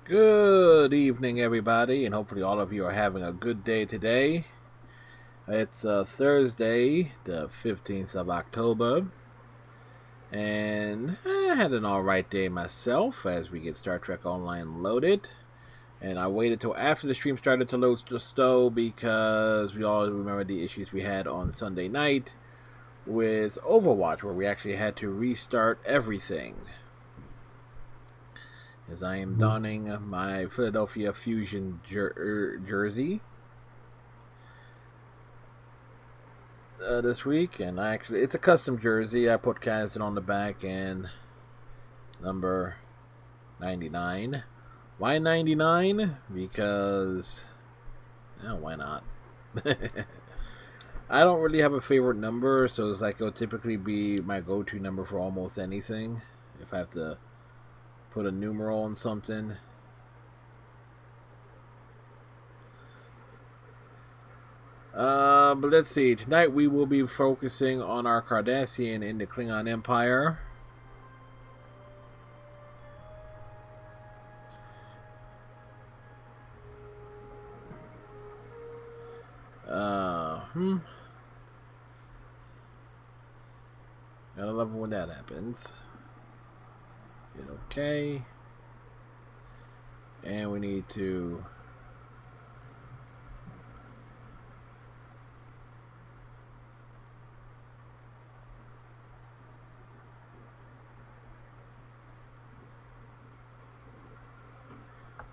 Good evening, everybody, and hopefully all of you are having a good day today. It's Thursday, the 15th of October, and I had an alright day myself as we get Star Trek Online loaded. And I waited till after the stream started to load the stow because we all remember the issues we had on Sunday night with Overwatch, where we actually had to restart everything. As I am donning my Philadelphia Fusion jersey this week, and it's a custom jersey. I put Kazdan on the back and number 99. Why 99? Because, why not? I don't really have a favorite number, so it's like it'll typically be my go-to number for almost anything. If I have to put a numeral on something. But let's see. Tonight we will be focusing on our Cardassian in the Klingon Empire. Gotta love it when that happens. Hit OK. And we need to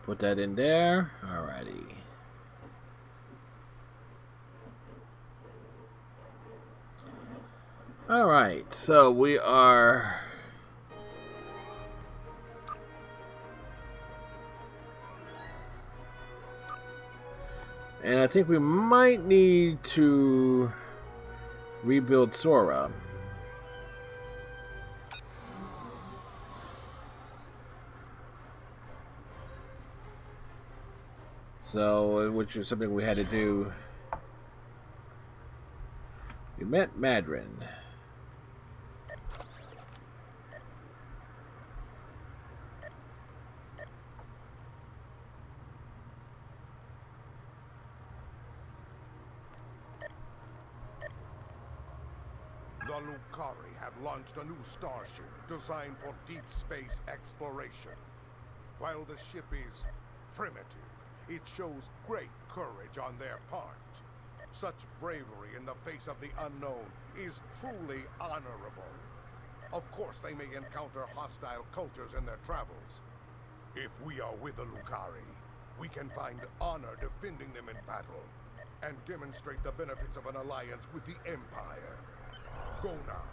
put that in there. Alrighty. Alright, so we are and I think we might need to rebuild Sora. So, which is something we had to do. We met Madrin. The Lukari have launched a new starship designed for deep space exploration. While the ship is primitive, it shows great courage on their part. Such bravery in the face of the unknown is truly honorable. Of course, they may encounter hostile cultures in their travels. If we are with the Lukari, we can find honor defending them in battle and demonstrate the benefits of an alliance with the Empire. Go now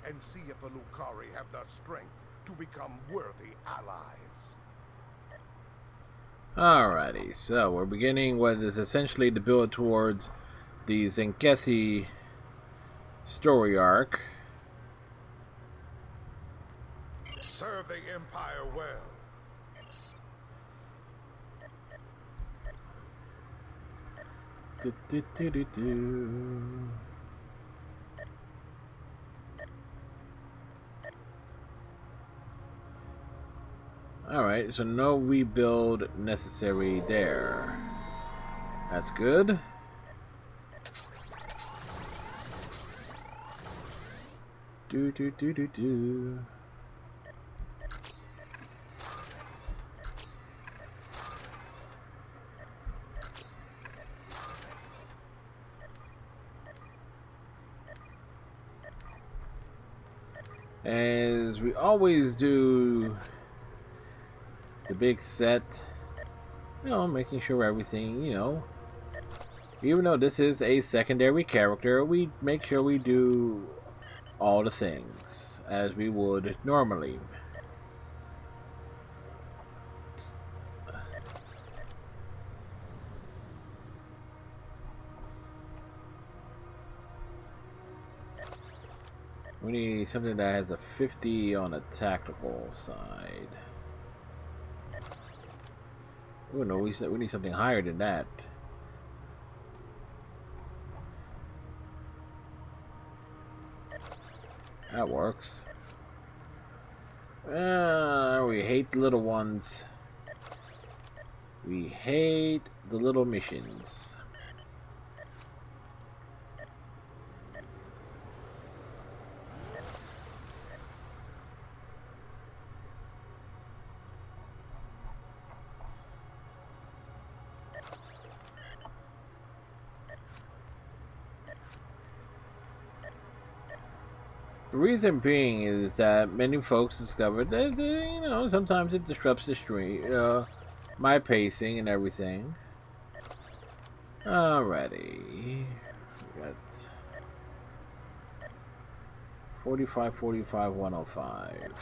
and see if the Lukari have the strength to become worthy allies. Alrighty, so we're beginning what is essentially the build towards the Zenkethi story arc. Serve the Empire well. Alright, so no rebuild necessary there. That's good. Do. As we always do, the big set, making sure everything, even though this is a secondary character, we make sure we do all the things as we would normally. We need something that has a 50 on the tactical side. Oh no, we need something higher than that. That works. We hate the little ones. We hate the little missions. The reason being is that many folks discovered that, you know, sometimes it disrupts the stream, my pacing and everything. Alrighty. We got 45, 45, 105.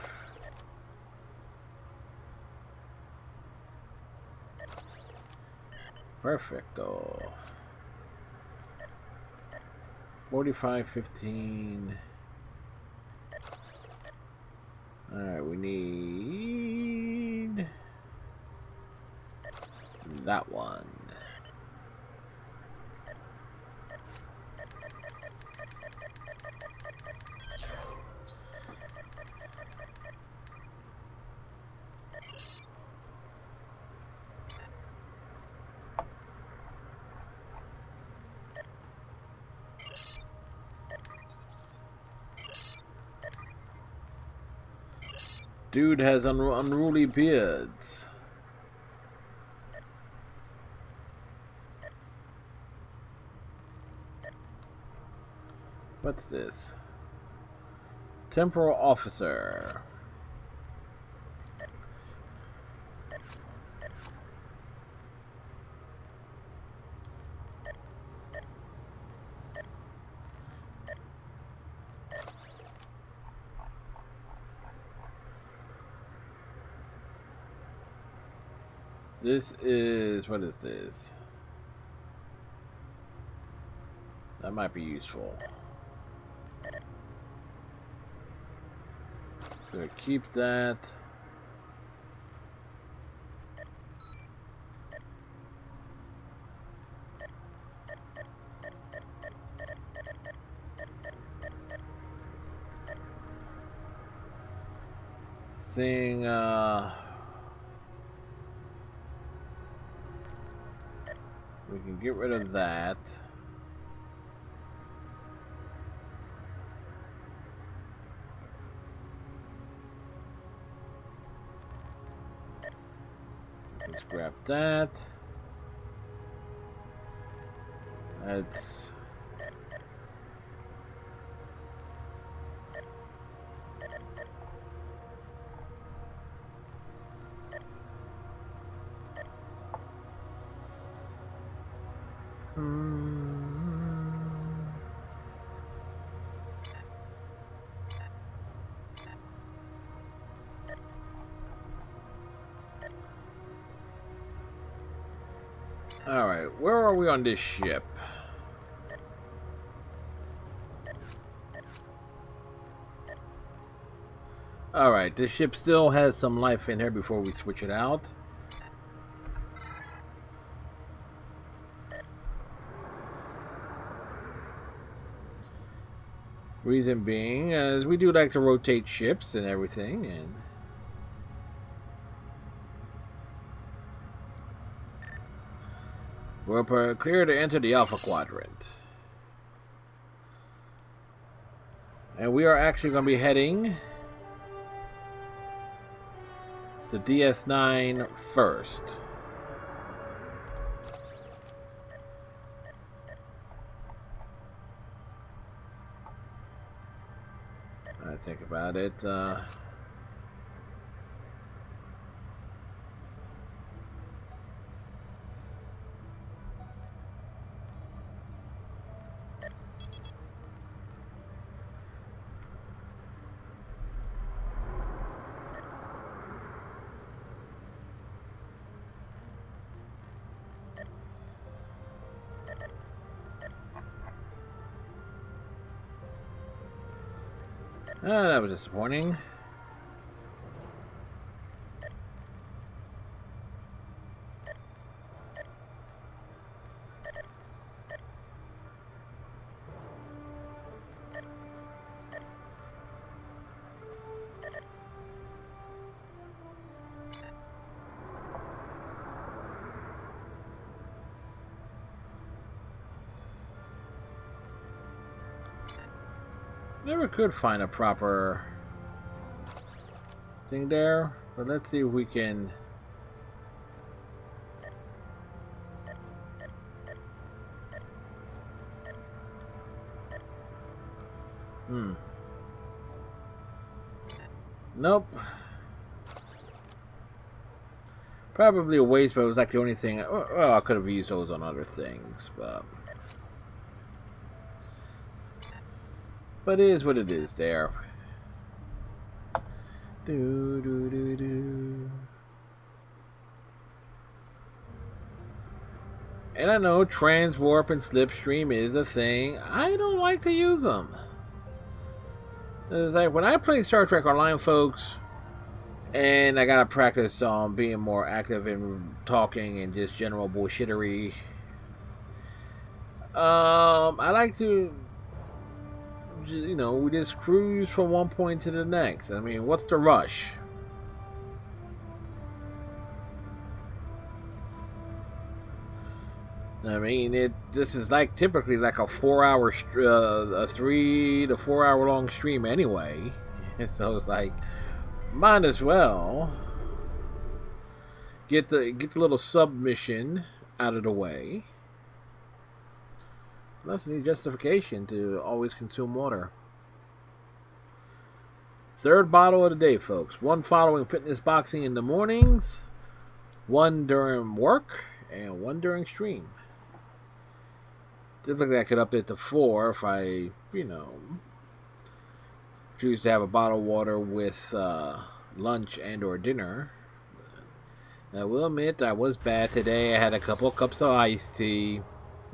Perfecto. 45, 15. Alright, we need that one. Dude has unruly beards. What's this? Temporal officer. This is, what is this? That might be useful. So keep that. Seeing, we can get rid of that. Let's grab that. That's Alright, where are we on this ship? Alright, this ship still has some life in here before we switch it out. Reason being, as we do like to rotate ships and everything, and we're clear to enter the Alpha Quadrant. And we are actually going to be heading to DS9 first. I think about it. That was disappointing. Never could find a proper thing there, but let's see if we can. Nope. Probably a waste, but it was like the only thing. Well, I could have used those on other things, but it is what it is there. Do, do, do, do. And I know transwarp and slipstream is a thing. I don't like to use them. It's like when I play Star Trek Online, folks, and I gotta practice on being more active in talking and just general bullshittery. I like to, you know, we just cruise from one point to the next. I mean, what's the rush? I mean, this is like typically like a 4-hour, a 3 to 4 hour long stream anyway, and so it's like, might as well get the little submission out of the way. That's any justification to always consume water. Third bottle of the day, folks. One following fitness boxing in the mornings, one during work, and one during stream. Typically, I could up it to 4 if I, you know, choose to have a bottle of water with lunch and or dinner. I will admit I was bad today. I had a couple of cups of iced tea.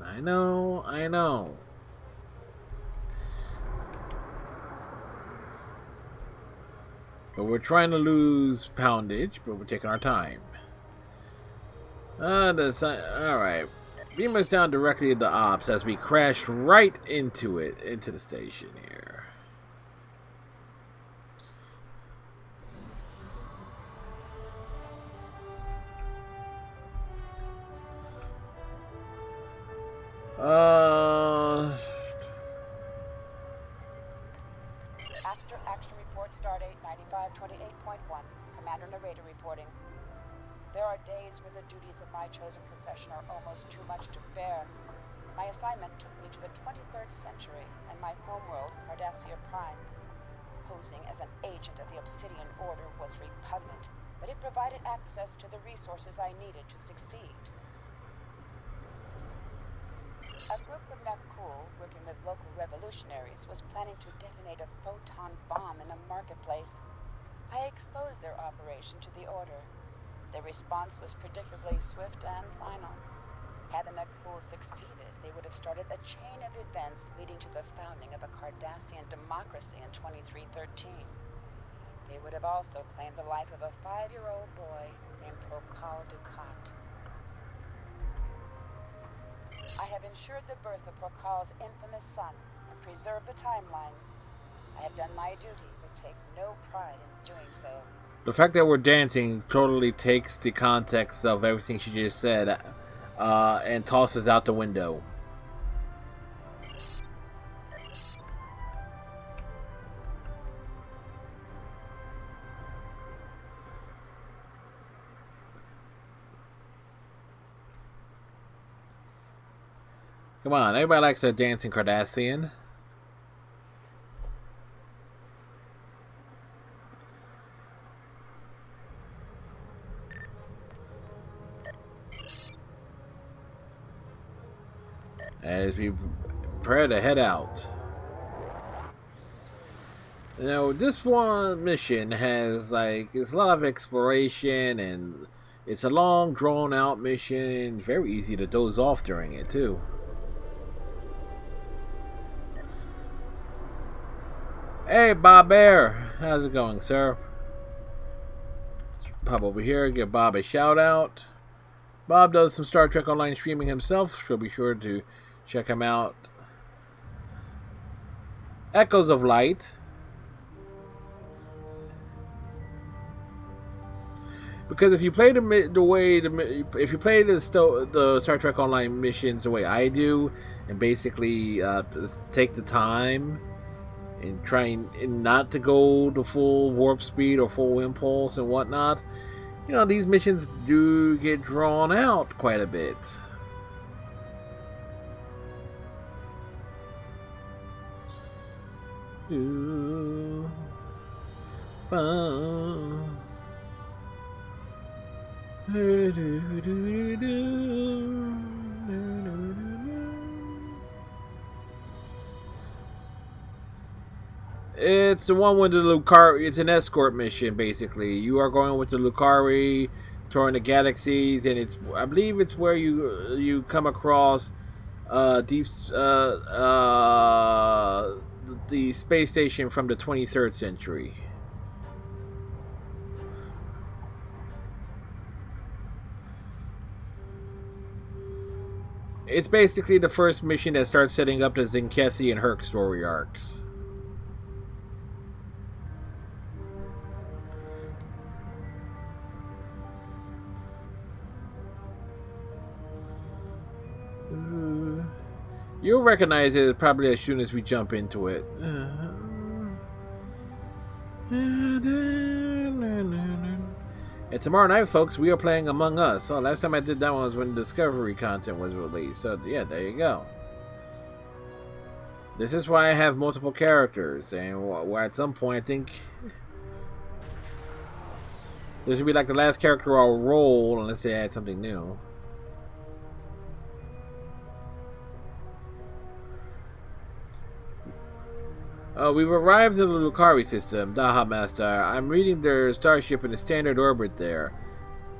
I know. But we're trying to lose poundage, but we're taking our time. Alright. Beam us down directly into ops as we crash right into it, into the station here. After action report stardate 9528.1, Commander Narrator reporting. There are days where the duties of my chosen profession are almost too much to bear. My assignment took me to the 23rd century and my homeworld, Cardassia Prime. Posing as an agent of the Obsidian Order was repugnant, but it provided access to the resources I needed to succeed. A group of Nakul, working with local revolutionaries, was planning to detonate a photon bomb in a marketplace. I exposed their operation to the Order. Their response was predictably swift and final. Had the Nakul succeeded, they would have started a chain of events leading to the founding of a Cardassian democracy in 2313. They would have also claimed the life of a 5-year-old boy named Prokal Dukat. I have ensured the birth of Prokal's infamous son and preserved the timeline. I have done my duty, but take no pride in doing so. The fact that we're dancing totally takes the context of everything she just said and tosses out the window. Come on, everybody likes a dancing Cardassian. As we prepare to head out. Now, this one mission has, like, it's a lot of exploration, and it's a long, drawn-out mission. Very easy to doze off during it, too. Hey, Bob Bear. How's it going, sir? Let's pop over here, give Bob a shout out. Bob does some Star Trek Online streaming himself, so be sure to check him out. Echoes of Light. Because if you play if you play the Star Trek Online missions the way I do, and basically take the time and trying not to go to full warp speed or full impulse and whatnot, you know, these missions do get drawn out quite a bit. It's the one with the Lucari. It's an escort mission, basically. You are going with the Lucari, touring the galaxies, and I believe it's where you come across the space station from the 23rd century. It's basically the first mission that starts setting up the Zenkethi and Herc story arcs. You'll recognize it probably as soon as we jump into it. And tomorrow night, folks, we are playing Among Us. Oh, last time I did that one was when Discovery content was released. So, yeah, there you go. This is why I have multiple characters. And at some point, I think this will be like the last character I'll roll unless they add something new. We've arrived in the Lucari system, Daha Master. I'm reading their starship in a standard orbit there.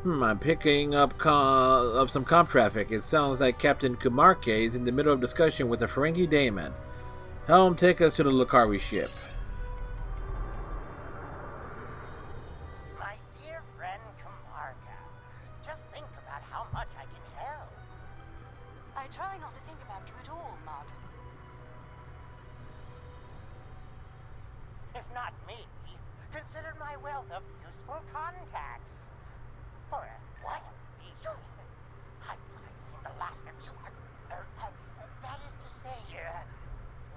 I'm picking up some comp traffic. It sounds like Captain Kumarke is in the middle of discussion with a Ferengi Daemon. Helm, take us to the Lucari ship. My dear friend Kumarka, just think about how much I can help. I try not to think about you at all, Martin. If not me, consider my wealth of useful contacts. For a what? I thought I'd seen the last of you. That is to say,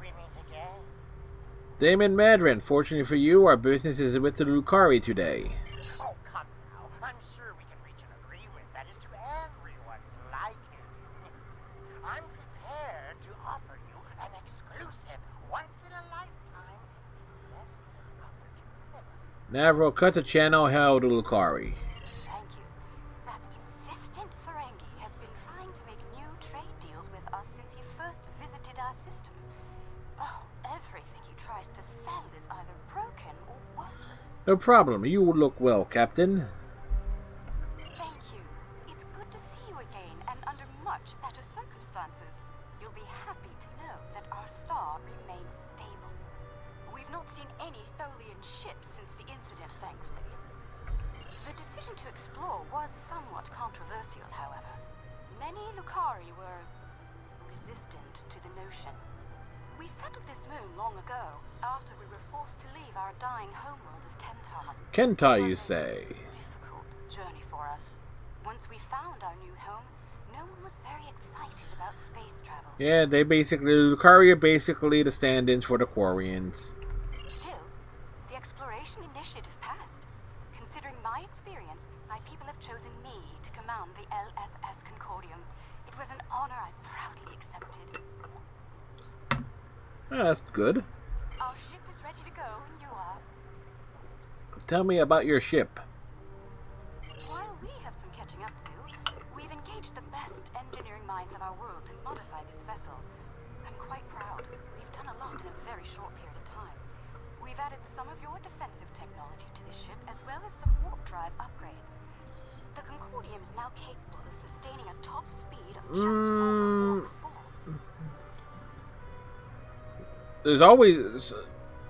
we meet again. Damon Madrin, fortunately for you, our business is with the Lucari today. Oh, come now. I'm sure we can reach an agreement that is to everyone's liking. I'm prepared to offer you an exclusive, once-in-a-lifetime investment opportunity. Navro, cut the channel, hell to Lucari. Thank you. That insistent Ferengi has been trying to make new trade deals with us since he first visited our system. Oh, everything he tries to sell is either broken or worthless. No problem. You look well, Captain. Thank you. It's good to see you again, and under much better circumstances. You'll be happy to know that our star remains stable. We've not seen any Tholian ships since the incident, thankfully. The decision to explore was somewhat controversial, however. Many Lucari were resistant to the notion. We settled this moon long ago, after we were forced to leave our dying homeworld of Kentar. Kentar, It you was say? a difficult journey for us. Once we found our new home, no one was very excited about space travel. Yeah, Lucari are basically the stand-ins for the Quarians. Still, the exploration initiative passed. Considering my experience, my people have chosen me to command the LSS Concordium. It was an honor I proudly accepted. That's good. Our ship is ready to go, and you are. Tell me about your ship. While we have some catching up to do, we've engaged the best engineering minds of our world to modify this vessel. I'm quite proud. We've done a lot in a very short period of time. We've added some of your defensive technology to this ship, as well as some warp drive upgrades. The Concordium is now capable of sustaining a top speed of just over Mach 4. There's always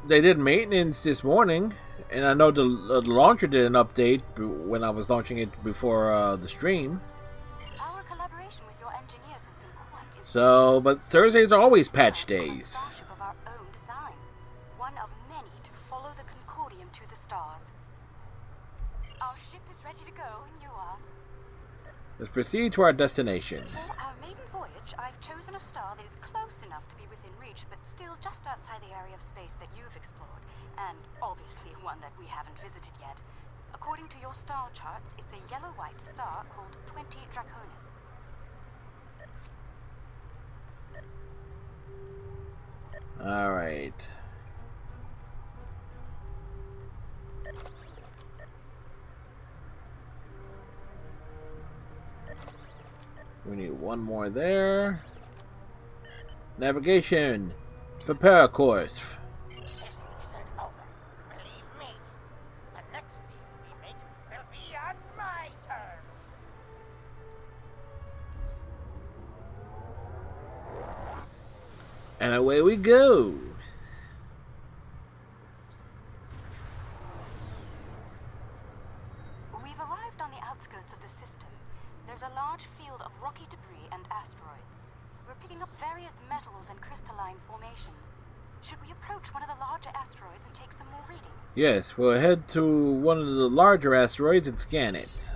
They did maintenance this morning, and I know the launcher did an update when I was launching it before the stream. Our collaboration with your engineers has been quite So, but Thursdays are always patch on a days. starship of our own design, one of many to follow the Concordium to the stars. Our ship is ready to go, and you are. Let's proceed to our destination. For our maiden voyage, I've chosen a star that is close enough to be within reach, but still just outside the area of space that you've explored, and obviously one that we haven't visited yet. According to your star charts, it's a yellow-white star called 20 Draconis. Alright. We need one more there. Navigation. Prepare a course. This isn't over. Believe me, the next deal we make will be on my terms. And away we go. We've arrived on the outskirts of the system. There's a large field of rocky debris and asteroids. We're picking up various metals and crystalline formations. Should we approach one of the larger asteroids and take some more readings? Yes, we'll head to one of the larger asteroids and scan it.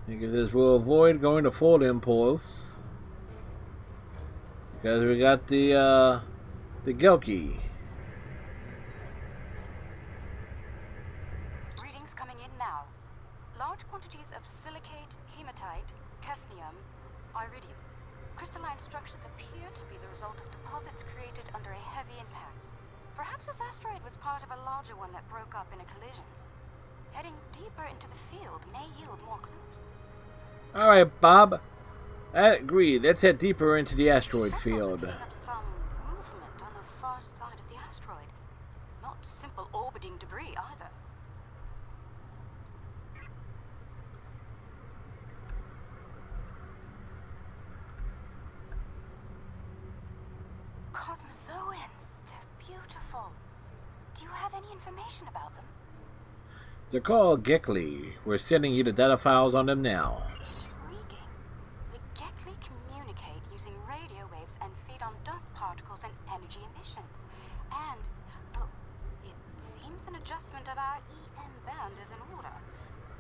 Because this will avoid going to full impulse. Because we got the Gelky. Readings coming in now. Large quantities of silicate, hematite, cadmium, iridium. Crystalline structures appear to be the result of deposits created under a heavy impact. Perhaps this asteroid was part of a larger one that broke up in a collision. Heading deeper into the field may yield more clues. Alright, Bob. I agree. Let's head deeper into the asteroid Sensors are field. picking up some movement on the far side of the asteroid. Not simple orbiting debris either. Cosmozoans. They're beautiful. Do you have any information about them? They're called Gekli. We're sending you the data files on them now. Intriguing. The Gekli communicate using radio waves and feed on dust particles and energy emissions. And, oh, it seems an adjustment of our EM band is in order.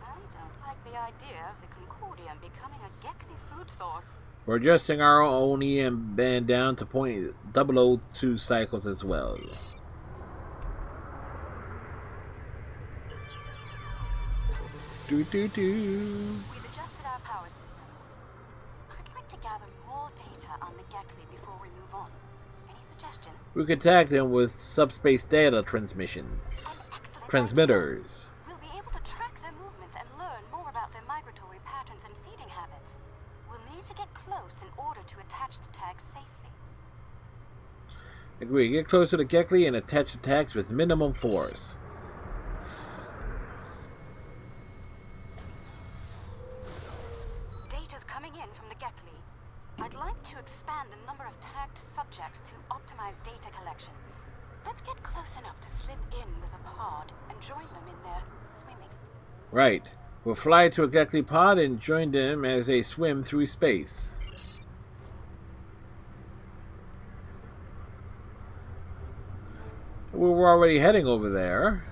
I don't like the idea of the Concordium becoming a Gekli food source. We're adjusting our own EM band down to 0.002 cycles as well. We've adjusted our power systems. I'd like to gather more data on the Gekli before we move on. Any suggestions? We could tag them with subspace data transmissions. An excellent Transmitters. idea. We'll be able to track their movements and learn more about their migratory patterns and feeding habits. We'll need to get close in order to attach the tags safely. Agree. Get close to the Gekli and attach the tags with minimum force. Data's coming in from the Gekli. I'd like to expand the number of tagged subjects to optimize data collection. Let's get close enough to slip in with a pod and join them in their swimming. Right. We'll fly to a Gekli pod and join them as they swim through space. We were already heading over there.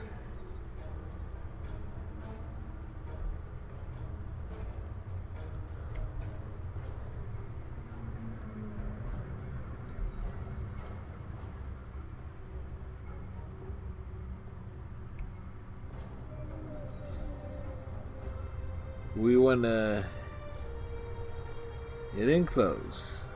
We want to get in close.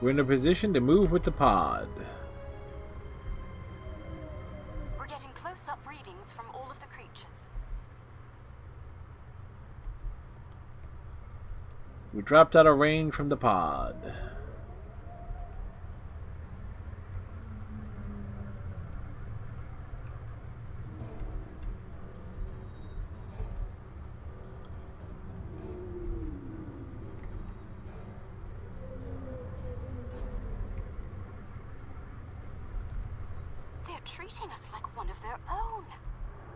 We're in a position to move with the pod. We're getting close-up readings from all of the creatures. We dropped out of range from the pod. treating us like one of their own.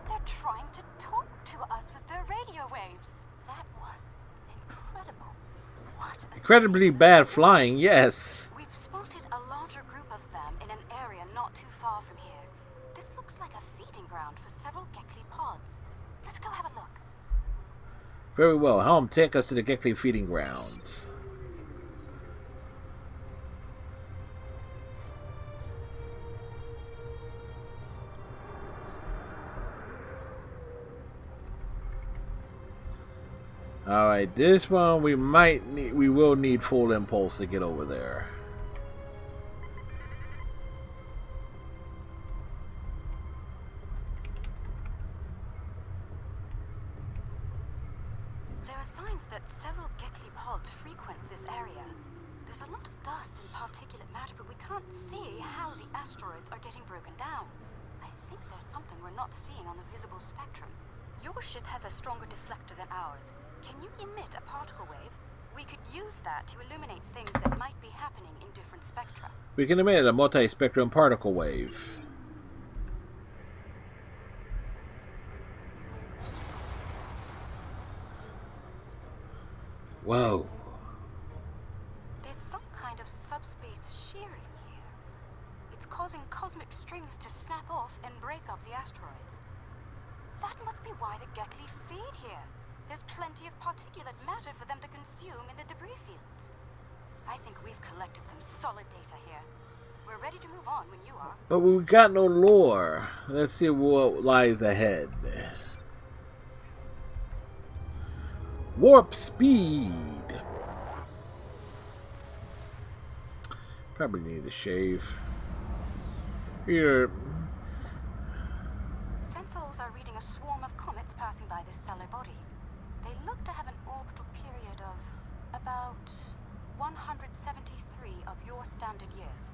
They're trying to talk to us with their radio waves. That was incredible. What a Incredibly bad flying, yes. We've spotted a larger group of them in an area not too far from here. This looks like a feeding ground for several Gekli pods. Let's go have a look. Very well. Helm, take us to the Gekli feeding grounds. Alright, this one we will need full impulse to get over there. There are signs that several Gekli pods frequent this area. There's a lot of dust and particulate matter, but we can't see how the asteroids are getting broken down. I think there's something we're not seeing on the visible spectrum. Your ship has a stronger deflector than ours. Can you emit a particle wave? We could use that to illuminate things that might be happening in different spectra. We can emit a multi-spectrum particle wave. Whoa. There's some kind of subspace shear in here. It's causing cosmic strings to snap off and break up the asteroids. That must be why the Gekli feed here. There's plenty of particulate matter for them to consume in the debris fields. I think we've collected some solid data here. We're ready to move on when you are. But we got no lore. Let's see what lies ahead. Warp speed. Probably need to shave. Here. Sensors are reading a swarm of comets passing by this stellar body. They look to have an orbital period of about 173 of your standard years.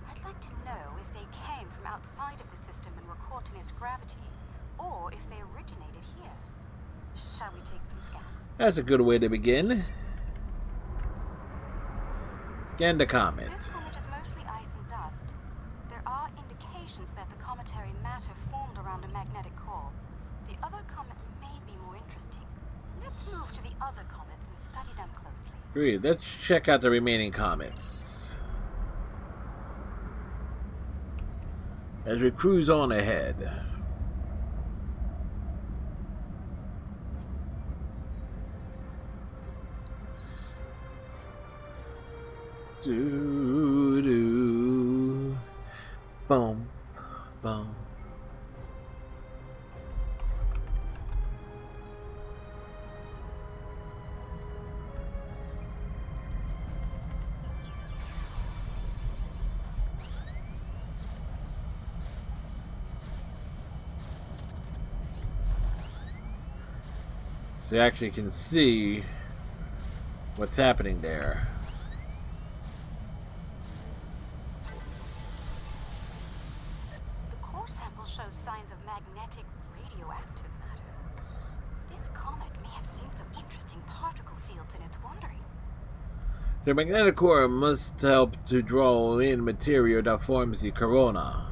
I'd like to know if they came from outside of the system and were caught in its gravity, or if they originated here. Shall we take some scans? That's a good way to begin. Scan the comet. This comet is mostly ice and dust. There are indications that the cometary matter formed around a magnetic core. The other comets may be more interesting. Let's move to the other comets and study them closely. Great. Let's check out the remaining comets as we cruise on ahead. Do do, boom, boom. So you actually can see what's happening there. The core sample shows signs of magnetic radioactive matter. This comet may have seen some interesting particle fields in its wandering. The magnetic core must help to draw in material that forms the corona.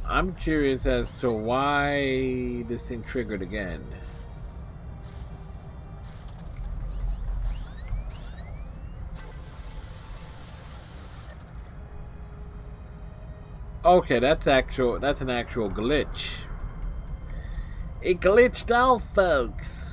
I'm curious as to why this thing triggered again. Okay, that's an actual glitch. It glitched out, folks.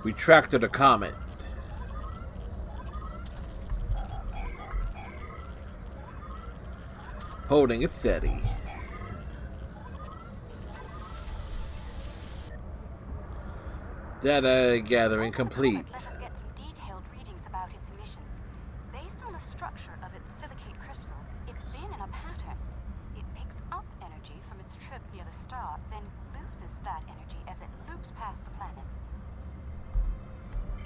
We tracked the comet. Holding it steady. Data gathering complete. Let us get some detailed readings about its emissions. Based on the structure of its silicate crystals, it's been in a pattern. It picks up energy from its trip near the star, then loses that energy as it loops past the planets.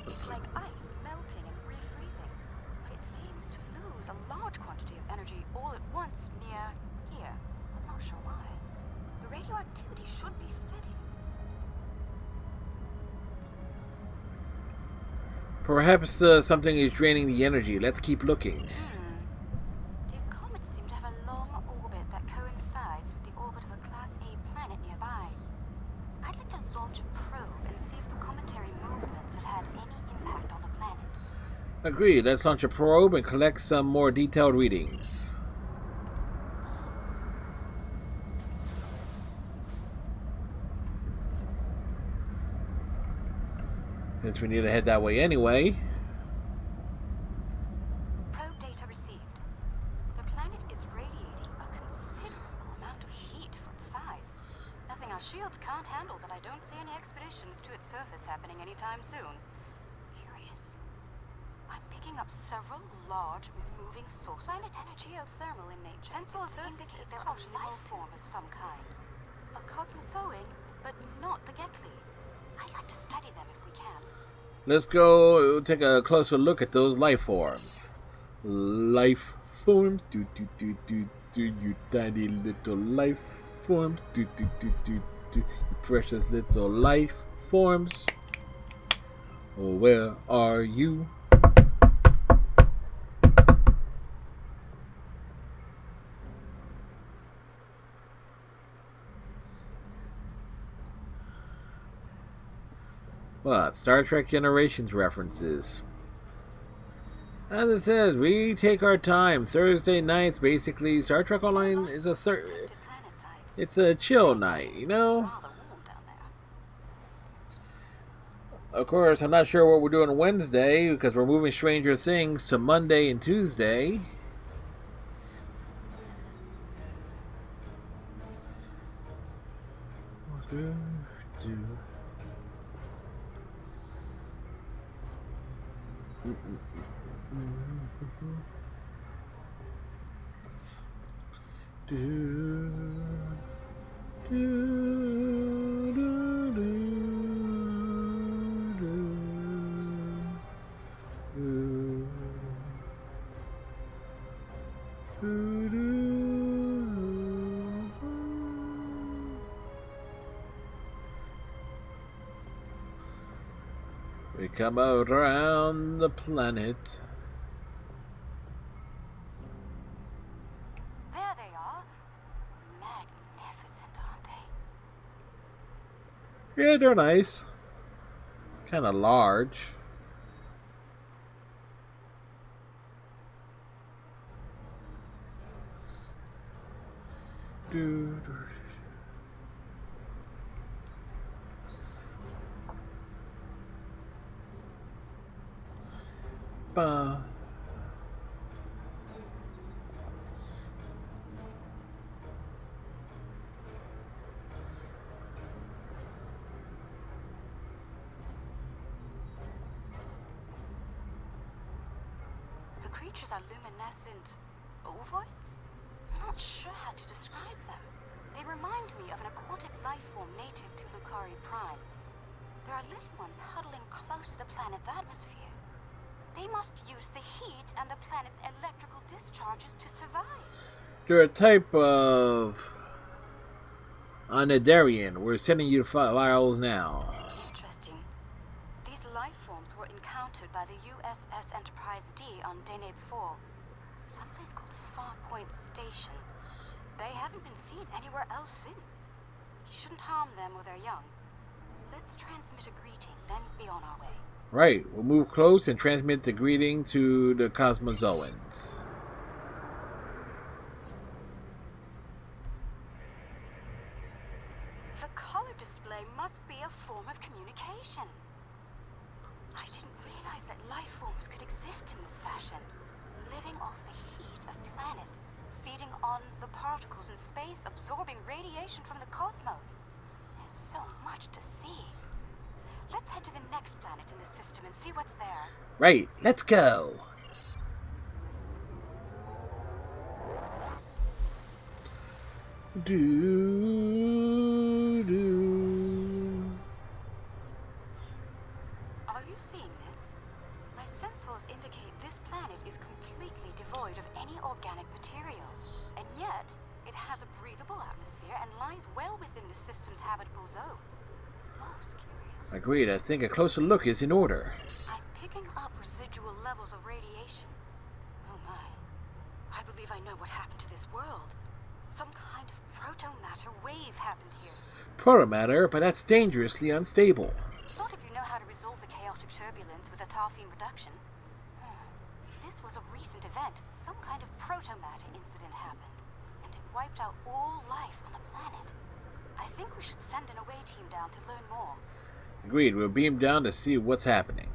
It's like ice melting and refreezing, but it seems to lose a large quantity of energy all at once near here. I'm not sure why. The radioactivity should be steady. Perhaps something is draining the energy. Let's keep looking. These comets seem to have a long orbit that coincides with the orbit of a Class A planet nearby. I'd like to launch a probe and see if the cometary movements have had any impact on the planet. Agreed. Let's launch a probe and collect some more detailed readings. Since we need to head that way anyway. Probe data received. The planet is radiating a considerable amount of heat for its size. Nothing our shields can't handle, but I don't see any expeditions to its surface happening anytime soon. Curious. I'm picking up several large moving sources. Planet is geothermal in nature. Sensors indicate there are life form of some kind. A cosmozoan, but not the Gekli. I'd like to study them if we can. Let's go take a closer look at those life forms. Life forms, do do do do do, you tiny little life forms, do do do do do, you precious little life forms. Oh, where are you? What? Star Trek Generations references. As it says, we take our time. Thursday nights, basically, Star Trek Online is it's a chill night, you know? Of course, I'm not sure what we're doing Wednesday, because we're moving Stranger Things to Monday and Tuesday. We come out around the planet. There they are. Magnificent, aren't they? Yeah, they're nice. Kind of large. Dude. Bah. The creatures are luminescent ovoids? I'm not sure how to describe them. They remind me of an aquatic life form native to Lucari Prime. There are little ones huddling close to the planet's atmosphere. They must use the heat and the planet's electrical discharges to survive. They're a type of Anadarian. We're sending you files now. Interesting. These life forms were encountered by the USS Enterprise D on Deneb 4, someplace called Farpoint Station. They haven't been seen anywhere else since. We shouldn't harm them or their young. Let's transmit a greeting, then be on our way. Right, we'll move close and transmit the greeting to the Cosmozoans. The color display must be a form of communication. I didn't realize that life forms could exist in this fashion, living off the heat of planets, feeding on the particles in space, absorbing radiation from the cosmos. There's so much to see. Let's head to the next planet in the system and see what's there. Right, let's go. Are you seeing this? My sensors indicate this planet is completely devoid of any organic material. And yet, it has a breathable atmosphere and lies well within the system's habitable zone. Most curious. Agreed, I think a closer look is in order. I'm picking up residual levels of radiation. Oh my. I believe I know what happened to this world. Some kind of proto-matter wave happened here. Protomatter, but that's dangerously unstable. Not if you know how to resolve the chaotic turbulence with a tarfine reduction. This was a recent event. Some kind of proto-matter incident happened, and it wiped out all life on the planet. I think we should send an away team down to learn more. Agreed, we'll beam down to see what's happening.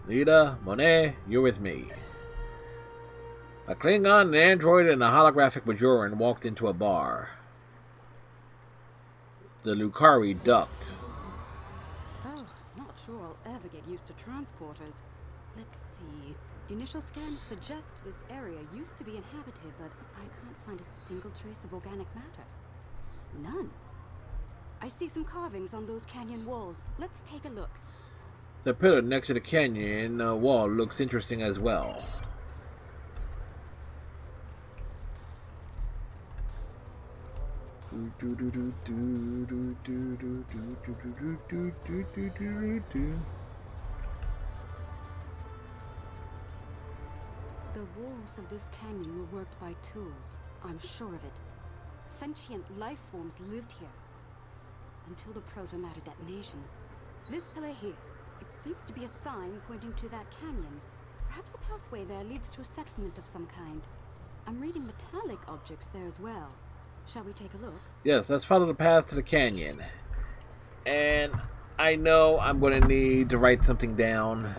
Lita, Monet, you're with me. A Klingon, an android, and a holographic Bajoran walked into a bar. The Lucari ducked. Oh, not sure I'll ever get used to transporters. Let's see. Initial scans suggest this area used to be inhabited, but I can't find a single trace of organic matter. None. I see some carvings on those canyon walls. Let's take a look. The pillar next to the canyon wall looks interesting as well. The walls of this canyon were worked by tools. I'm sure of it. Sentient life forms lived here. Until the proto-matter detonation. This pillar here, it seems to be a sign pointing to that canyon. Perhaps a pathway there leads to a settlement of some kind. I'm reading metallic objects there as well. Shall we take a look? Yes, let's follow the path to the canyon. And I know I'm going to need to write something down.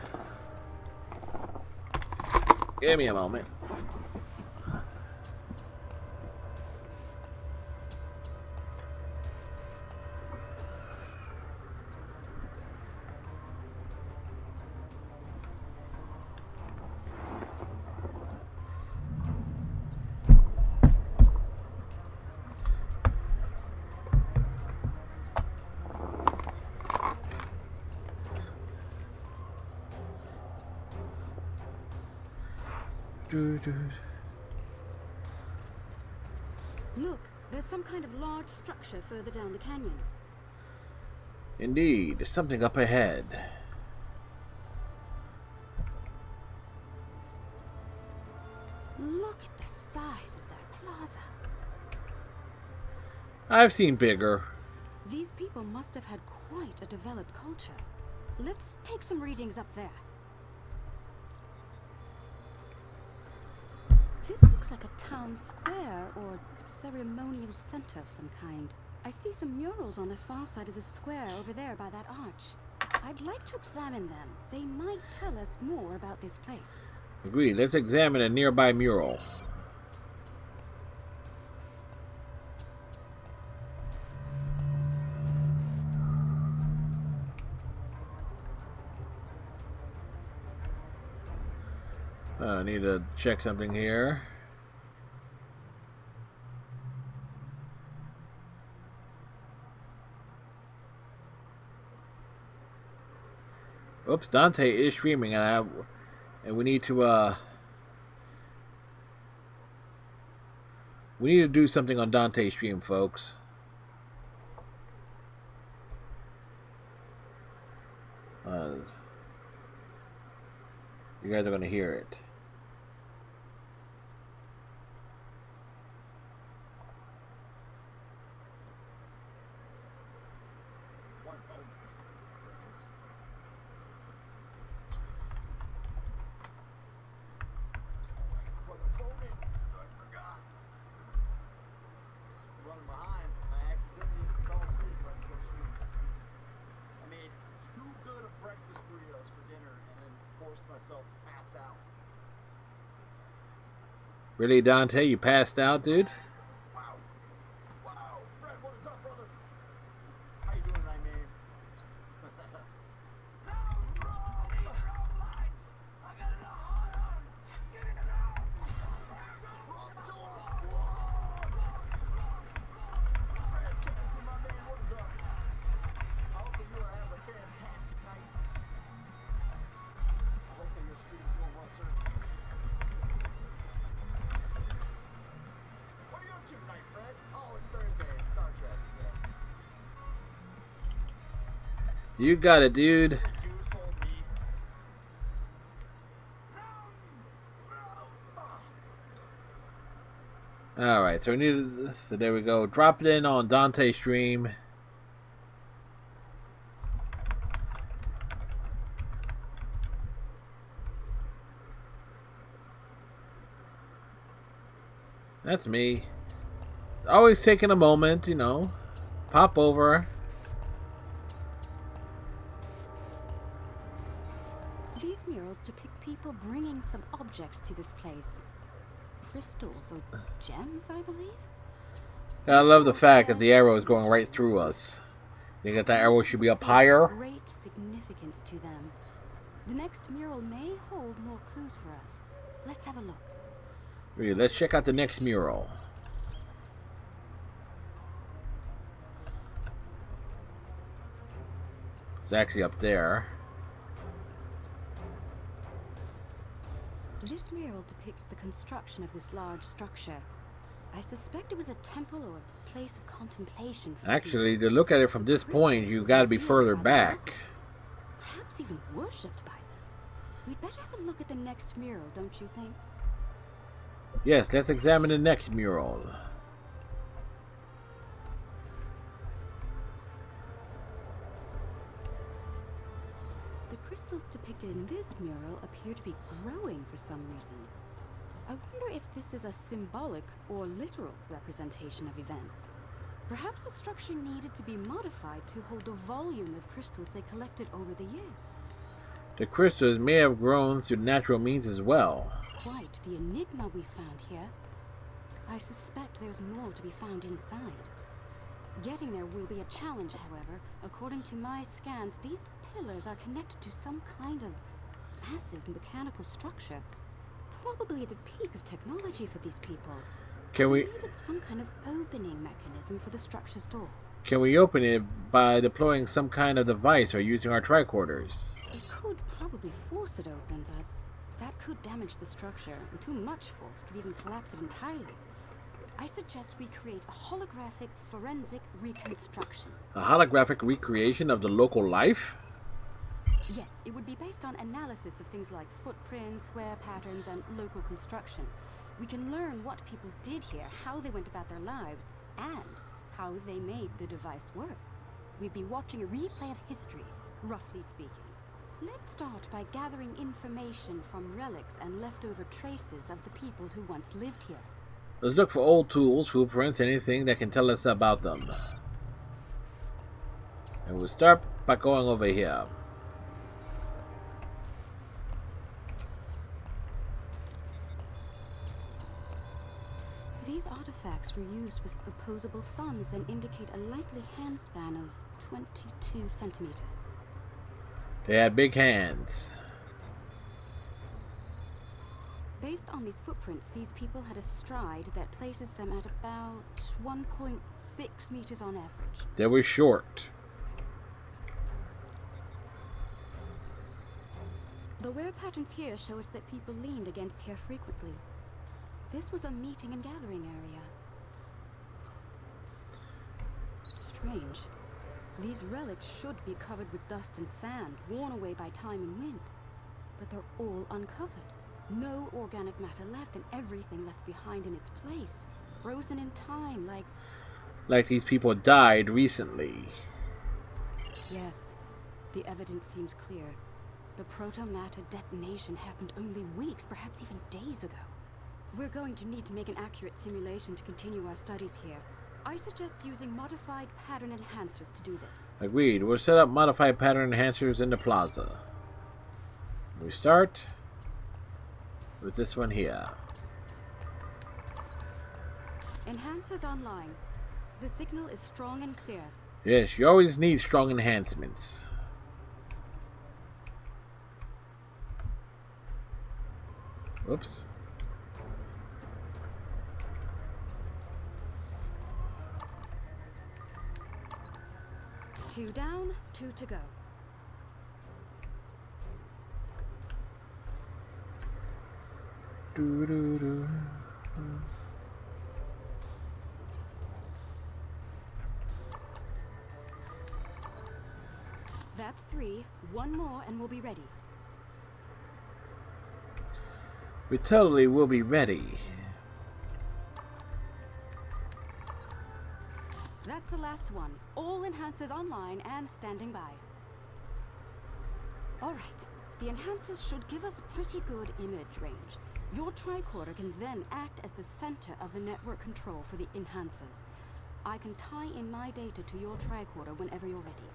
Give me a moment. Look, there's some kind of large structure further down the canyon. Indeed, there's something up ahead. Look at the size of that plaza. I've seen bigger. These people must have had quite a developed culture. Let's take some readings up there. This looks like a town square or ceremonial center of some kind. I see some murals on the far side of the square over there by that arch. I'd like to examine them. They might tell us more about this place. Agreed. Let's examine a nearby mural. I need to check something here. Oops, Dante is streaming, and we need to do something on Dante's stream, folks. You guys are going to hear it. One moment, friends. Oh, I can plug my phone in. I forgot. Just running behind. I accidentally fell asleep right before the stream. I made 2 good of breakfast burritos for dinner and then forced myself to pass out. Really, Dante? You passed out, dude? Wow. Wow. Fred, what is up, brother? You got it, dude. Goose hold me. Alright, so we need. So there we go. Drop it in on Dante's stream. That's me. Always taking a moment, you know. Pop over. These murals depict people bringing some objects to this place. Crystals or gems, I believe? I love the fact that the arrow is going right through us. You think that arrow should be up higher? Great significance to them. The next mural may hold more clues for us. Let's have a look. Really, let's check out the next mural. It's actually up there. This mural depicts the construction of this large structure. I suspect it was a temple or a place of contemplation for Actually, people. to look at it from this point, you got to be further back. Perhaps even worshipped by them. We'd better have a look at the next mural, don't you think? Yes, let's examine the next mural. The crystals depicted in this mural appear to be growing for some reason. I wonder if this is a symbolic or literal representation of events. Perhaps the structure needed to be modified to hold the volume of crystals they collected over the years. The crystals may have grown through natural means as well. Quite the enigma we found here. I suspect there's more to be found inside. Getting there will be a challenge, however. According to my scans, these pillars are connected to some kind of massive mechanical structure. Probably the peak of technology for these people. Can I we believe it's some kind of opening mechanism for the structure's door. open it by deploying some kind of device or using our tricorders? We could probably force it open, but that could damage the structure, and too much force could even collapse it entirely. I suggest we create a holographic forensic reconstruction. A holographic recreation of the local life? Yes, it would be based on analysis of things like footprints, wear patterns, and local construction. We can learn what people did here, how they went about their lives, and how they made the device work. We'd be watching a replay of history, roughly speaking. Let's start by gathering information from relics and leftover traces of the people who once lived here. Let's look for old tools, footprints, anything that can tell us about them. And we'll start by going over here. These artifacts were used with opposable thumbs and indicate a likely hand span of 22 centimeters. They had big hands. Based on these footprints, these people had a stride that places them at about 1.6 meters on average. They were short. The wear patterns here show us that people leaned against here frequently. This was a meeting and gathering area. Strange. These relics should be covered with dust and sand, worn away by time and wind. But they're all uncovered. No organic matter left, and everything left behind in its place. Frozen in time, Like these people died recently. Yes, the evidence seems clear. The proto-matter detonation happened only weeks, perhaps even days ago. We're going to need to make an accurate simulation to continue our studies here. I suggest using modified pattern enhancers to do this. Agreed. We'll set up modified pattern enhancers in the plaza. We start with this one here. Enhancers online. The signal is strong and clear. Yes, you always need strong enhancements. Whoops. Two down, two to go. Doo-doo-doo. That That's 3. One more and we'll be ready. We totally will be ready. That's the last one. All enhancers online and standing by. Alright, the enhancers should give us a pretty good image range. Your tricorder can then act as the center of the network control for the enhancers. I can tie in my data to your tricorder whenever you're ready.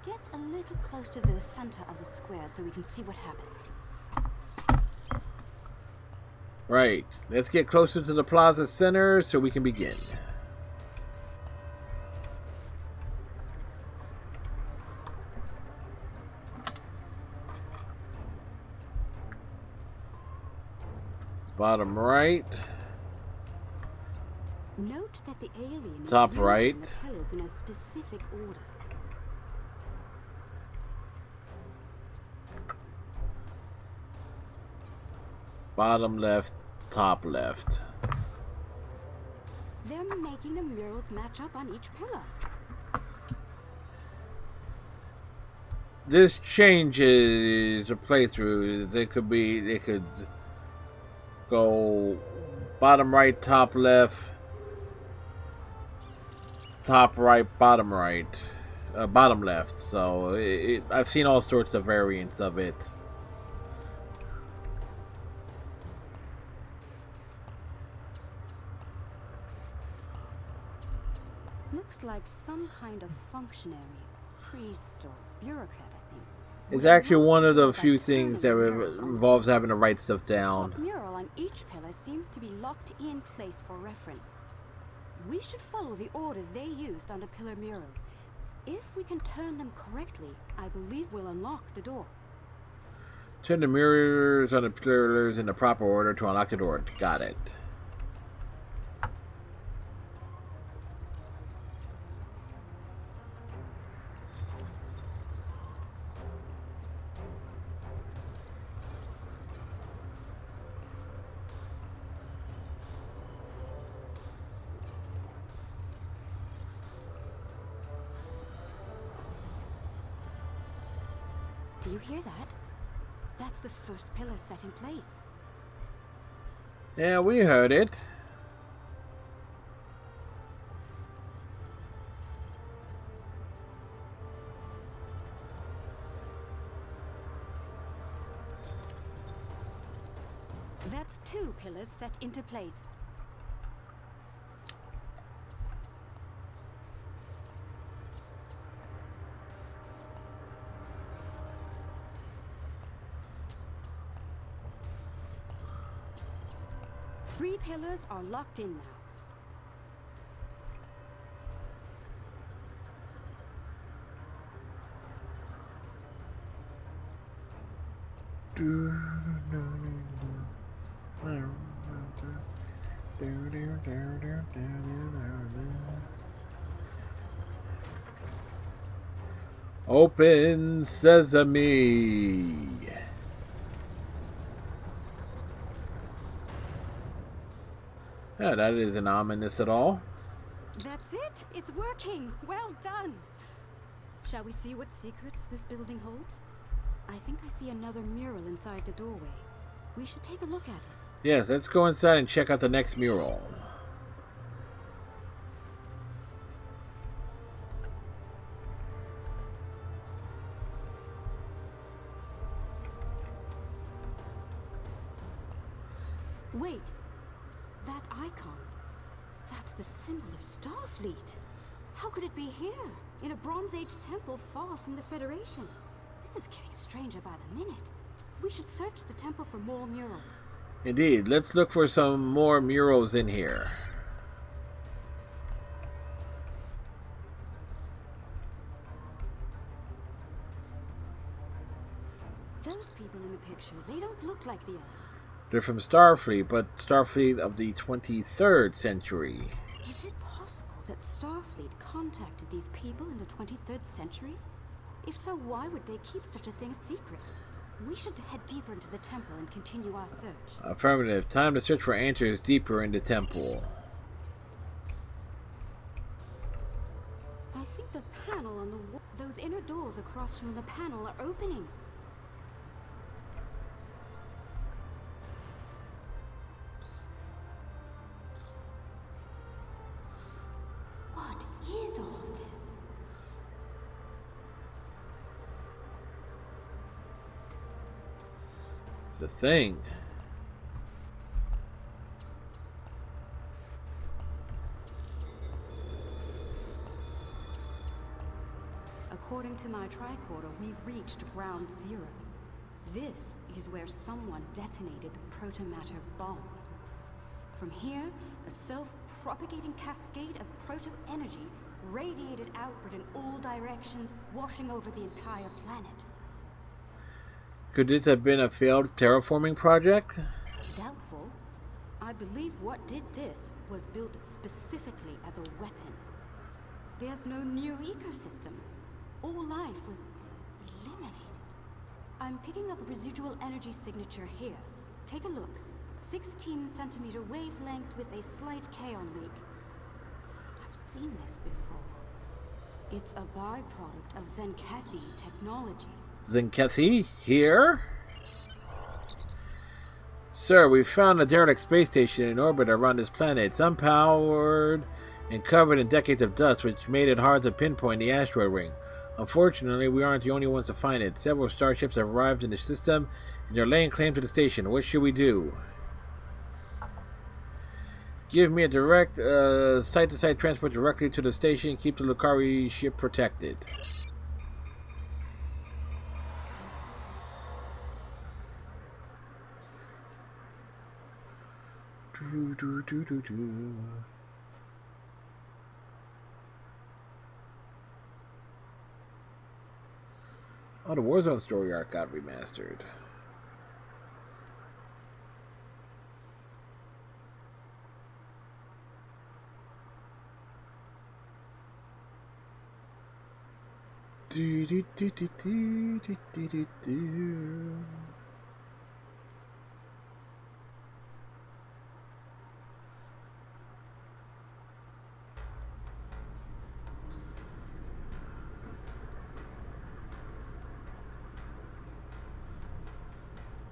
Get a little close to the center of the square so we can see what happens. Right, let's get closer to the plaza center so we can begin. Bottom right. Note that the alien is Top using right. the pillars in a specific order. Bottom left, top left. They're making the murals match up on each pillar. This changes a playthrough. They could go bottom right, top left, top right, bottom right, bottom left. So I've seen all sorts of variants of it. Looks like some kind of functionary, priest or bureaucrat, I think. It's Well, actually one of the looks few like things turning that murals on the involves walls. having to write stuff The down. top mural on each pillar seems to be locked in place for reference. We should follow the order they used on the pillar murals. If we can turn them correctly, I believe we'll unlock the door. Turn the mirrors on the pillars in the proper order to unlock the door. Got it. Do you hear that? That's the first pillar set in place. Yeah, we heard it. That's 2 pillars set into place. Three pillars are locked in now. Open sesame. Yeah, that isn't ominous at all. That's it! It's working! Well done! Shall we see what secrets this building holds? I think I see another mural inside the doorway. We should take a look at it. Yes, let's go inside and check out the next mural. Wait! That icon. That's the symbol of Starfleet. How could it be here? In a Bronze Age temple far from the Federation. This is getting stranger by the minute. We should search the temple for more murals. Indeed, let's look for some more murals in here. Those people in the picture, they don't look like the others. They're from Starfleet, but Starfleet of the 23rd century. Is it possible that Starfleet contacted these people in the 23rd century? If so, why would they keep such a thing a secret? We should head deeper into the temple and continue our search. Affirmative. Time to search for answers deeper in the temple. I think the panel on the wall, those inner clear doors across from the panel are opening. What is all of this? The thing. According to my tricorder, we've reached ground zero. This is where someone detonated the protomatter bomb. From here, a self-propagating cascade of proto-energy radiated outward in all directions, washing over the entire planet. Could this have been a failed terraforming project? Doubtful. I believe what did this was built specifically as a weapon. There's no new ecosystem. All life was eliminated. I'm picking up a residual energy signature here. Take a look. 16-centimeter wavelength with a slight kaon leak. I've seen this before. It's a byproduct of Zenkethi technology. Zenkethi? Here? Sir, we found a derelict space station in orbit around this planet. It's unpowered and covered in decades of dust, which made it hard to pinpoint the asteroid ring. Unfortunately, we aren't the only ones to find it. Several starships have arrived in the system, and they're laying claim to the station. What should we do? Give me a direct site-to-site transport directly to the station. Keep the Lucari ship protected. Oh, the Warzone story arc got remastered. Do, do, do, do, do, do, do, do, do.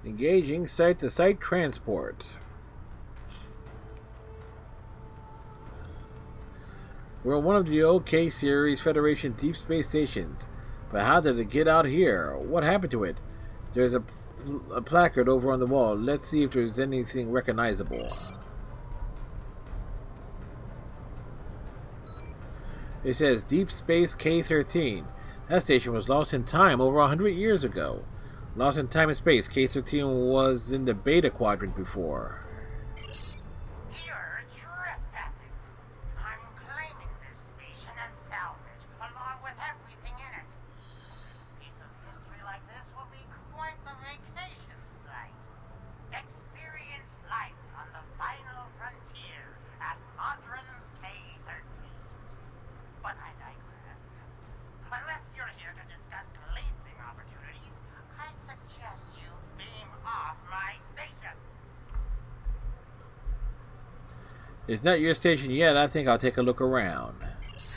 Engaging site-to-site transport. We're on one of the OK series Federation deep space stations. But how did it get out here? What happened to it? There's a placard over on the wall. Let's see if there's anything recognizable. It says Deep Space K-13. That station was lost in time over 100 years ago. Lost in time and space, K-13 was in the Beta Quadrant before. You're trespassing. I'm claiming this station as salvage, along with everything in it. A piece of history like this will be quite the vacation site. Experience life on the final frontier at Modron's K-13. But I digress. Unless you're here to discuss leasing opportunities, I suggest you beam off my station. It's not your station yet. I think I'll take a look around.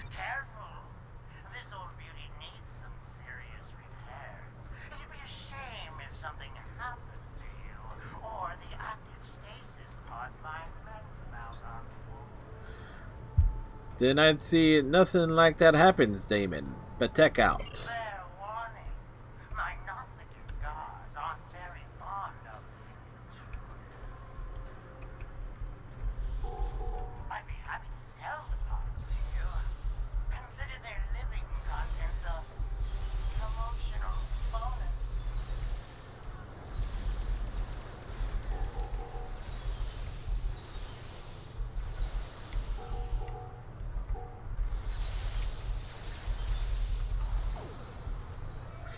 Careful. This old beauty needs some serious repairs. It'd be a shame if something happened to you, or the active stasis caused by fence malfunction. Then I'd see nothing like that happens, Damon. But tech out. Fair warning. My Gnostic gods aren't very fond of signatures. I'd be happy to sell the parts to you. Consider their living contents a promotional bonus.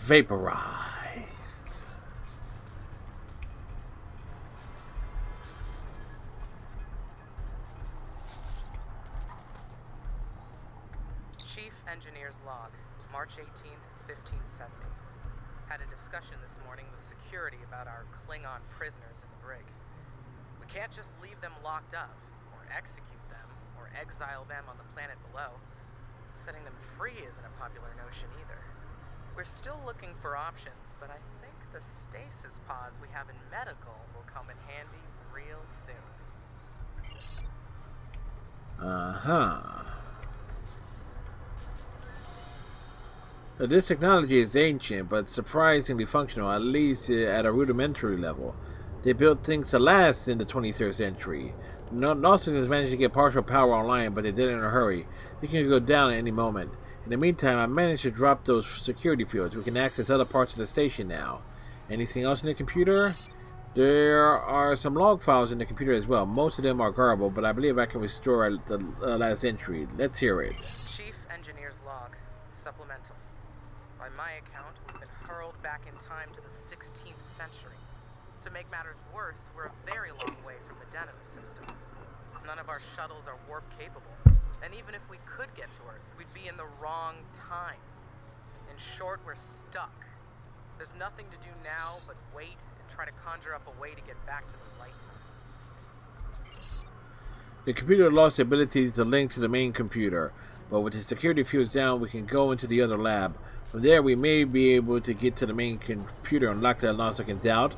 Vaporized. Chief Engineer's Log, March 18th, 1570. Had a discussion this morning with security about our Klingon prisoners in the brig. We can't just leave them locked up, or execute them, or exile them on the planet below. Setting them free isn't a popular notion either. We're still looking for options, but I think the stasis pods we have in medical will come in handy real soon. This technology is ancient, but surprisingly functional, at least at a rudimentary level. They built things to last in the 23rd century. Nausicaa has managed to get partial power online, but they did it in a hurry. It can go down at any moment. In the meantime, I managed to drop those security fields. We can access other parts of the station now. Anything else in the computer? There are some log files in the computer as well. Most of them are garbled, but I believe I can restore the last entry. Let's hear it. Chief Engineer's Log. Supplemental. By my account, we've been hurled back in time to the 16th century. To make matters worse, we're a very long way from the Denver system. None of our shuttles are warp capable, and even if we could get to Earth, we'd be in the wrong time. In short, we're stuck. There's nothing to do now but wait and try to conjure up a way to get back to the right time. The computer lost the ability to link to the main computer, but with the security fields down, we can go into the other lab. From there, we may be able to get to the main computer and lock the Nausicaans out.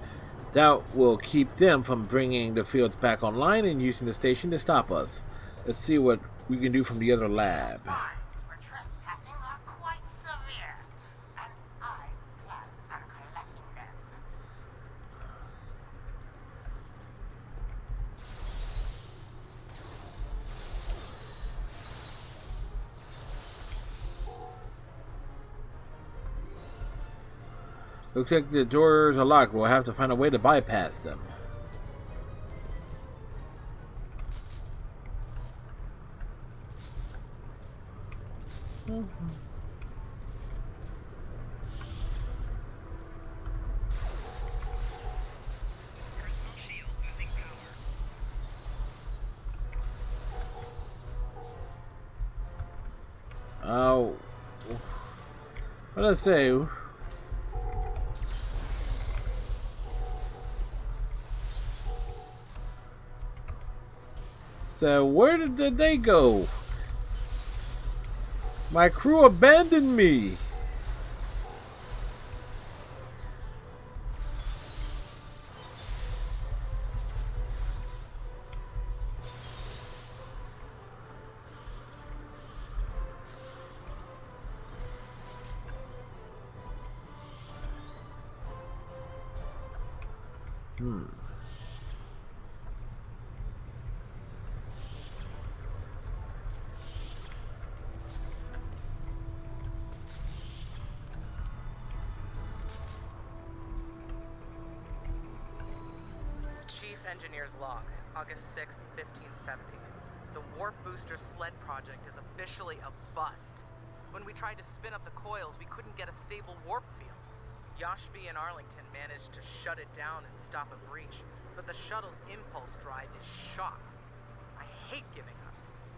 That will keep them from bringing the fields back online and using the station to stop us. Let's see what we can do from the other lab. We're trespassing are quite severe, and I plan on collecting them. Looks like the doors are locked. We'll have to find a way to bypass them. Oh, what did I say? So where did they go? My crew abandoned me. Engineer's Log, August 6th, 1570. The Warp Booster Sled project is officially a bust. When we tried to spin up the coils, we couldn't get a stable warp field. Yashvi and Arlington managed to shut it down and stop a breach, but the shuttle's impulse drive is shot. I hate giving up,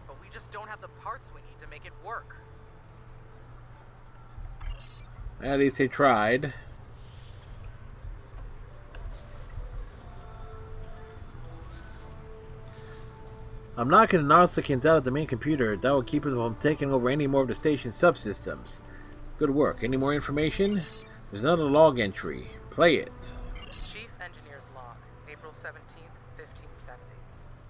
but we just don't have the parts we need to make it work. At least they tried. I'm knocking the Nausicaans out of the main computer. That will keep them from taking over any more of the station's subsystems. Good work. Any more information? There's another log entry. Play it. Chief Engineer's Log, April 17th, 1570.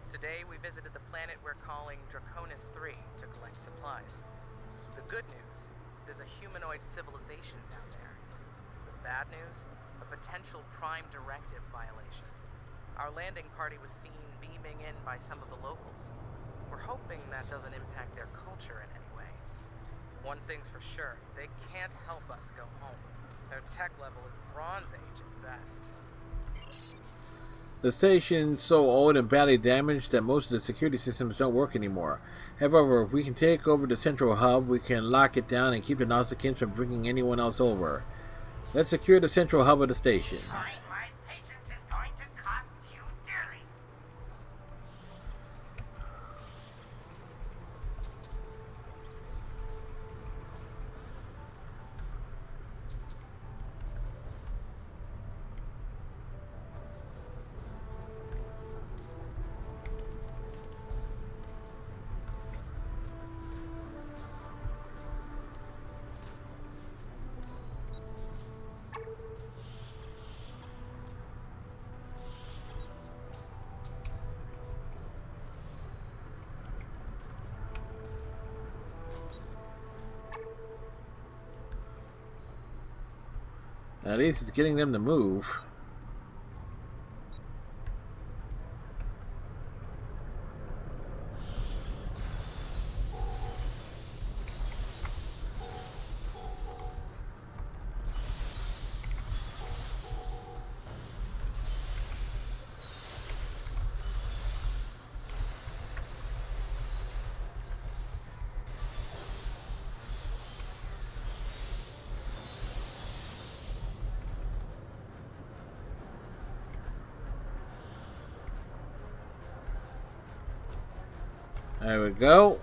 Today we visited the planet we're calling Draconis 3 to collect supplies. The good news, there's a humanoid civilization down there. The bad news, a potential Prime Directive violation. Our landing party was seen beaming in by some of the locals. We're hoping that doesn't impact their culture in any way. One thing's for sure, they can't help us go home. Their tech level is Bronze Age at best. The station's so old and badly damaged that most of the security systems don't work anymore. However, if we can take over the central hub, we can lock it down and keep the Nausicaans from bringing anyone else over. Let's secure the central hub of the station. My patience is going to cost you dearly. At least it's getting them to move. There we go.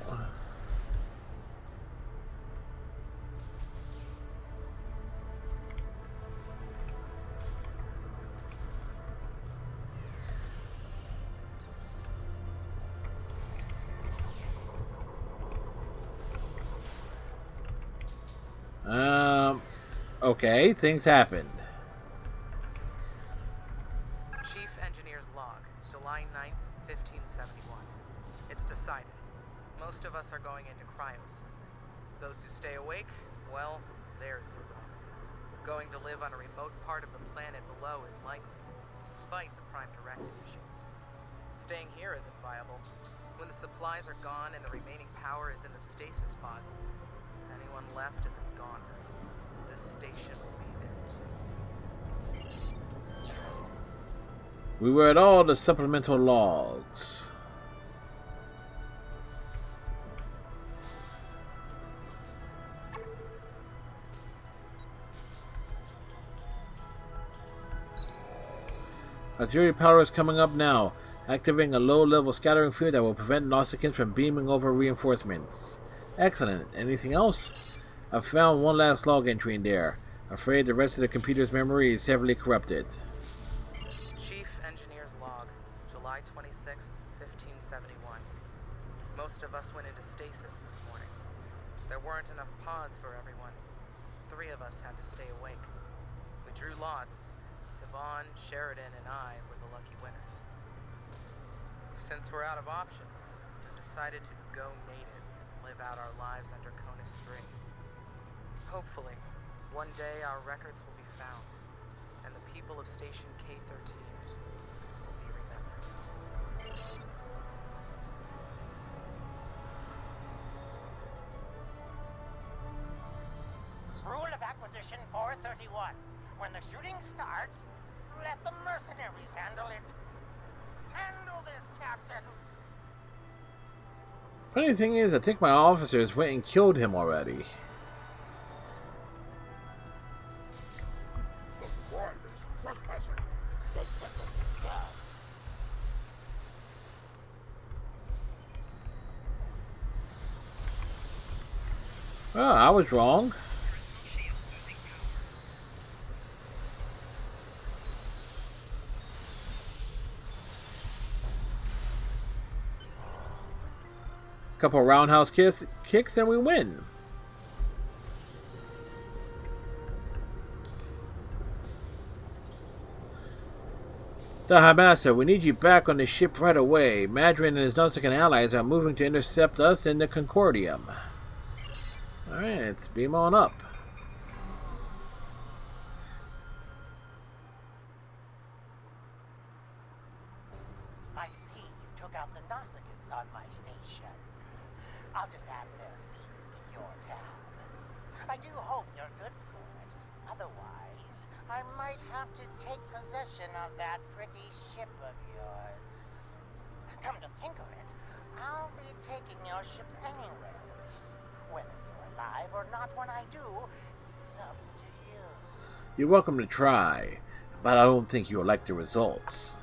Okay, things happened. Chief Engineer's Log, July 9th, 1571. It's decided. Most of us are going into cryosleep. Those who stay awake, well, there's the room. Going to live on a remote part of the planet below is likely, despite the Prime Directive issues. Staying here isn't viable. When the supplies are gone and the remaining power is in the stasis pods, anyone left is a goner. This station will be there too. We read all the supplemental logs. Auxiliary power is coming up now, activating a low-level scattering field that will prevent Nausicaans from beaming over reinforcements. Excellent. Anything else? I've found one last log entry in there. Afraid the rest of the computer's memory is heavily corrupted. Chief Engineer's Log, July 26th, 1571. Most of us went into stasis this morning. There weren't enough pods for everyone. 3 of us had to stay awake. We drew lots. Tavon, Sheridan, and I were the lucky winners. Since we're out of options, we've decided to go native and live out our lives under Conus 3. Hopefully, one day our records will be found, and the people of Station K-13 will be remembered. Rule of Acquisition 431. When the shooting starts, let the mercenaries handle it. Handle this, Captain. Funny thing is, I think my officers went and killed him already. The Prime is trespassing. The second down. Well, I was wrong. Couple roundhouse kicks and we win. The High Master, we need you back on the ship right away. Madrin and his Nautican allies are moving to intercept us in the Concordium. Alright, let's beam on up. I see you took out the Nausicaans on my station. I'll just add their fees to your tab. I do hope you're good for it. Otherwise, I might have to take possession of that pretty ship of yours. Come to think of it, I'll be taking your ship anyway. Whether you're alive or not when I do, is up to you. You're welcome to try, but I don't think you'll like the results.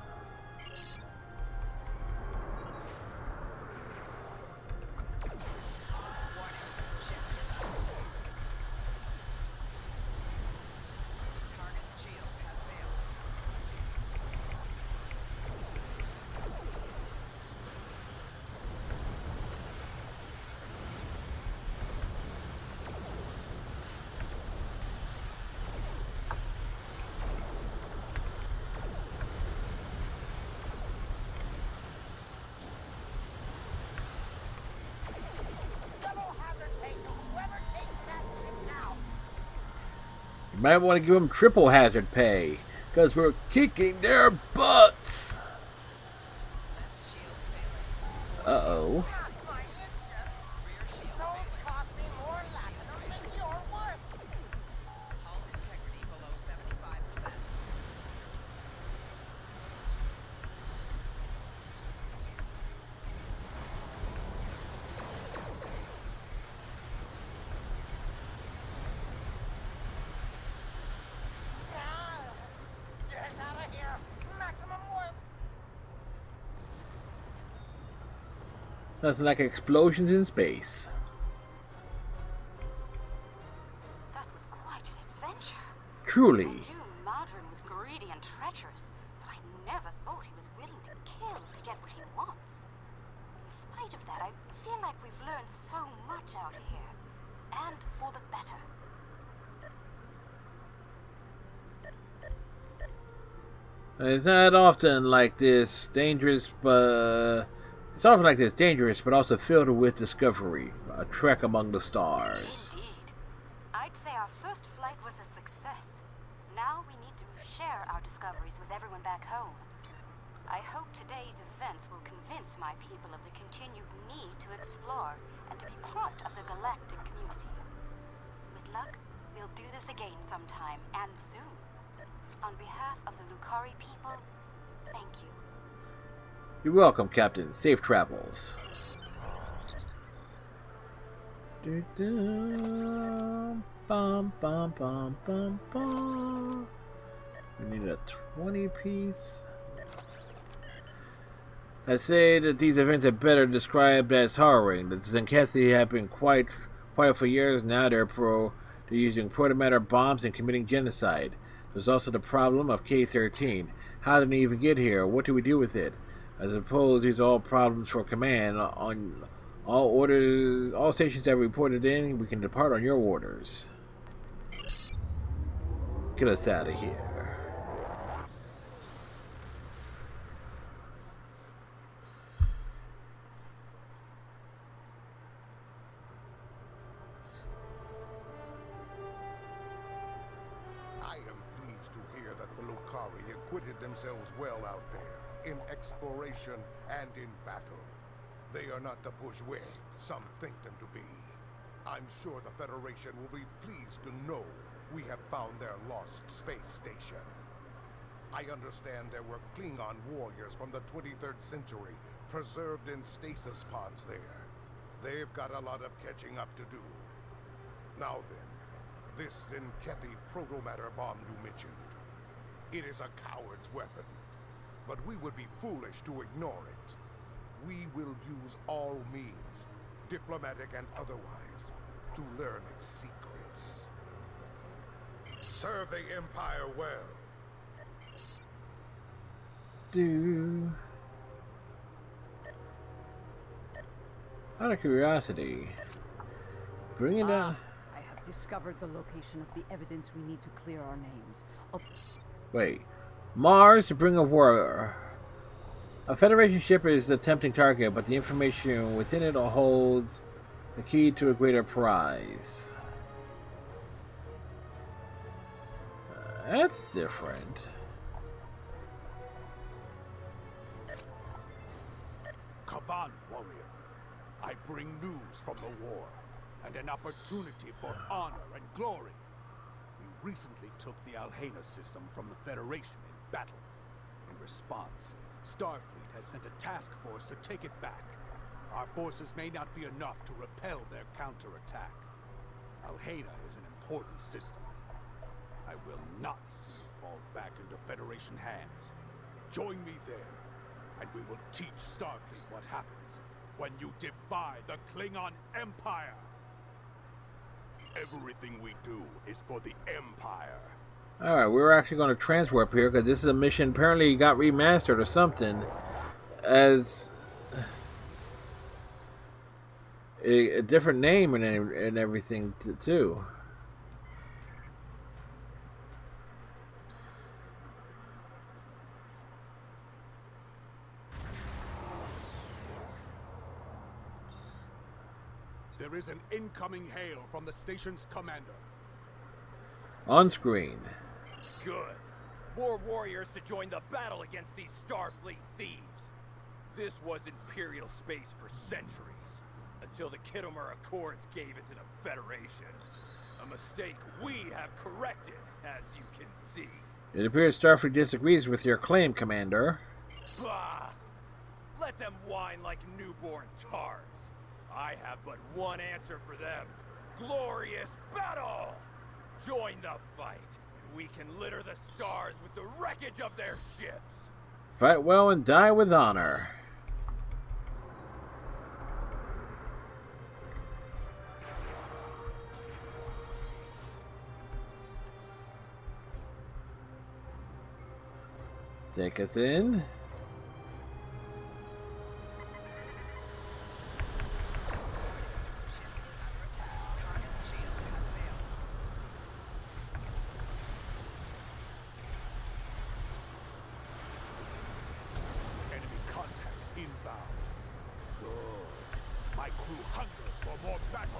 Might want to give them triple hazard pay, because we're kicking their butts. Uh-oh. Nothing like explosions in space. That was quite an adventure. Truly. I knew Modron was greedy and treacherous, but I never thought he was willing to kill to get what he wants. In spite of that, I feel like we've learned so much out here. And for the better. It's not often like this dangerous, but it's often like this dangerous, but also filled with discovery. A trek among the stars. Indeed. I'd say our first flight was a success. Now we need to share our discoveries with everyone back home. I hope today's events will convince my people of the continued need to explore and to be part of the galactic community. With luck, we'll do this again sometime, and soon. On behalf of the Lucari people, thank you. You're welcome, Captain. Safe travels. Bum, bum, bum, bum, bum. We need a 20 piece. I say that these events are better described as harrowing. The Zenkethi have been quiet for years now. They're using protomatter bombs and committing genocide. There's also the problem of K-13. How did it even get here? What do we do with it? I suppose these are all problems for command. On all orders, all stations that reported in, we can depart on your orders. Get us out of here. I am pleased to hear that the Lucari acquitted themselves well out there, in exploration and in battle. They are not the bourgeois some think them to be. I'm sure the Federation will be pleased to know we have found their lost space station. I understand there were Klingon warriors from the 23rd century preserved in stasis pods there. They've got a lot of catching up to do. Now then, this Zenkethi protomatter bomb you mentioned. It is a coward's weapon, but we would be foolish to ignore it. We will use all means, diplomatic and otherwise, to learn its secrets. Serve the Empire well. Out of curiosity, bring it down. I have discovered the location of the evidence we need to clear our names. Wait, Mars, the Bringer of War. A Federation ship is a tempting target, but the information within it holds the key to a greater prize. That's different. Kavan, warrior. I bring news from the war, and an opportunity for honor and glory. We recently took the Alhena system from the Federation in battle. In response, Starfleet has sent a task force to take it back. Our forces may not be enough to repel their counterattack. Alhena is an important system. I will not see it fall back into Federation hands. Join me there, and we will teach Starfleet what happens when you defy the Klingon Empire. Everything we do is for the Empire. Alright, we're actually going to transwarp here because this is a mission apparently got remastered or something as a different name and everything too. There is an incoming hail from the station's commander. On screen. Good. More warriors to join the battle against these Starfleet thieves. This was Imperial space for centuries, until the Khitomer Accords gave it to the Federation. A mistake we have corrected, as you can see. It appears Starfleet disagrees with your claim, Commander. Bah! Let them whine like newborn tards. I have but one answer for them. Glorious battle! Join the fight, and we can litter the stars with the wreckage of their ships. Fight well and die with honor. Take us in. Enemy contacts inbound. Good. My crew hungers for more battle.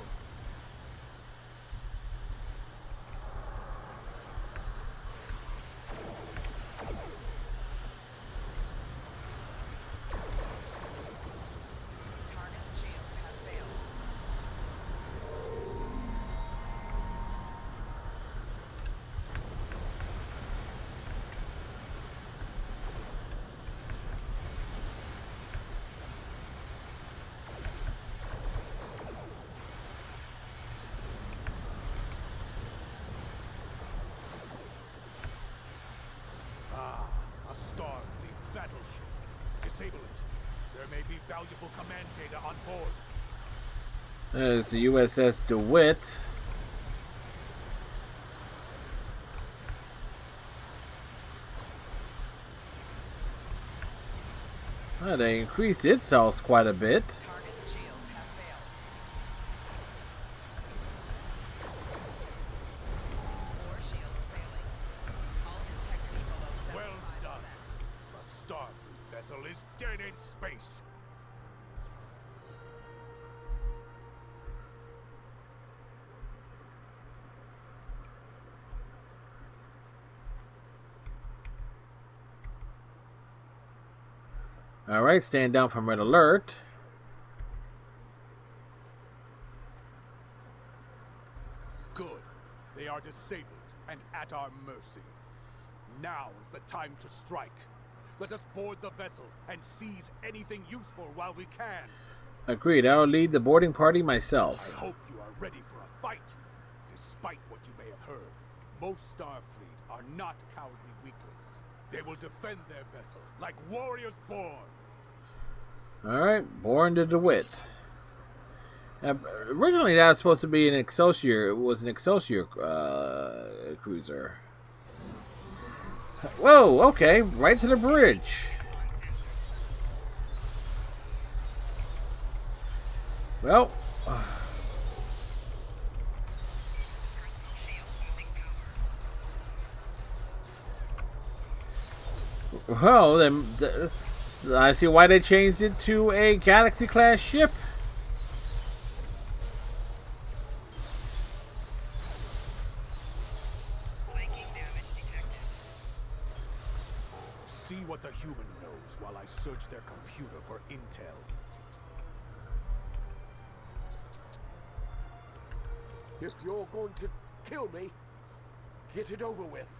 A Starfleet battleship. Disable it. There may be valuable command data on board. There's the USS DeWitt. They increased its health quite a bit. Well done. The Starfleet vessel is dead in space. Alright, stand down from red alert. Good. They are disabled and at our mercy. Now is the time to strike. Let us board the vessel and seize anything useful while we can. Agreed, I'll lead the boarding party myself. I hope you are ready for a fight. Despite what you may have heard, most Starfleet are not cowardly weaklings. They will defend their vessel like warriors born. Alright, born to DeWitt. Originally that was supposed to be an Excelsior. It was an Excelsior cruiser. Whoa, okay, right to the bridge. Well, then I see why they changed it to a Galaxy class ship. See what the human knows while I search their computer for intel. If you're going to kill me, get it over with.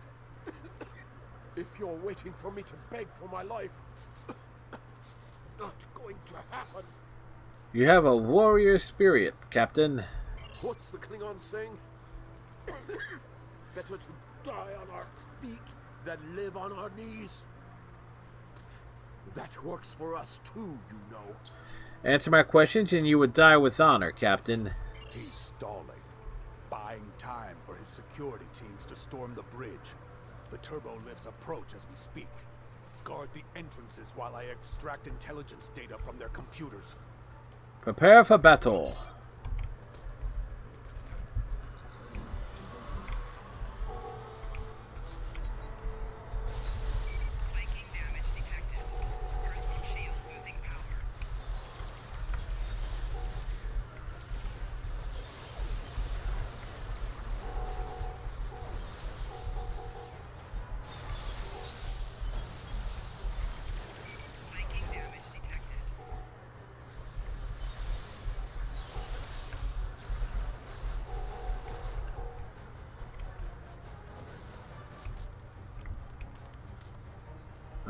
If you're waiting for me to beg for my life, not going to happen. You have a warrior spirit, Captain. What's the Klingon saying? Better to die on our feet than live on our knees. That works for us too, you know. Answer my questions and you would die with honor, Captain. He's stalling, buying time for his security teams to storm the bridge. The turbo lifts approach as we speak. Guard the entrances while I extract intelligence data from their computers. Prepare for battle.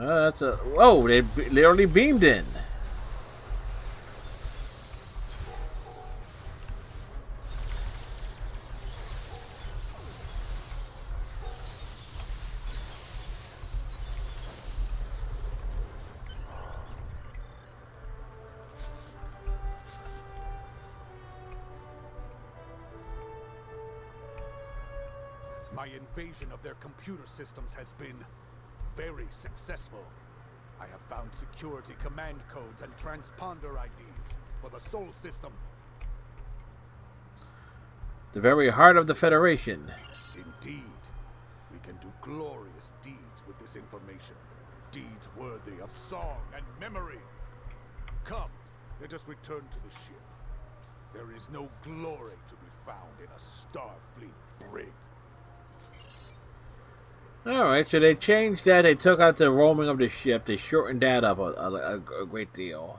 That's a... Whoa, they literally beamed in. My invasion of their computer systems has been very successful. I have found security command codes and transponder IDs for the Sol system. The very heart of the Federation. Indeed. We can do glorious deeds with this information. Deeds worthy of song and memory. Come, let us return to the ship. There is no glory to be found in a Starfleet brig. Alright, so they changed that. They took out the roaming of the ship. They shortened that up a great deal.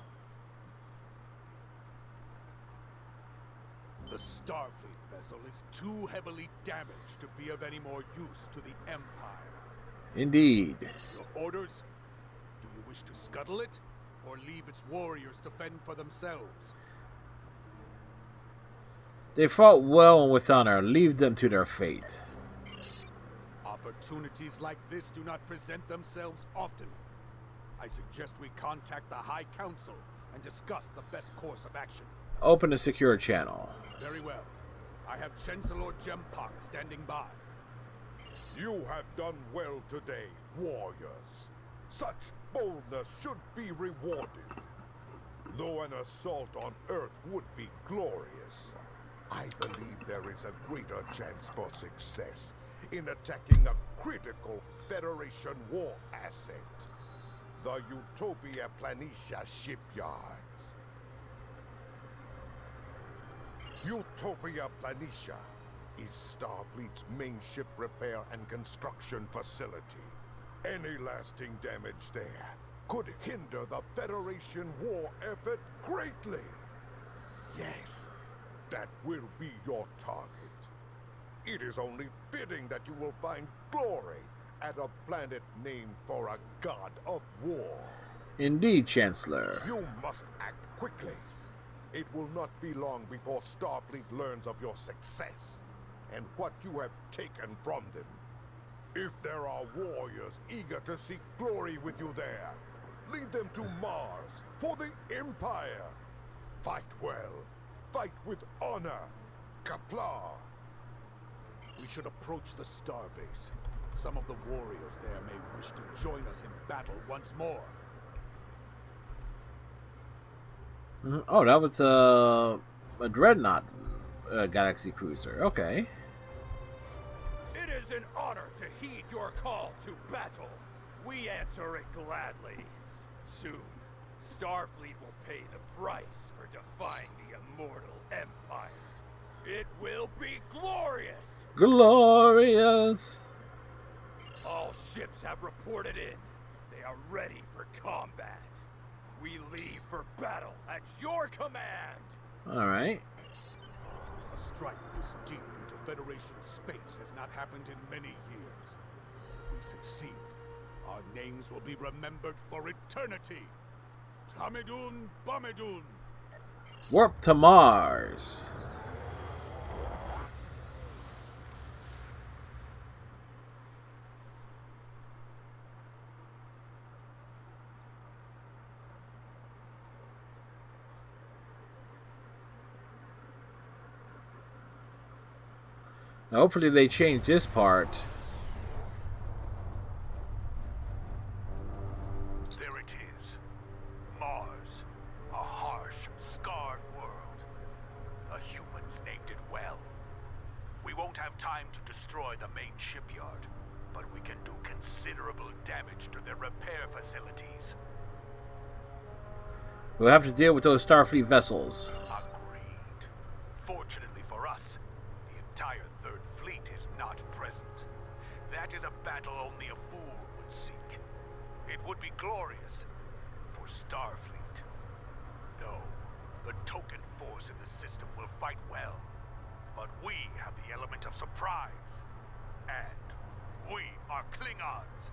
The Starfleet vessel is too heavily damaged to be of any more use to the Empire. Indeed. Your orders? Do you wish to scuttle it, or leave its warriors to fend for themselves? They fought well and with honor. Leave them to their fate. Opportunities like this do not present themselves often. I suggest we contact the High Council and discuss the best course of action. Open a secure channel. Very well. I have Chancellor Jempak standing by. You have done well today, warriors. Such boldness should be rewarded. Though an assault on Earth would be glorious, I believe there is a greater chance for success in attacking a critical Federation war asset, the Utopia Planitia shipyards. Utopia Planitia is Starfleet's main ship repair and construction facility. Any lasting damage there could hinder the Federation war effort greatly. Yes, that will be your target. It is only fitting that you will find glory at a planet named for a god of war. Indeed, Chancellor. You must act quickly. It will not be long before Starfleet learns of your success and what you have taken from them. If there are warriors eager to seek glory with you there, lead them to Mars for the Empire. Fight well. Fight with honor. Qapla'. We should approach the starbase. Some of the warriors there may wish to join us in battle once more. Oh, that was a Dreadnought Galaxy Cruiser. Okay. It is an honor to heed your call to battle. We answer it gladly. Soon, Starfleet will pay the price for defying the immortal Empire. It will be glorious! Glorious! All ships have reported in. They are ready for combat. We leave for battle at your command! Alright. A strike this deep into Federation space has not happened in many years. If we succeed, our names will be remembered for eternity. Hamidun Bamidun! Warp to Mars. Now, hopefully they change this part. There it is. Mars. A harsh, scarred world. The humans named it well. We won't have time to destroy the main shipyard, but we can do considerable damage to their repair facilities. We'll have to deal with those Starfleet vessels. Agreed. Fortunately for us, the entire Third Fleet is not present. That is a battle only a fool would seek. It would be glorious for Starfleet. No, the token force in the system will fight well, but we have the element of surprise. And we are Klingons.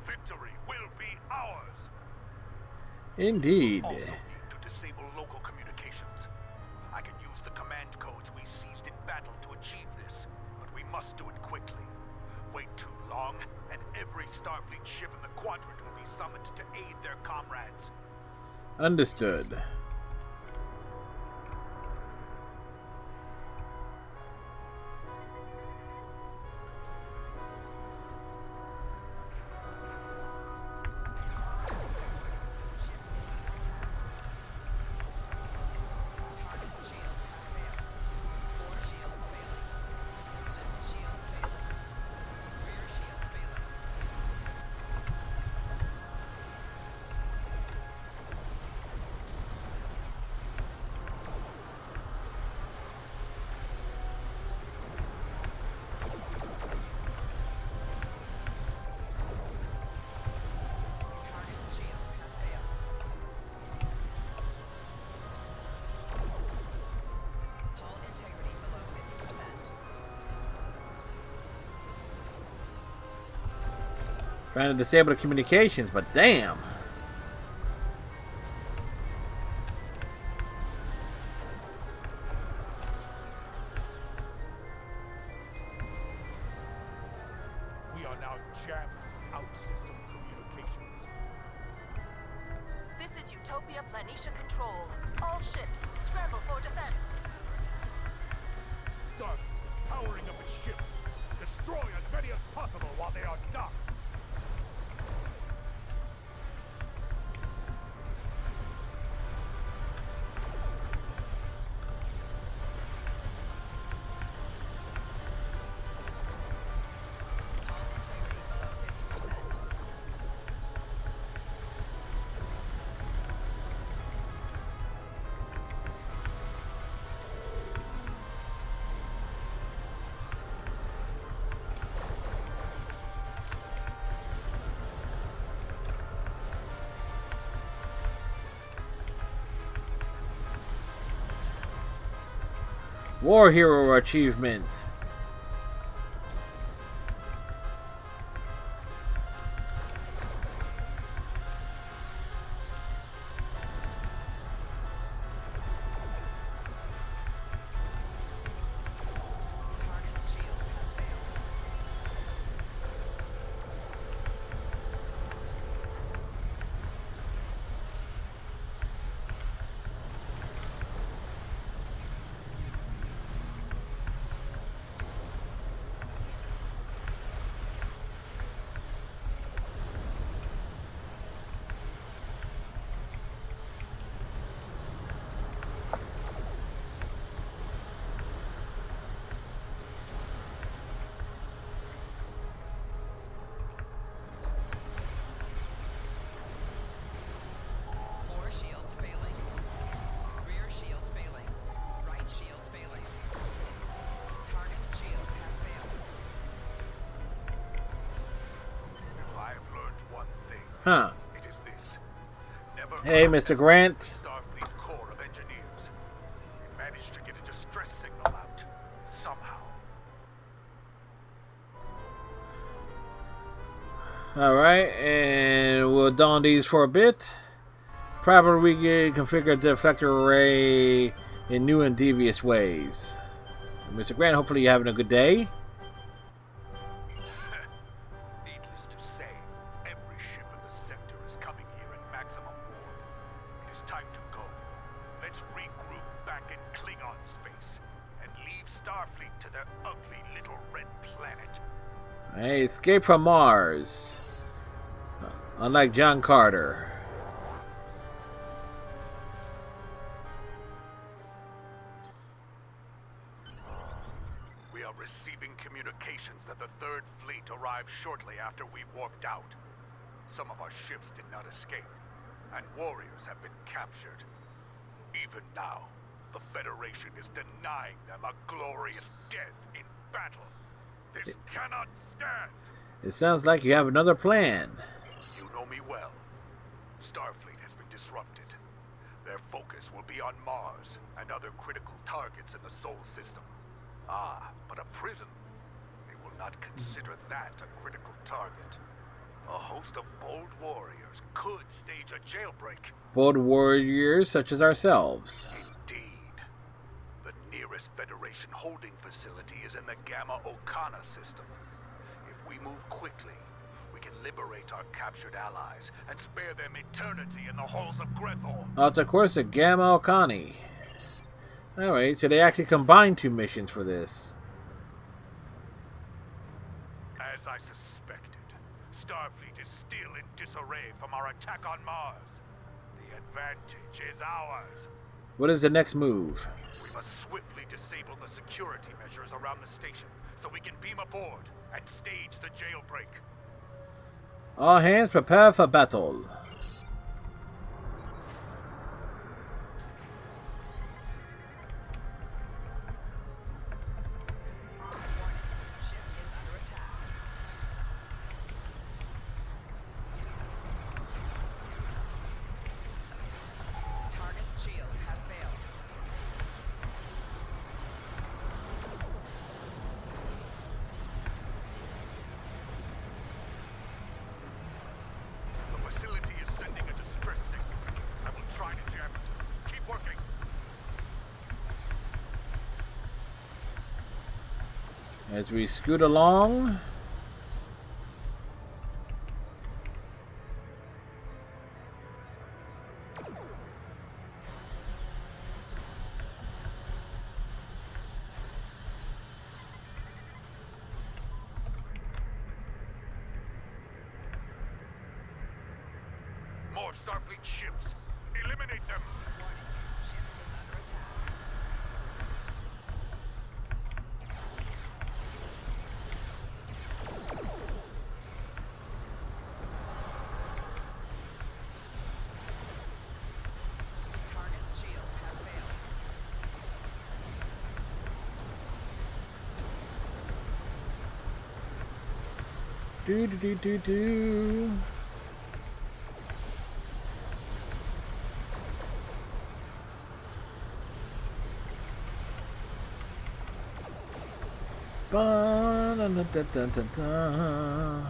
Victory will be ours. Indeed. Also need to disable local communications. I can use the command codes we seized in battle to achieve this, but we must do it quickly. Wait too long, and every Starfleet ship in the quadrant will be summoned to aid their comrades. Understood. Trying to disable the communications, but damn. We are now jammed out system communications. This is Utopia Planitia Control. All ships, scramble for defense. Starfleet is powering up its ships. Destroy as many as possible while they are docked. War Hero achievement. Huh. It is this. Never Hey, Mr. Grant. Starfleet Corps of Engineers. We managed to get a distress signal out. Somehow. Alright, and we'll don these for a bit. Probably configure the deflector array in new and devious ways. Mr. Grant, hopefully you're having a good day. Needless to say, every ship in the sector is coming here in maximum warp. It is time to go. Let's regroup back in Klingon space and leave Starfleet to their ugly little red planet. Hey, escape from Mars. Unlike John Carter. We are receiving communications that the Third Fleet arrived shortly after we warped out. Some of our ships did not escape, and warriors have been captured. Even now, the Federation is denying them a glorious death in battle. This cannot stand! It sounds like you have another plan. You know me well. Starfleet has been disrupted. Their focus will be on Mars and other critical targets in the Sol system. Ah, but a prison? They will not consider that a critical target. A host of bold warriors could stage a jailbreak. Bold warriors such as ourselves. Indeed. The nearest Federation holding facility is in the Gamma Okana system. If we move quickly, we can liberate our captured allies and spare them eternity in the halls of Grethor. Oh, it's of course the Gamma Okani. Alright, so they actually combined two missions for this. As I suspected, Starfleet is still in disarray from our attack on Mars. The advantage is ours. What is the next move? We must swiftly disable the security measures around the station so we can beam aboard and stage the jailbreak. All hands prepare for battle. As we scoot along. More Starfleet ships. Eliminate them. Do do do do do. Ba da da da da da da.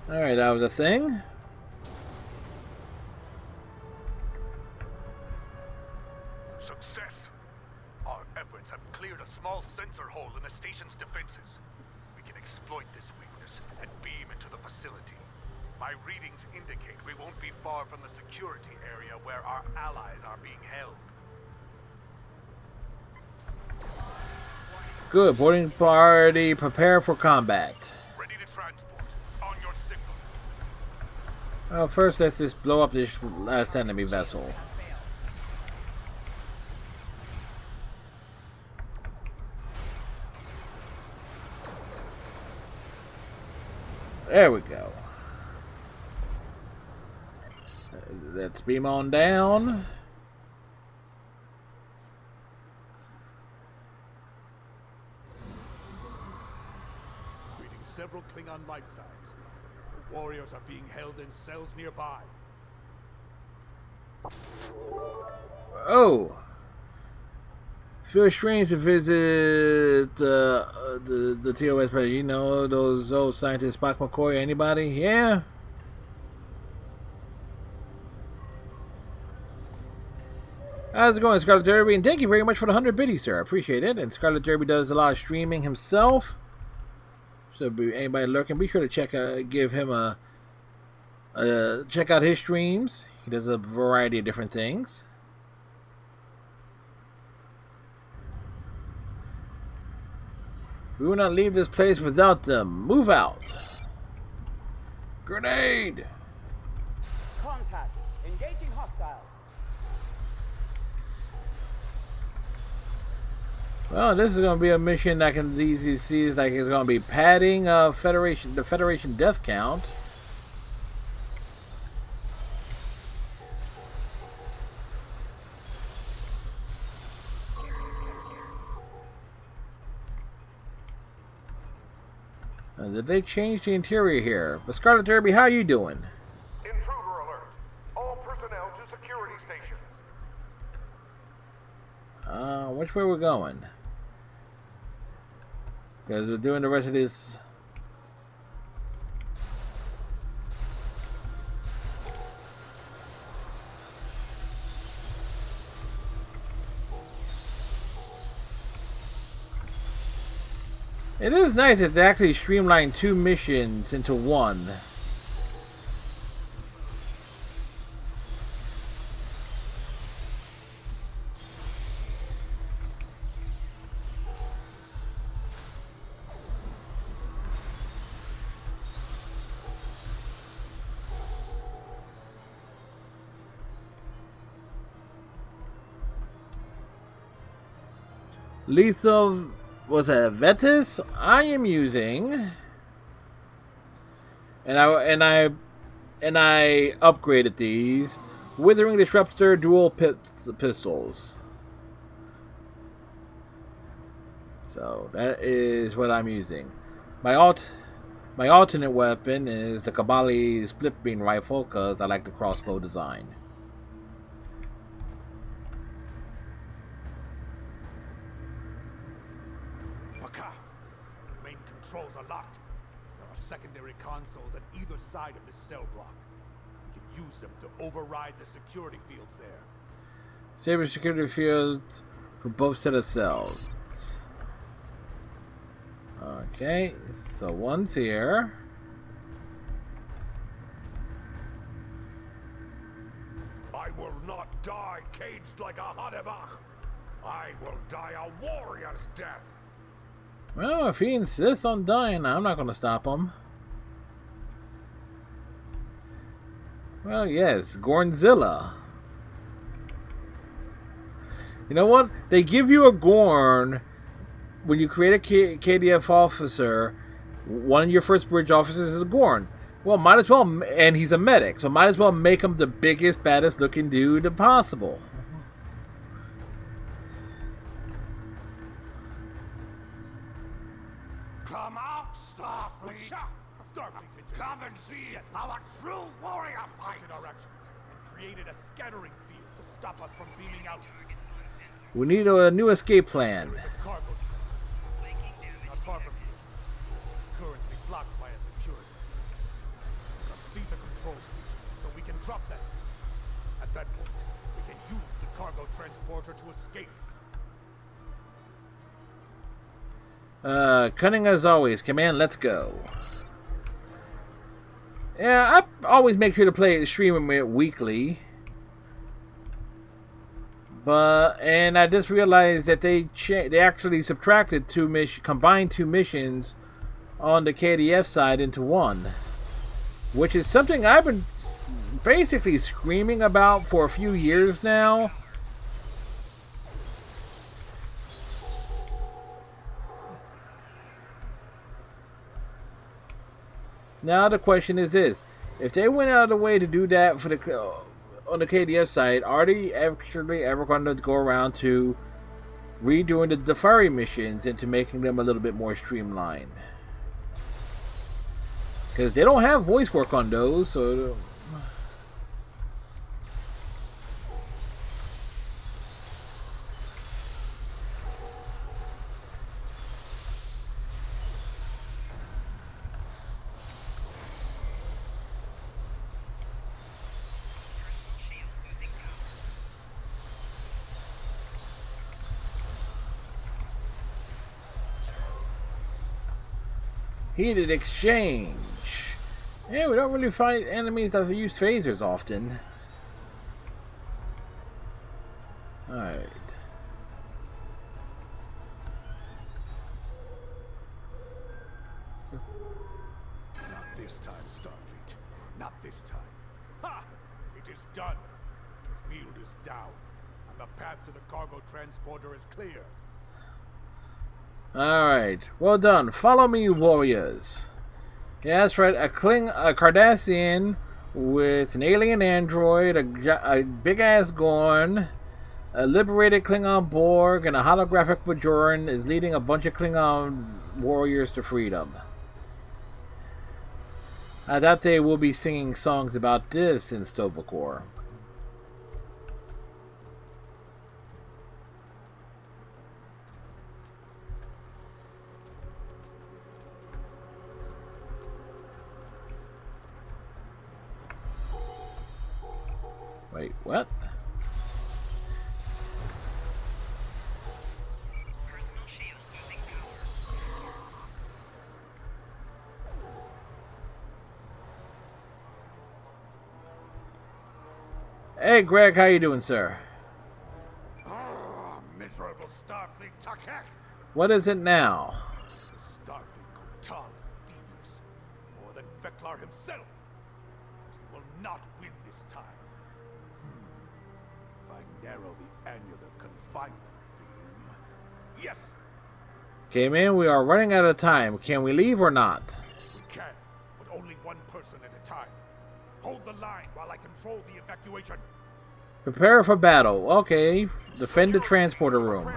All right, that was a thing. Success. Our efforts have cleared a small sensor hole in the station's defenses. We can exploit this weakness and beam into the facility. My readings indicate we won't be far from the security area where our allies are being held. Good. Boarding party, prepare for combat. Ready to transport. On your signal. Well, first let's just blow up this last enemy vessel. There we go. Let's beam on down. Reading several Klingon life signs. The warriors are being held in cells nearby. Oh. Feels strange to visit the TOS, but you know those old scientists, Spock, McCoy, anybody? Yeah. How's it going, Scarlet Derby? And thank you very much for the 100 biddies, sir. I appreciate it. And Scarlet Derby does a lot of streaming himself. So anybody lurking, be sure to check give him a check out his streams. He does a variety of different things. We will not leave this place without them. Move out. Grenade! Contact. Engaging hostiles. Well, this is going to be a mission that can easily see is like it's going to be padding the Federation death count. Did they change the interior here? But Scarlet Derby, how are you doing? Intruder alert. All personnel to security stations. Which way we're going? Because we're doing the rest of this. It is nice that they actually streamlined 2 missions into one. Lethal was a Vetus I am using, and I upgraded these Withering Disruptor dual pistols. So that is what I'm using. My alternate weapon is the Kabali split beam rifle because I like the crossbow design. Controls are locked. There are secondary consoles at either side of this cell block. We can use them to override the security fields there. Saber security fields for both set of cells. Okay, so one's here. I will not die caged like a Hadebach. I will die a warrior's death. Well, if he insists on dying, I'm not going to stop him. Well, yes, Gornzilla. You know what? They give you a Gorn when you create a KDF officer. One of your first bridge officers is a Gorn. Well, might as well, and he's a medic, so might as well make him the biggest, baddest looking dude possible. Come out, Starfleet! Come and see how a true warrior fights! Our actions and created a scattering field to stop us from beaming out. We need a new escape plan. There is a cargo train not far from here. It's currently blocked by a security field. A Caesar control station, so we can drop that. At that point, we can use the cargo transporter to escape. Cunning as always. Command, let's go. Yeah, I always make sure to play stream it weekly. And I just realized that they actually subtracted combined 2 missions on the KDF side into one, which is something I've been basically screaming about for a few years now. Now the question is this: if they went out of the way to do that for the on the KDF side, are they actually ever going to go around to redoing the Defari missions into making them a little bit more streamlined? Because they don't have voice work on those, so. Heated exchange. Yeah, we don't really fight enemies that use phasers often. Alright. Not this time, Starfleet. Not this time. Ha! It is done. The field is down, and the path to the cargo transporter is clear. Alright, well done. Follow me, warriors. Yeah, that's right. A Cardassian with an alien android, a big-ass Gorn, a liberated Klingon Borg, and a holographic Bajoran is leading a bunch of Klingon warriors to freedom. I doubt they will be singing songs about this in Sto-vo-kor. Wait, what? Hey, Greg, how you doing, sir? Ah, miserable Starfleet Takek! What is it now? The Starfleet Kotal is devious, more than Feklar himself. But he will not win this time. If I narrow the annular confinement beam... Yes! Okay, man, we are running out of time. Can we leave or not? We can, but only one person at a time. Hold the line while I control the evacuation. Prepare for battle. Okay. Defend the transporter room.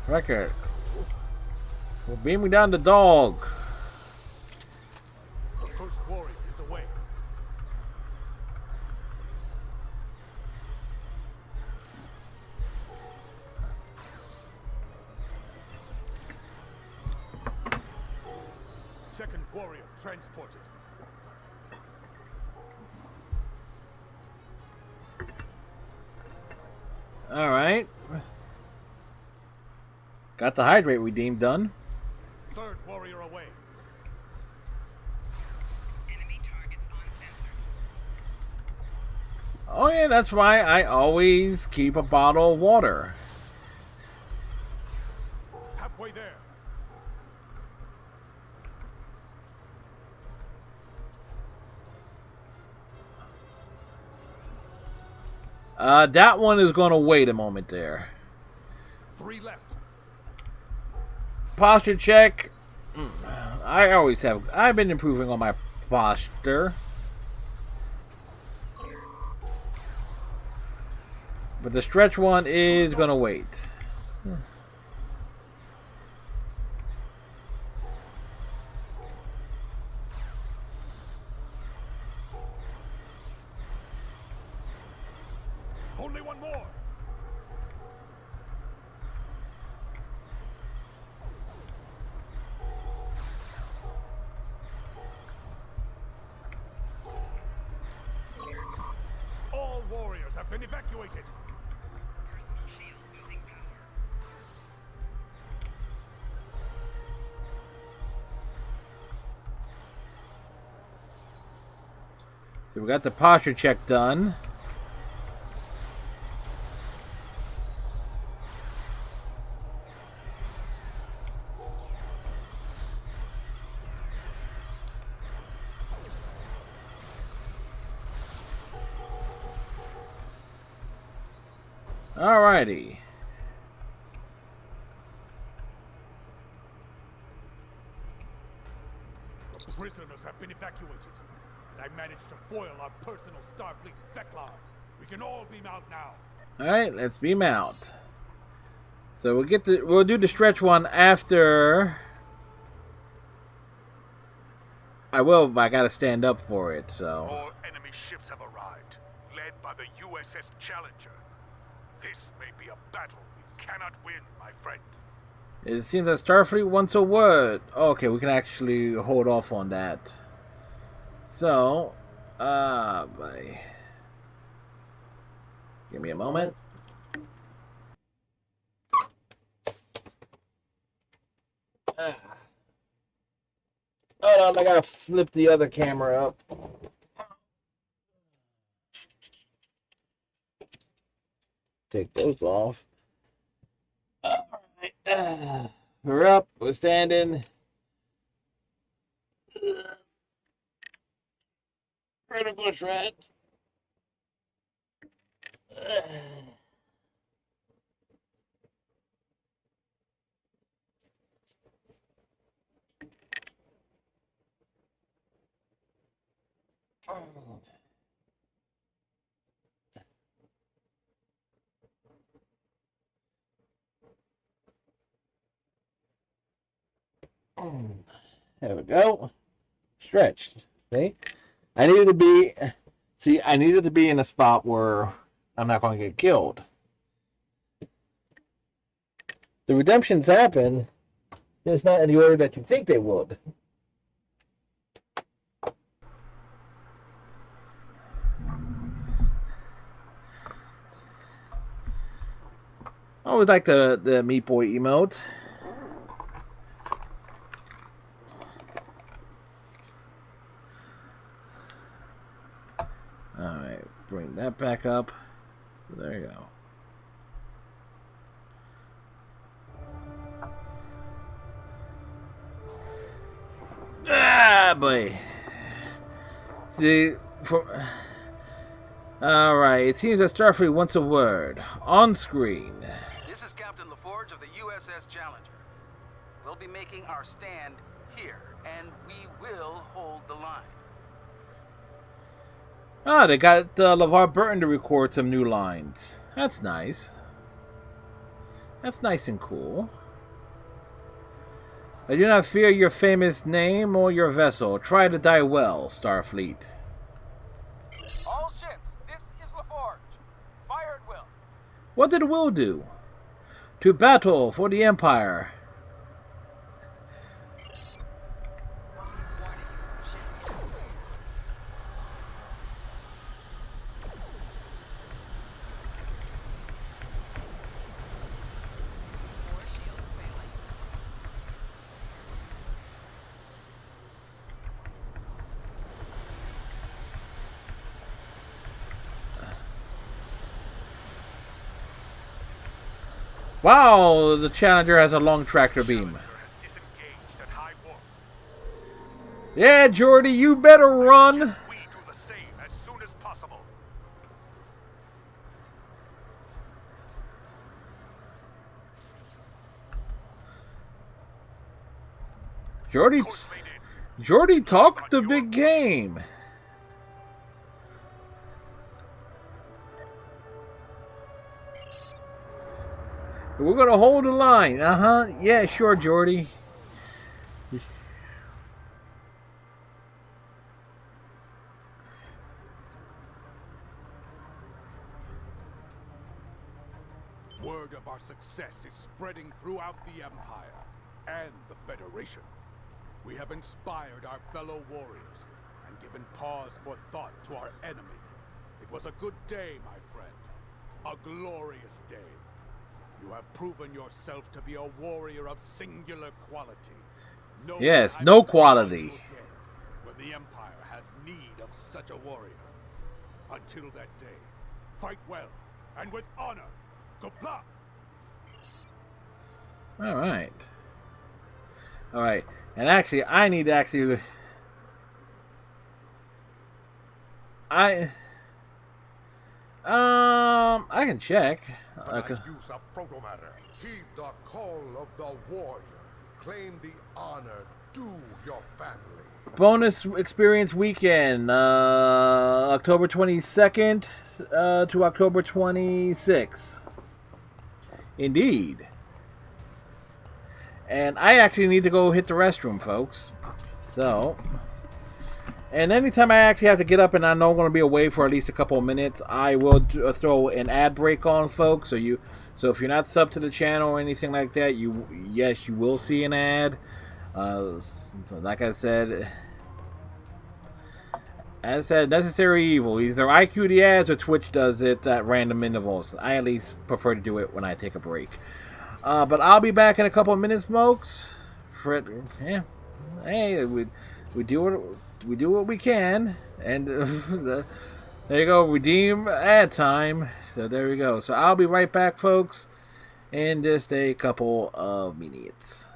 Record. We'll beam me down the dog. The first warrior is away. Second warrior transported. Alright. Got the hydrate redeemed done. Third warrior away. Oh yeah, that's why I always keep a bottle of water. Halfway there. That one is going to wait a moment there. 3 left. Posture check. I always have. I've been improving on my posture. But the stretch one is going to wait. Only one more. All warriors have been evacuated. So we got the posture check done. Alrighty. Prisoners have been evacuated, and I managed to foil our personal Starfleet Feklar. We can all beam out now. Alright, let's beam out. So we'll do the stretch one after. I will, but I gotta stand up for it, so. More enemy ships have arrived, led by the USS Challenger. This may be a battle we cannot win, my friend. It seems that Starfleet wants a word. Okay, we can actually hold off on that. So, boy. Give me a moment. Hold on, I gotta flip the other camera up. Take those off. Alright. We're up. We're standing. Critical threat. There we go. Stretched. See? I needed to be in a spot where I'm not going to get killed. The redemptions happen. It's not in the order that you think they would. I always like the Meat Boy emote. Alright, bring that back up. So there you go. Ah, boy. See, alright, it seems that Starfleet wants a word. On screen. This is Captain LaForge of the USS Challenger. We'll be making our stand here, and we will hold the line. Ah, they got LeVar Burton to record some new lines. That's nice. That's nice and cool. I do not fear your famous name or your vessel. Try to die well, Starfleet. All ships, this is LaForge. Fire at will. What did Will do? To battle for the Empire. Wow, the Challenger has a long tractor beam. Yeah, Geordi, you better run. We do the same as soon as possible. Geordi talked the big game. We're gonna hold the line. Yeah, sure, Geordi. Word of our success is spreading throughout the Empire and the Federation. We have inspired our fellow warriors and given pause for thought to our enemy. It was a good day, my friend. A glorious day. You have proven yourself to be a warrior of singular quality. No quality. When the Empire has need of such a warrior. Until that day, fight well and with honor. Gopla! Alright. Alright. And actually, I need to actually... I can check. Okay. Use of protomatter. Heed the call of the warrior. Claim the honor due your family. Bonus experience weekend, October 22nd to October 26th. Indeed. And I actually need to go hit the restroom, folks. So, and anytime I actually have to get up and I know I'm going to be away for at least a couple of minutes, I will throw an ad break on, folks. So if you're not subbed to the channel or anything like that, yes, you will see an ad. Like I said, necessary evil. Either I cue the ads or Twitch does it at random intervals. I at least prefer to do it when I take a break. But I'll be back in a couple of minutes, folks. Hey, we do what we can, and there you go. Redeem ad time. So there we go. So I'll be right back, folks, in just a couple of minutes.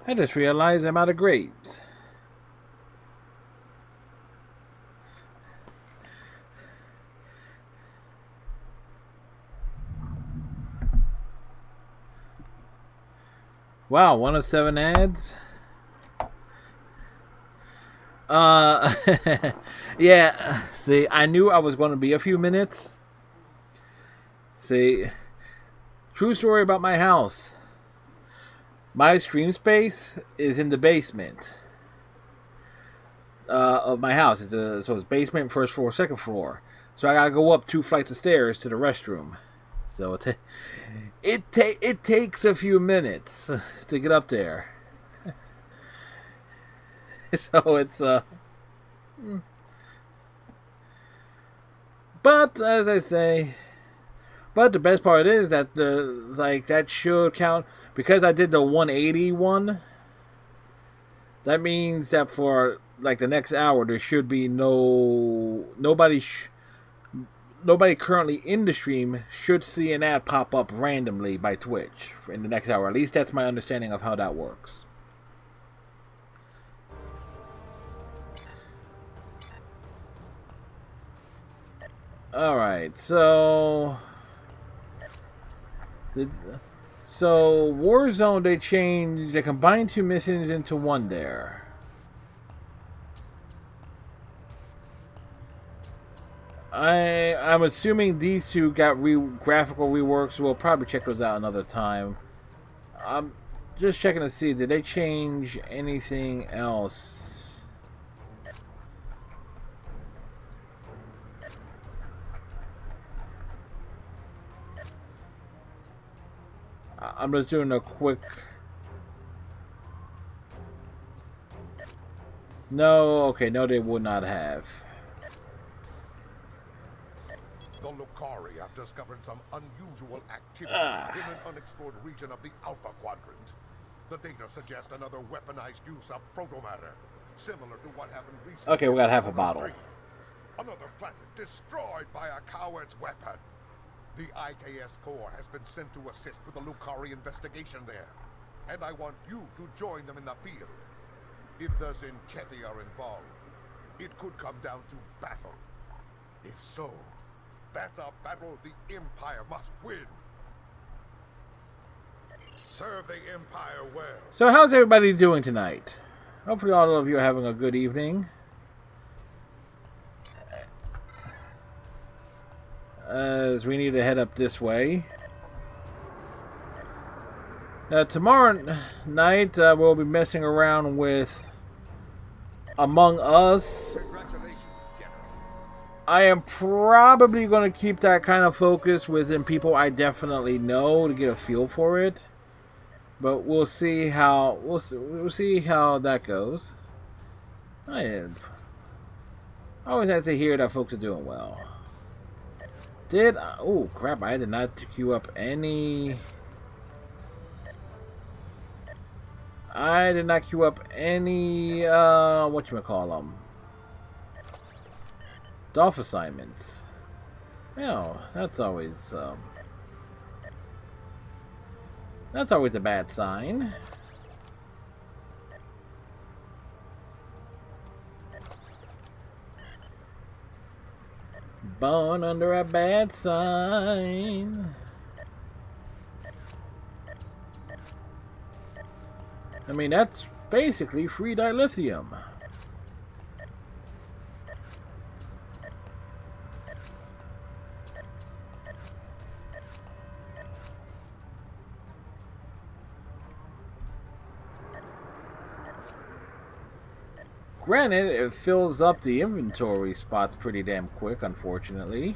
I just realized I'm out of grapes. Wow, 1 of 7 ads. Yeah, see, I knew I was going to be a few minutes. See, true story about my house. My stream space is in the basement of my house. So it's basement, first floor, second floor. So I gotta go up 2 flights of stairs to the restroom. So it takes a few minutes to get up there. So it's but as I say, but the best part is that that should count because I did the 180 one. That means that for like the next hour there should be nobody currently in the stream should see an ad pop up randomly by Twitch in the next hour. At least that's my understanding of how that works. Alright, so Warzone, they combined 2 missions into one there. I'm assuming these 2 got graphical reworks. We'll probably check those out another time. I'm just checking to see, did they change anything else? I'm just doing a quick... No, okay, no they would not have. The Lucari have discovered some unusual activity in an unexplored region of the Alpha Quadrant. The data suggest another weaponized use of protomatter, similar to what happened recently. Okay, we got half a bottle. Another planet destroyed by a coward's weapon. The IKS Corps has been sent to assist with the Lucari investigation there, and I want you to join them in the field. If the Zenkethi are involved, it could come down to battle. If so, that's a battle the Empire must win. Serve the Empire well. So how's everybody doing tonight? Hopefully all of you are having a good evening. As we need to head up this way. Tomorrow night we'll be messing around with Among Us. I am probably going to keep that kind of focus within people I definitely know to get a feel for it. But we'll see how that goes. I always have to hear that folks are doing well. Oh crap, I did not queue up any... whatchamacallem, DOF assignments. No, that's always a bad sign. Born under a bad sign. I mean, that's basically free dilithium. Granted, it fills up the inventory spots pretty damn quick, unfortunately.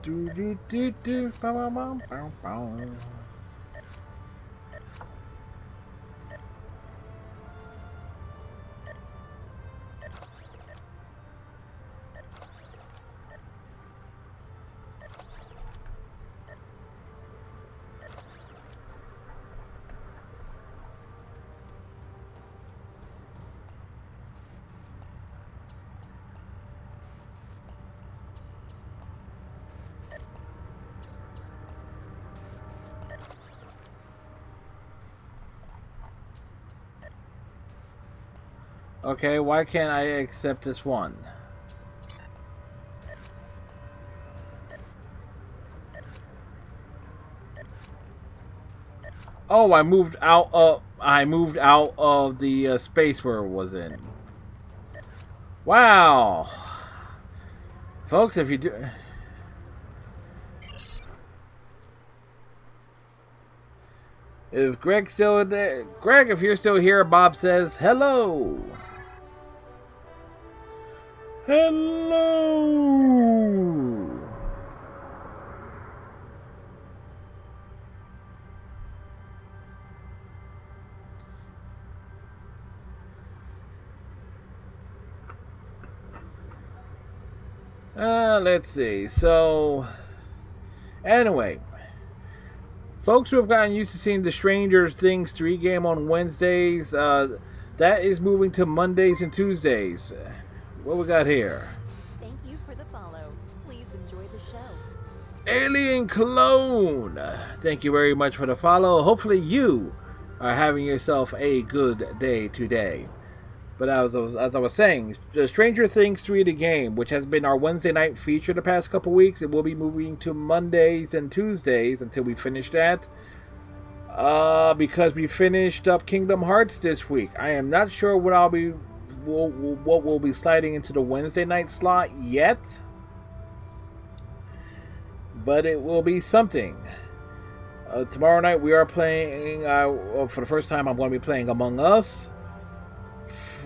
Do do do do, bow bow bow bow bow. Okay, why can't I accept this one? Oh, I moved out of the space where it was in. Wow. Folks, if you do... If Greg's still there... Greg, if you're still here, Bob says hello. Hello. Let's see. So, anyway, folks who have gotten used to seeing the Stranger Things 3 game on Wednesdays, that is moving to Mondays and Tuesdays. What we got here? Thank you for the follow. Please enjoy the show. Alien Clone. Thank you very much for the follow. Hopefully you are having yourself a good day today. But as I was saying, the Stranger Things 3 the game, which has been our Wednesday night feature the past couple weeks, it will be moving to Mondays and Tuesdays until we finish that. Because we finished up Kingdom Hearts this week. I am not sure what what will be sliding into the Wednesday night slot yet. But it will be something. Tomorrow night we are playing, for the first time I'm going to be playing Among Us.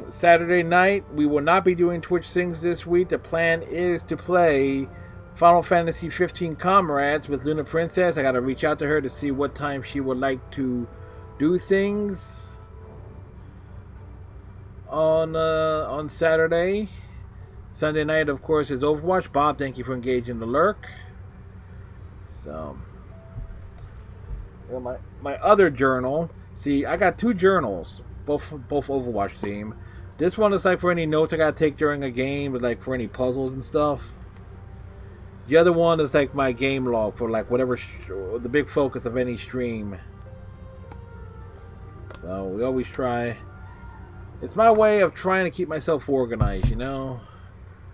Saturday night, we will not be doing Twitch Sings this week. The plan is to play Final Fantasy 15 Comrades with Luna Princess. I gotta reach out to her to see what time she would like to do things on Saturday. Sunday night, of course, is Overwatch. Bob, thank you for engaging the lurk. So, my other journal. See, I got two journals, both Overwatch theme. This one is like for any notes I gotta take during a game, like for any puzzles and stuff. The other one is like my game log for like whatever the big focus of any stream. So we always try. It's my way of trying to keep myself organized, you know.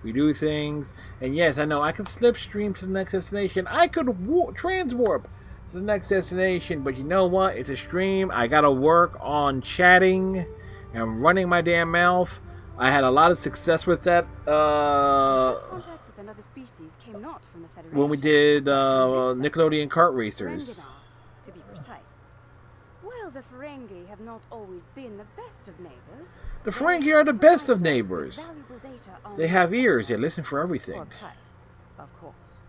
We do things, and yes, I know I can slipstream to the next destination. I could transwarp to the next destination, but you know what? It's a stream. I gotta work on chatting and running my damn mouth. I had a lot of success with that Contact with another species came not from the Federation. when we did Nickelodeon Kart Racers. To be precise. Well, the Ferengi have not always been the best of neighbors. The Ferengi are the best of neighbors. They have ears. They listen for everything. For a price, of course.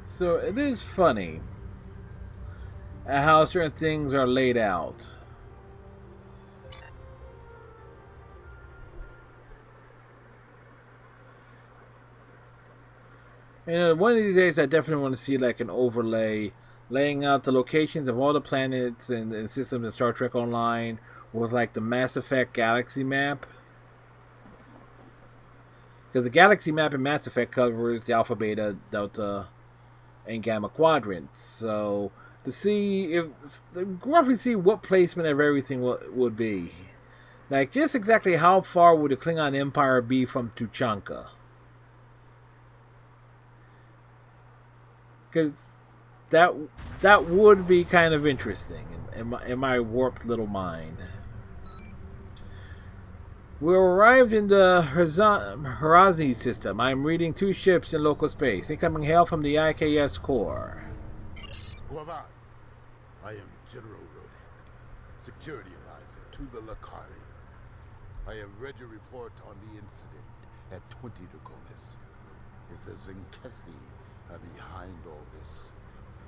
So it is funny at how certain things are laid out. And one of these days I definitely want to see like an overlay laying out the locations of all the planets and systems in Star Trek Online with like the Mass Effect galaxy map. Because the galaxy map in Mass Effect covers the Alpha, Beta, Delta, and Gamma quadrants. So to see roughly see what placement of everything would be. Like just exactly how far would the Klingon Empire be from Tuchanka? Because that would be kind of interesting in my warped little mind. We arrived in the Harazi system. I am reading 2 ships in local space. Incoming hail from the IKS core. Guavan, I am General Rodent, security advisor to the Lakari. I have read your report on the incident at 20 Draconis. If the Zenkethi are behind all this,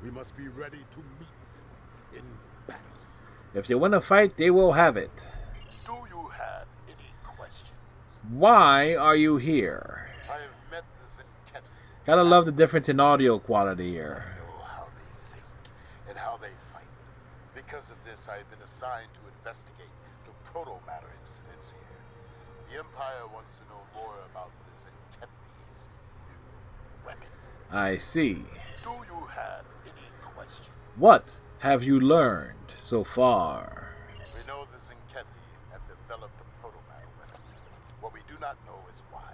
we must be ready to meet them in battle. If they want to fight, they will have it. Do you have any questions? Why are you here? I have met the Zenkethi. Gotta love the difference in audio quality here. No, Because of this, I have been assigned to investigate the proto-matter incidents here. The Empire wants to know more about this Zenkethi's new weapon. I see. Do you have any questions? What have you learned so far? We know the Zenkethi have developed a proto-matter weapon. What we do not know is why.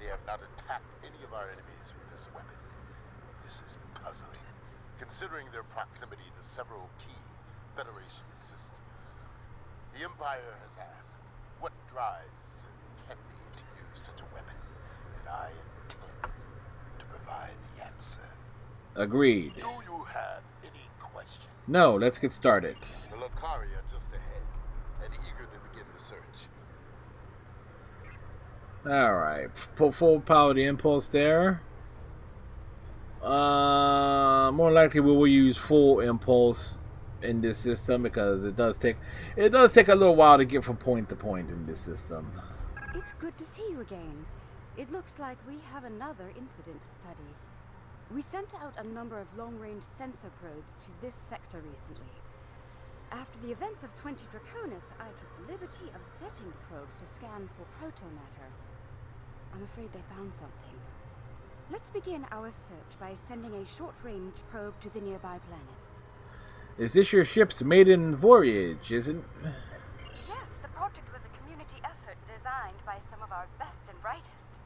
They have not attacked any of our enemies with this weapon. This is puzzling, considering their proximity to several key Federation systems. The Empire has asked, what drives Zenkethi to use such a weapon? And I intend to provide the answer. Agreed. Do you have any questions? No, let's get started. The Lukari are just ahead and eager to begin the search. Alright, full power the impulse there. More likely we will use full impulse in this system because it does take a little while to get from point to point in this system. It's good to see you again. It looks like we have another incident to study. We sent out a number of long-range sensor probes to this sector recently. After the events of 20 Draconis, I took the liberty of setting the probes to scan for proto-matter. I'm afraid they found something. Let's begin our search by sending a short-range probe to the nearby planet. Is this your ship's maiden voyage, isn't? Yes, the project was a community effort designed by some of our best and brightest.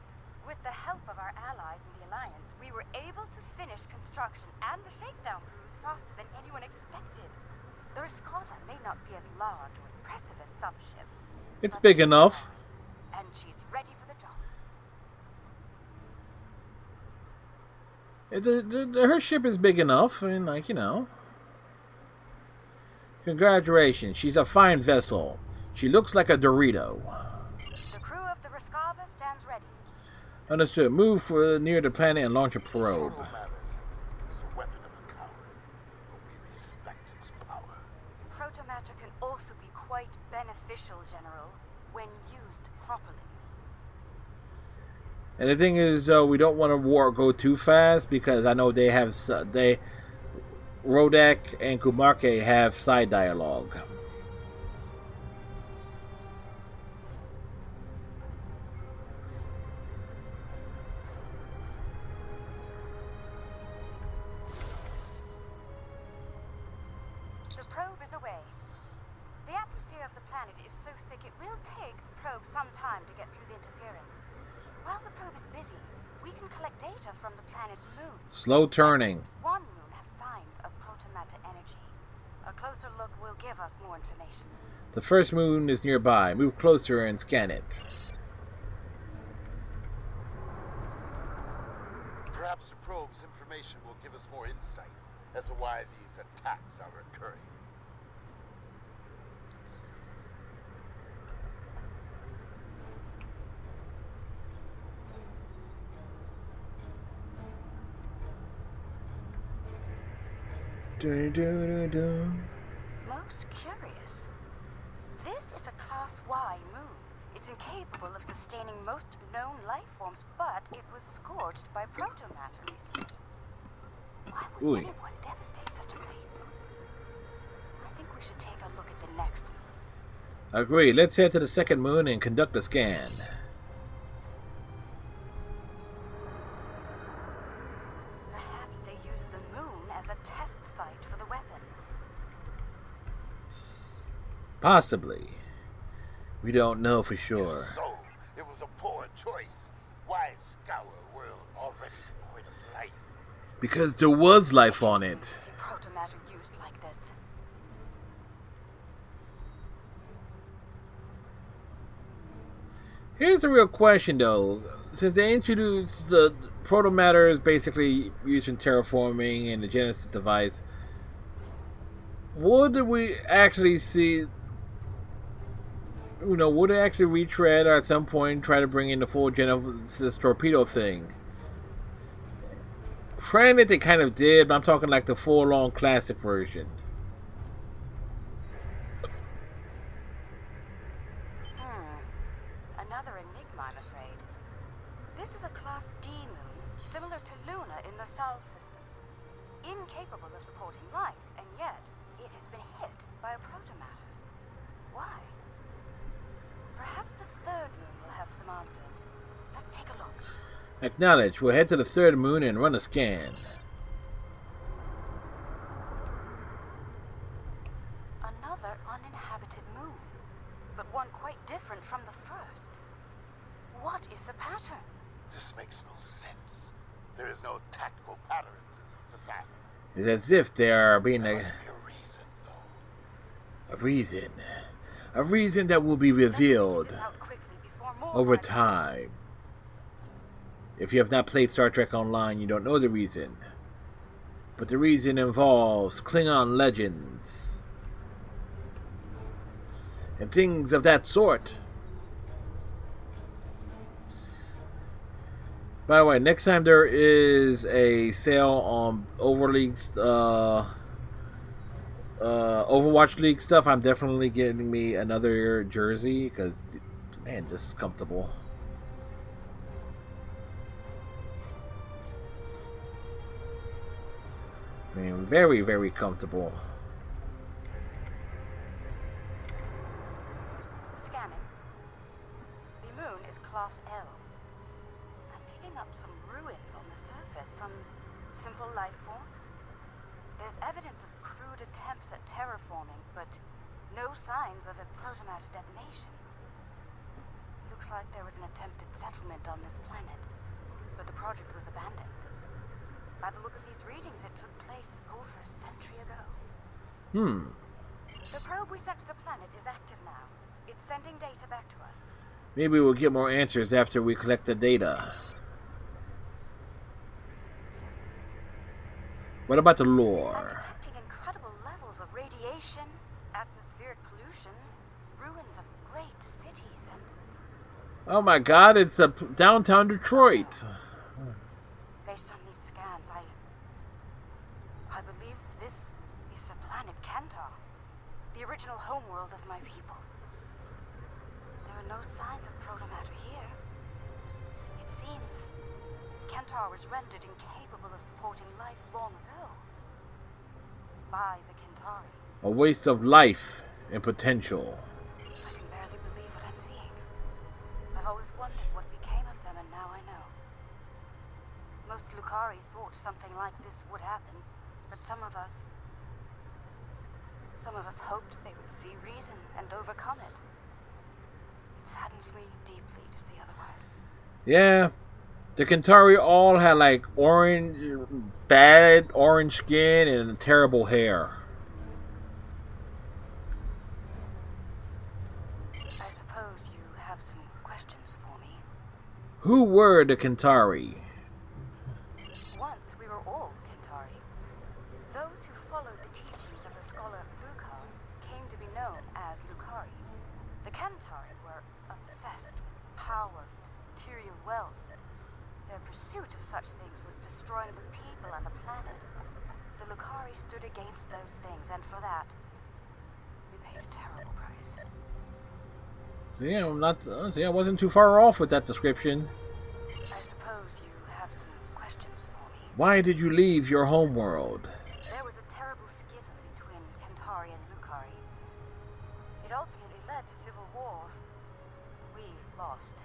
With the help of our allies in the Alliance, we were able to finish construction and the shakedown cruise faster than anyone expected. The Riskava may not be as large or impressive as some ships. It's big enough. And she's ready for the job. Her ship is big enough. I mean, like, you know. Congratulations, she's a fine vessel. She looks like a Dorito. The crew of the Riskava stands ready. Understood. Move near the planet and launch a probe. Proto-matter is a weapon of a coward, but we respect its power. Proto-matter can also be quite beneficial, General, when used properly. And the thing is, though, we don't want to go too fast because I know they have Rodak and Kumarke have side dialogue. The probe is away. The atmosphere of the planet is so thick it will take the probe some time to get through the interference. While the probe is busy, we can collect data from the planet's moon. Slow turning. One moon has signs of proto-matter energy. A closer look will give us more information. The first moon is nearby. Move closer and scan it. Perhaps the probe's information will give us more insight as to why these attacks are occurring. Most curious. This is a Class Y moon. It's incapable of sustaining most known life forms, but it was scorched by proto-matter recently. Why would anyone devastate such a place? I think we should take a look at the next moon. Agreed. Let's head to the second moon and conduct a scan. Perhaps they use the moon as a test site for the weapon. Possibly. We don't know for sure. If so, it was a poor choice. Why scour a world already devoid of life? Because there was life on it. Proto-matter used like this. Here's the real question, though. Since they introduced the proto-matter is basically used in terraforming and the Genesis device, would we actually see? You know, would it actually retread or at some point try to bring in the full Genesis torpedo thing? Granted, they kind of did, but I'm talking like the full-on classic version. Another enigma, I'm afraid. This is a Class D moon, similar to Luna in the Sol system. Incapable of supporting life, and yet it has been some answers. Let's take a look. Acknowledge. We'll head to the third moon and run a scan. Another uninhabited moon, but one quite different from the first. What is the pattern? This makes no sense. There is no tactical pattern to these attacks. It's as if they are being There must be a reason, though. a reason. A reason that will be revealed over time. If you have not played Star Trek Online, you don't know the reason. But the reason involves Klingon legends and things of that sort. By the way, next time there is a sale on Overwatch League stuff, I'm definitely getting me another jersey because, man, this is comfortable. I mean, very, very comfortable. Scanning. The moon is Class L. I'm picking up some ruins on the surface, some simple life forms. There's evidence of crude attempts at terraforming, but no signs of a protomatter detonation. Looks like there was an attempted settlement on this planet, but the project was abandoned. By the look of these readings, it took place over a century ago. The probe we sent to the planet is active now. It's sending data back to us. Maybe we'll get more answers after we collect the data. What about the lore? I'm detecting incredible levels of radiation, atmospheric pollution, ruins of great cities, and... Oh my god, it's downtown Detroit. Based on these scans, I believe this is the planet Kentar, the original homeworld of my people. There are no signs of protomatter here. It seems Kentar was rendered incapable of supporting life long ago by the Kentari. A waste of life and potential. I can barely believe what I'm seeing. I've always wondered what became of them, and now I know. Most Lukari thought something like this would happen, but some of us hoped they would see reason and overcome it. It saddens me deeply to see otherwise. Yeah, the Kentari all had like bad orange skin and terrible hair. I suppose you have some questions for me. Who were the Kentari? Once we were all Kentari. Those who followed the teachings of the scholar Lukar came to be known as Lukari. The Kentari were obsessed with power and material wealth. Their pursuit of such things was destroying the people and the planet. The Lukari stood against those things, and for that, we paid a terrible price. See, I wasn't too far off with that description. I suppose you have some questions for me. Why did you leave your homeworld? There was a terrible schism between Kentari and Lukari. It ultimately led to civil war. We lost.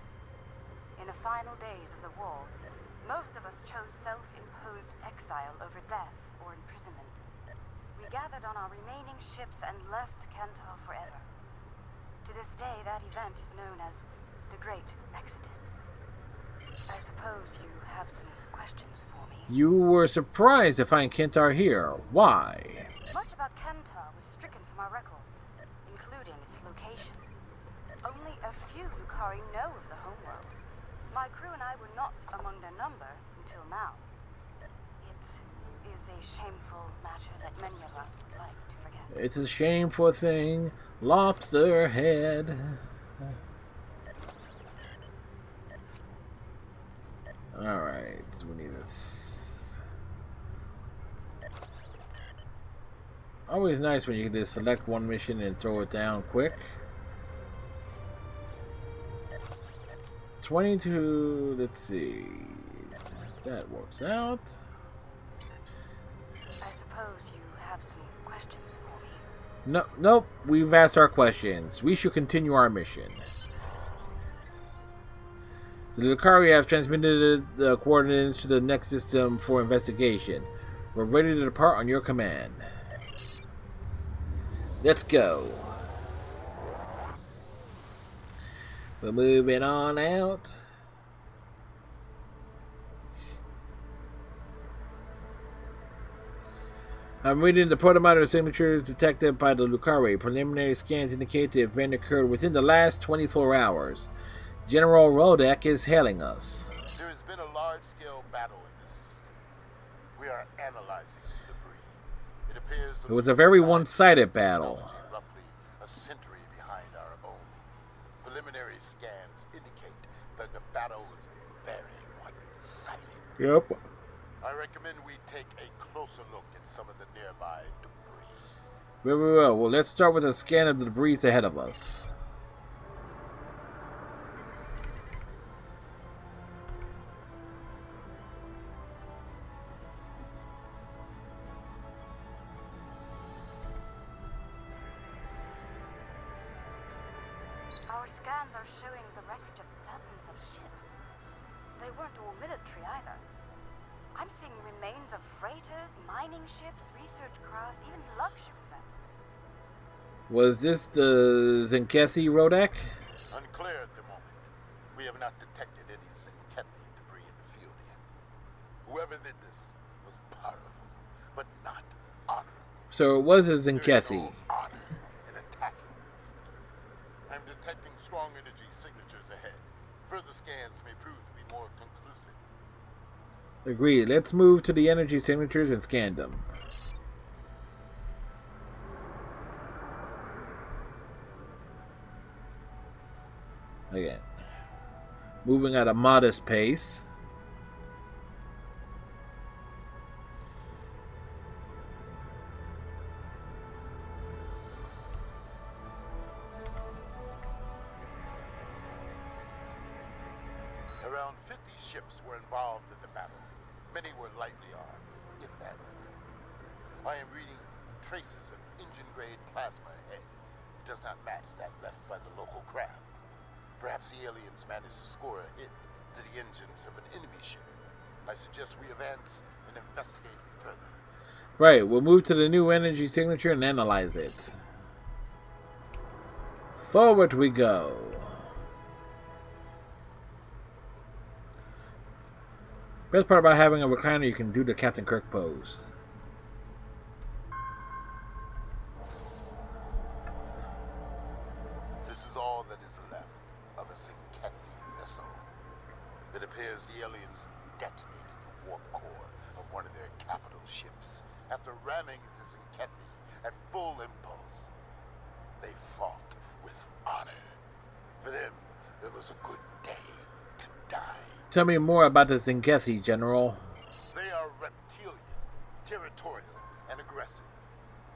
In the final days of the war, most of us chose self-imposed exile over death or imprisonment. We gathered on our remaining ships and left Kentar forever. To this day, that event is known as the Great Exodus. I suppose you have some questions for me. You were surprised to find Kentar here. Why? Much about Kentar was stricken from our records, including its location. Only a few Lukari know of the homeworld. My crew and I were not among their number until now. It is a shameful matter that many of us would like to forget. It's a shameful thing. Lobster head. Alright, so we need this. Always nice when you can just select one mission and throw it down quick. 22, let's see. That works out. I suppose you have some questions for me. No, nope, we've asked our questions. We should continue our mission. The Lucari have transmitted the coordinates to the next system for investigation. We're ready to depart on your command. Let's go. We're moving on out. I'm reading the protomatter signatures detected by the Lucari. Preliminary scans indicate the event occurred within the last 24 hours. General Rodek is hailing us. There has been a large-scale battle in this system. We are analyzing the debris. It appears It was a very one-sided battle. Roughly a century behind our own. Preliminary scans indicate that the battle was very one-sided. Yep. I recommend we take a closer look at some of the nearby debris. Very well. Well, let's start with a scan of the debris ahead of us. Our scans are showing the wreckage of dozens of ships. They weren't all military either. I'm seeing remains of freighters, mining ships, research craft, even luxury vessels. Was this the Zenkethi, Rodek? Unclear at the moment. We have not detected any Zenkethi debris in the field yet. Whoever did this was powerful, but not honorable. So it was a Zenkethi. There is no honor in attacking the weak. I'm detecting strong energy signatures ahead. Further scans may prove to be more conclusive. Agreed. Let's move to the energy signatures and scan them. Again. Moving at a modest pace. Around 50 ships were involved in the battle. Many were lightly armed, if that. I am reading traces of engine-grade plasma ahead. It does not match that left by the local craft. Perhaps the aliens managed to score a hit to the engines of an enemy ship. I suggest we advance and investigate further. Right, we'll move to the new energy signature and analyze it. Forward we go. Best part about having a recliner, you can do the Captain Kirk pose. This is all that is left of a Zenkethi vessel. It appears the aliens detonated the warp core of one of their capital ships after ramming the Zenkethi at full impulse. They fought with honor. For them, it was a good day to die. Tell me more about the Zenkethi, General. They are reptilian, territorial, and aggressive.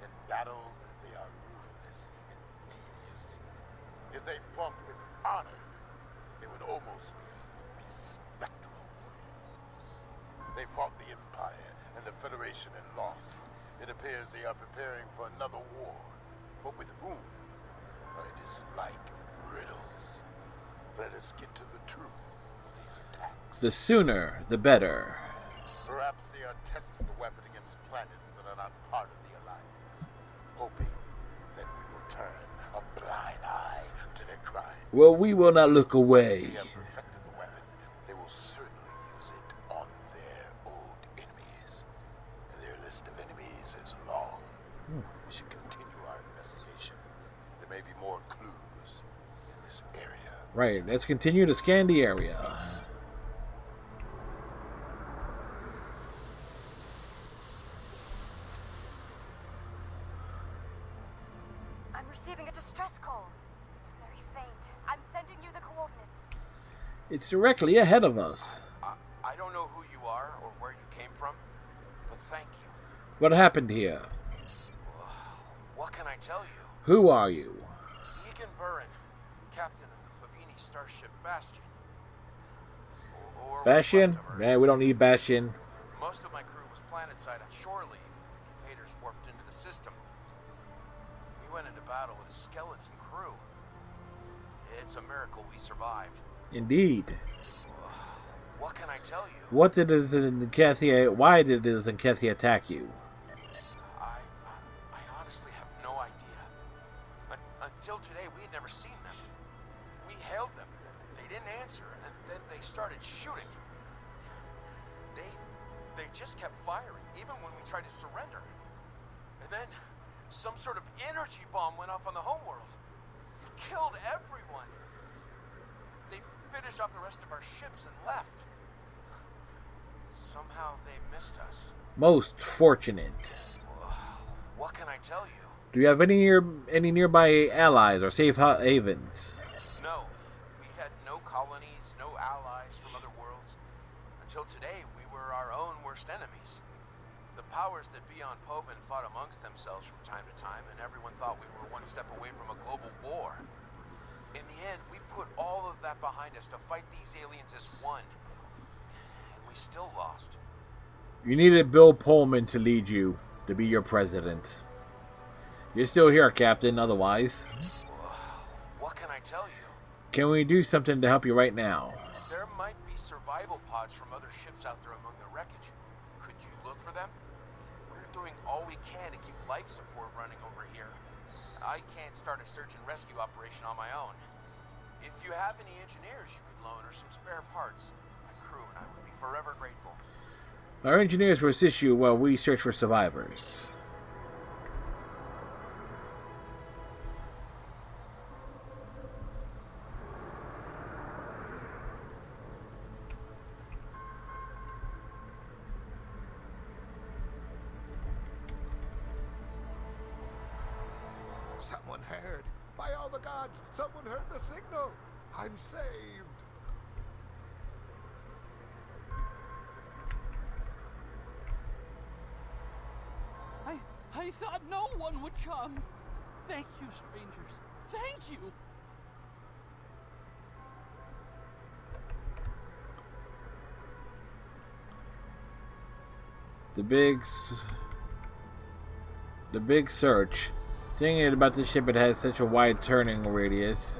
In battle, they are ruthless and devious. If they fought with honor, they would almost be respectable warriors. They fought the Empire and the Federation and lost. It appears they are preparing for another war. But with whom? I dislike riddles. Let us get to the truth of these attacks. The sooner, the better. Perhaps they are testing the weapon against planets that are not part of the Alliance, hoping that we will turn a blind eye to their crimes. Well, we will not look away. Once they have perfected the weapon, they will certainly use it on their old enemies. And their list of enemies is long. We should continue our investigation. There may be more clues in this area. Right, let's continue to scan the area. I'm receiving a distress call. It's very faint. I'm sending you the coordinates. It's directly ahead of us. I don't know who you are or where you came from, but thank you. What happened here? What can I tell you? Who are you? Egan Burin, captain of the Pavini starship Bastion. Or Bastion? Man, we don't need Bastion. most of my crew was planetside on shore leave. Invaders warped into the system. We went into battle with a skeleton crew. It's a miracle we survived. Indeed. What can I tell you? What did Zenkethi? Why did Zenkethi attack you? I honestly have no idea. Until today, we had never seen them. We hailed them. They didn't answer, and then they started shooting. They just kept firing, even when we tried to surrender. And then some sort of energy bomb went off on the homeworld. It killed everyone. They finished off the rest of our ships and left. Somehow they missed us. Most fortunate. What can I tell you? Do you have any nearby allies or safe havens? No. We had no colonies, no allies from other worlds. Until today, we were our own worst enemies. The powers that be on Povin fought amongst themselves from time to time, and everyone thought we were one step away from a global war. In the end, we put all of that behind us to fight these aliens as one. And we still lost. You needed Bill Pullman to lead you, to be your president. You're still here, Captain, otherwise. What can I tell you? Can we do something to help you right now? There might be survival pods from other ships out there among the wreckage. Could you look for them? We're doing all we can to keep life support running over here. I can't start a search and rescue operation on my own. If you have any engineers you could loan or some spare parts, my crew and I would be forever grateful. Our engineers will assist you while we search for survivors. Someone heard. By all the gods, someone heard the signal. I'm saved. I thought no one would come. Thank you, strangers. Thank you. The big search. Thinking about the ship, it has such a wide turning radius.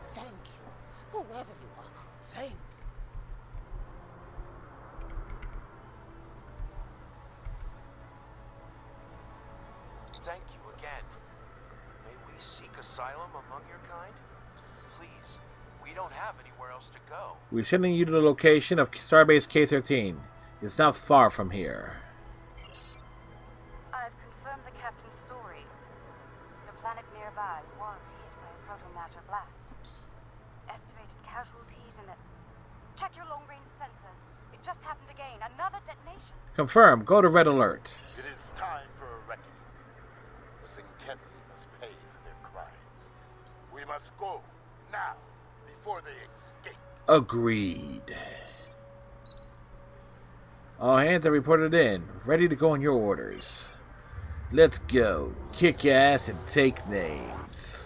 Thank you, whoever you are. Thank you. Thank you again. May we seek asylum among your kind? Please, we don't have anywhere else to go. We're sending you to the location of Starbase K-13. It's not far from here. I've confirmed the captain's story. The planet nearby was hit by a proto-matter blast. Estimated casualties in the... Check your long-range sensors. It just happened again. Another detonation. Confirm. Go to Red Alert. It is time for a reckoning. The Zenkethi must pay for their crimes. We must go now, before they escape. Agreed. All hands are reported in. Ready to go on your orders. Let's go. Kick ass and take names.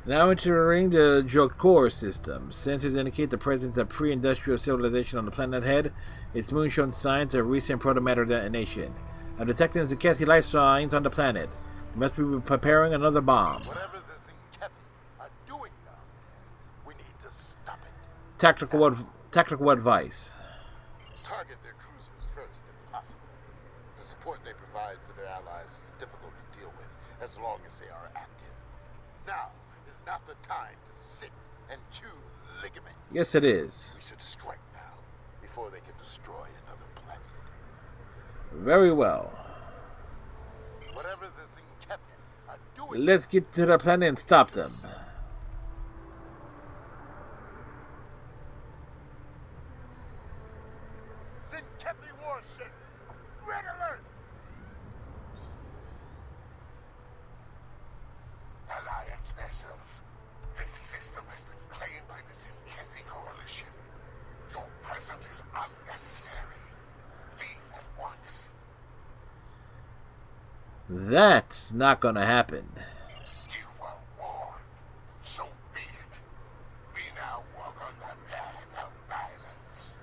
Now entering the Jokor system. Sensors indicate the presence of pre-industrial civilization on the planet ahead. Its moon shows signs of recent protomatter detonation. I'm detecting Zenkethi life signs on the planet. We must be preparing another bomb. Whatever the Zenkethi are doing now, we need to stop it. Tactical advice. Target their cruisers first, if possible. The support they provide to their allies is difficult to deal with, as long as they are active. Now is not the time to sit and chew ligament. Yes, it is. We should strike now, before they can destroy another planet. Very well. Whatever the Zenkethi are doing... Let's get to the planet and stop them. Zenkethi warships! Red alert! Alliance vessels. This system has been claimed by the Zenkethi Coalition. Your presence is unnecessary. Leave at once. That's not gonna happen. You were warned. So be it. We now walk on the path of violence.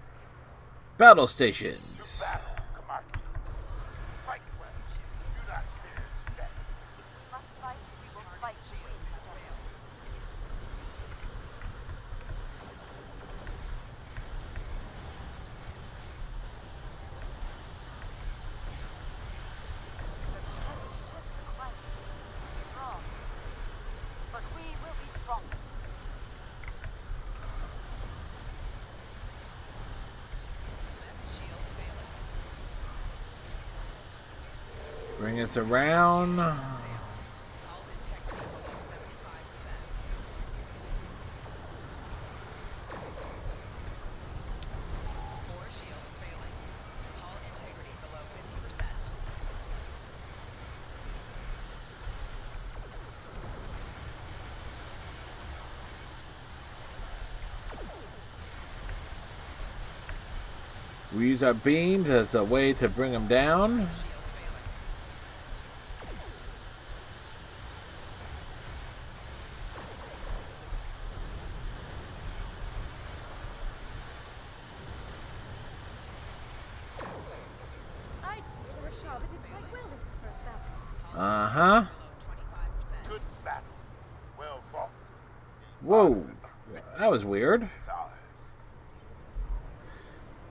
Battle stations. To battle, Kamarki. wrong? Bring us around. We use our beams as a way to bring them down. I'd say the Rescava did quite well in the first battle. Uh-huh. Good battle. Well fought. Whoa. That was weird.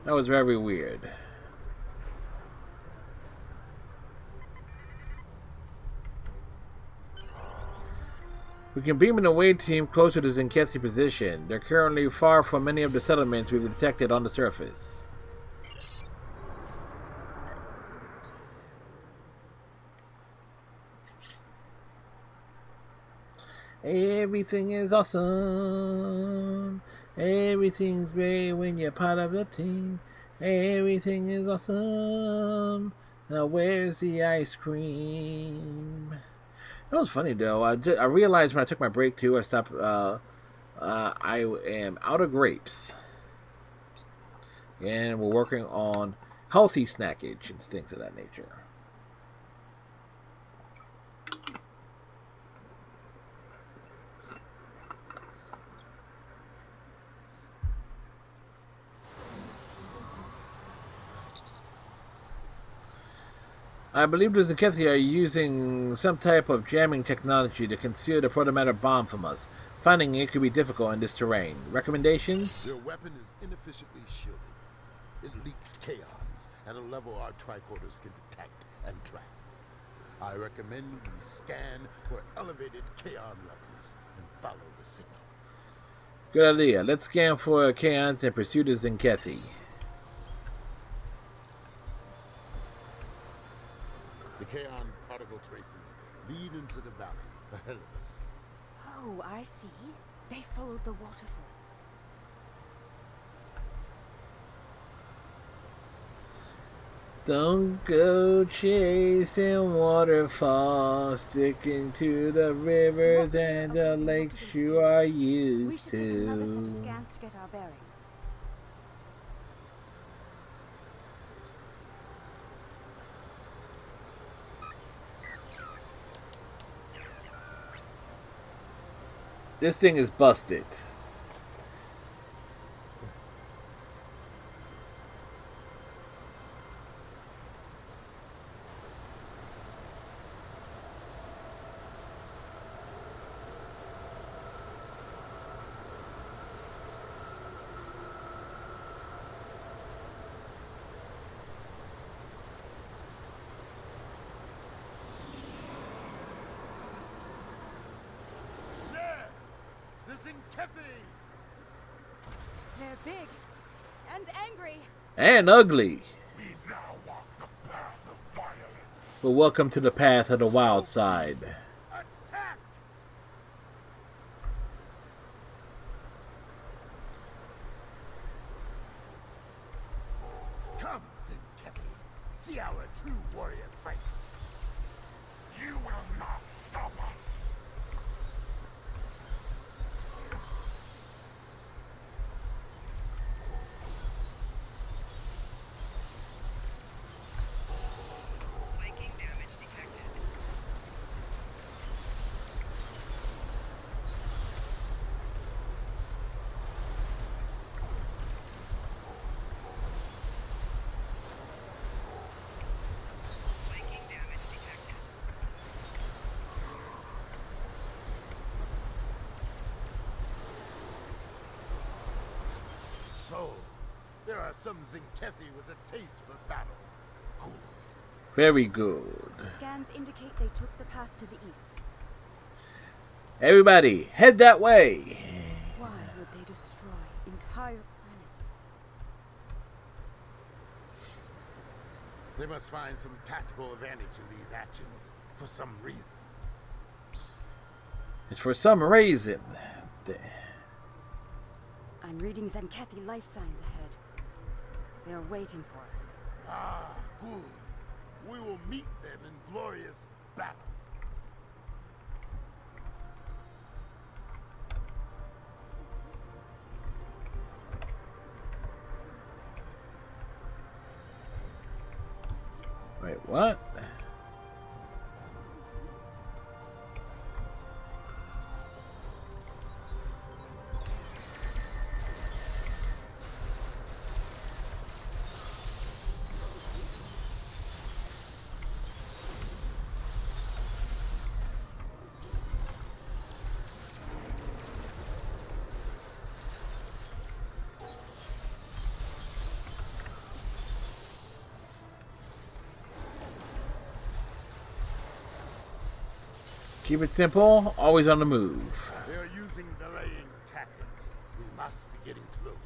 That was very weird. We can beam an away team closer to Zinketsi position. They're currently far from many of the settlements we've detected on the surface. Everything is awesome. Everything's great when you're part of the team. Everything is awesome. Now where's the ice cream? That was funny though. I realized when I took my break too, I stopped. I am out of grapes, and we're working on healthy snackage and things of that nature. I believe the Zinketsi are using some type of jamming technology to conceal the protomatter bomb from us. Finding it could be difficult in this terrain. Recommendations? Their weapon is inefficiently shielded. It leaks kaons at a level our tricorders can detect and track. I recommend we scan for elevated kaon levels and follow the signal. Good idea. Let's scan for kaons and pursue the Zinketsi. The kaon particle traces lead into the valley ahead of us. Oh, I see. They followed the waterfall. Don't go chasing waterfalls, sticking to the rivers and the lakes you are used We should take another set of to. scans to get our bearings. This thing is busted. They're big and angry. And ugly. But welcome to the path of the wild side. Come, Zinketsi. See our true warrior fight. You will not stop us. Flanking damage detected. Flanking damage detected. So, there are some Zinketsi with a taste for battle. Good. Very good. Scans indicate they took the path to the east. Everybody, head that way. Why would they destroy entire planets? They must find some tactical advantage in these actions for some reason. It's for some reason. I'm reading Zankethi life signs ahead. They are waiting for us. Ah, good. We will meet them in glorious battle. Wait, what? Keep it simple, always on the move. They are using delaying tactics. We must be getting close.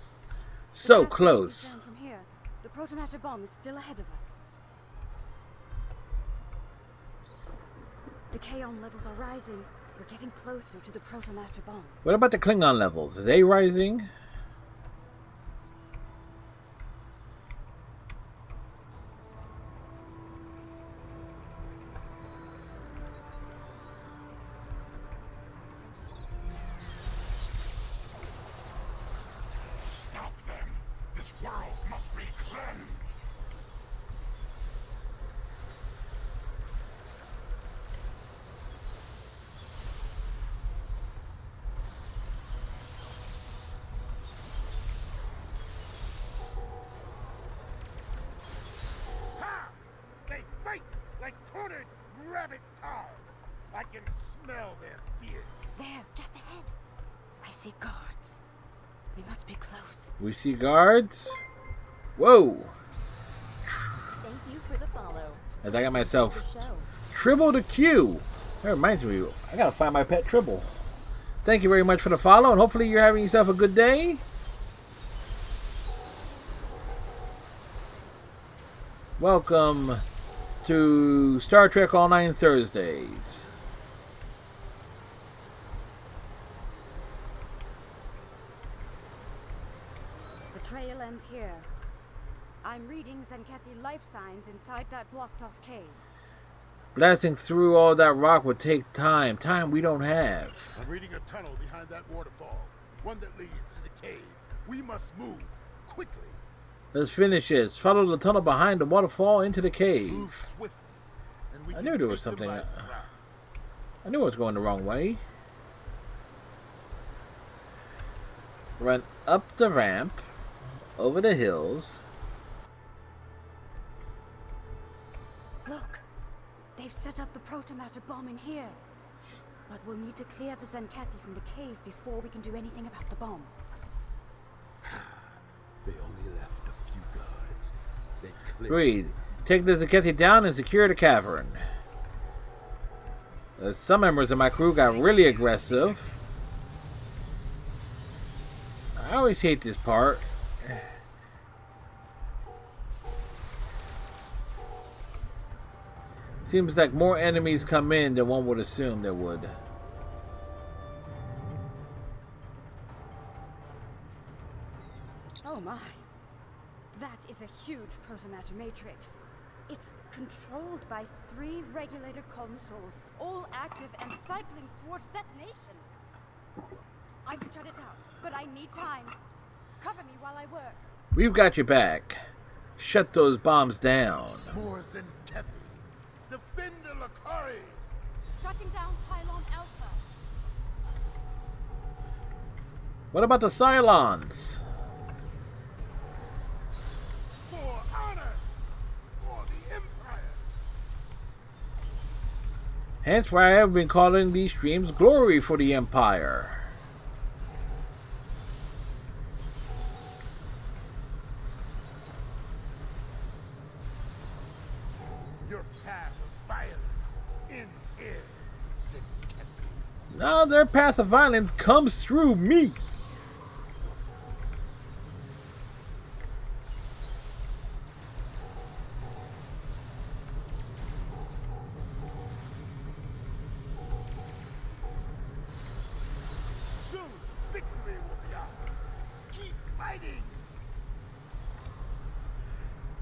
So close. From here, the protomatter bomb is still ahead of us. The Kaon levels are rising. We're getting closer to the protomatter bomb. What about the Klingon levels? Are they rising? Like cornered rabbit tar. I can smell their fear. There, just ahead. I see guards. We must be close. We see guards. Whoa! Thank you for the follow. As I got myself Tribble to Q. That reminds me, I gotta find my pet Tribble. Thank you very much for the follow, and hopefully you're having yourself a good day. Welcome to Star Trek Online Thursdays. The trail ends here. I'm reading Zankethi life signs inside that blocked-off cave. Blasting through all that rock would take time. Time we don't have. I'm reading a tunnel behind that waterfall. One that leads to the cave. We must move quickly. Let's finish this. Follow the tunnel behind the waterfall into the cave. Move swiftly, and we I knew there was something. I knew I was going the wrong way. Run up the ramp, over the hills. Look, they've set up the protomatter bomb in here. But we'll need to clear the Zankethi from the cave before we can do anything about the bomb. They only left a few guards. Agreed. Take the Zankethi down and secure the cavern. Some members of my crew got really aggressive. I always hate this part. Seems like more enemies come in than one would assume there would. Oh my. That is a huge protomatter matrix. It's controlled by 3 regulator consoles, all active and cycling towards detonation. I can shut it down, but I need time. Cover me while I work. We've got your back. Shut those bombs down. More Zankethi. Defend the Lakari. Shutting down Pylon Alpha. What about the Cylons? For honor. For the Empire. Hence why I have been calling these streams Glory for the Empire. Now their path of violence comes through me. Soon, victory will be ours. Keep fighting.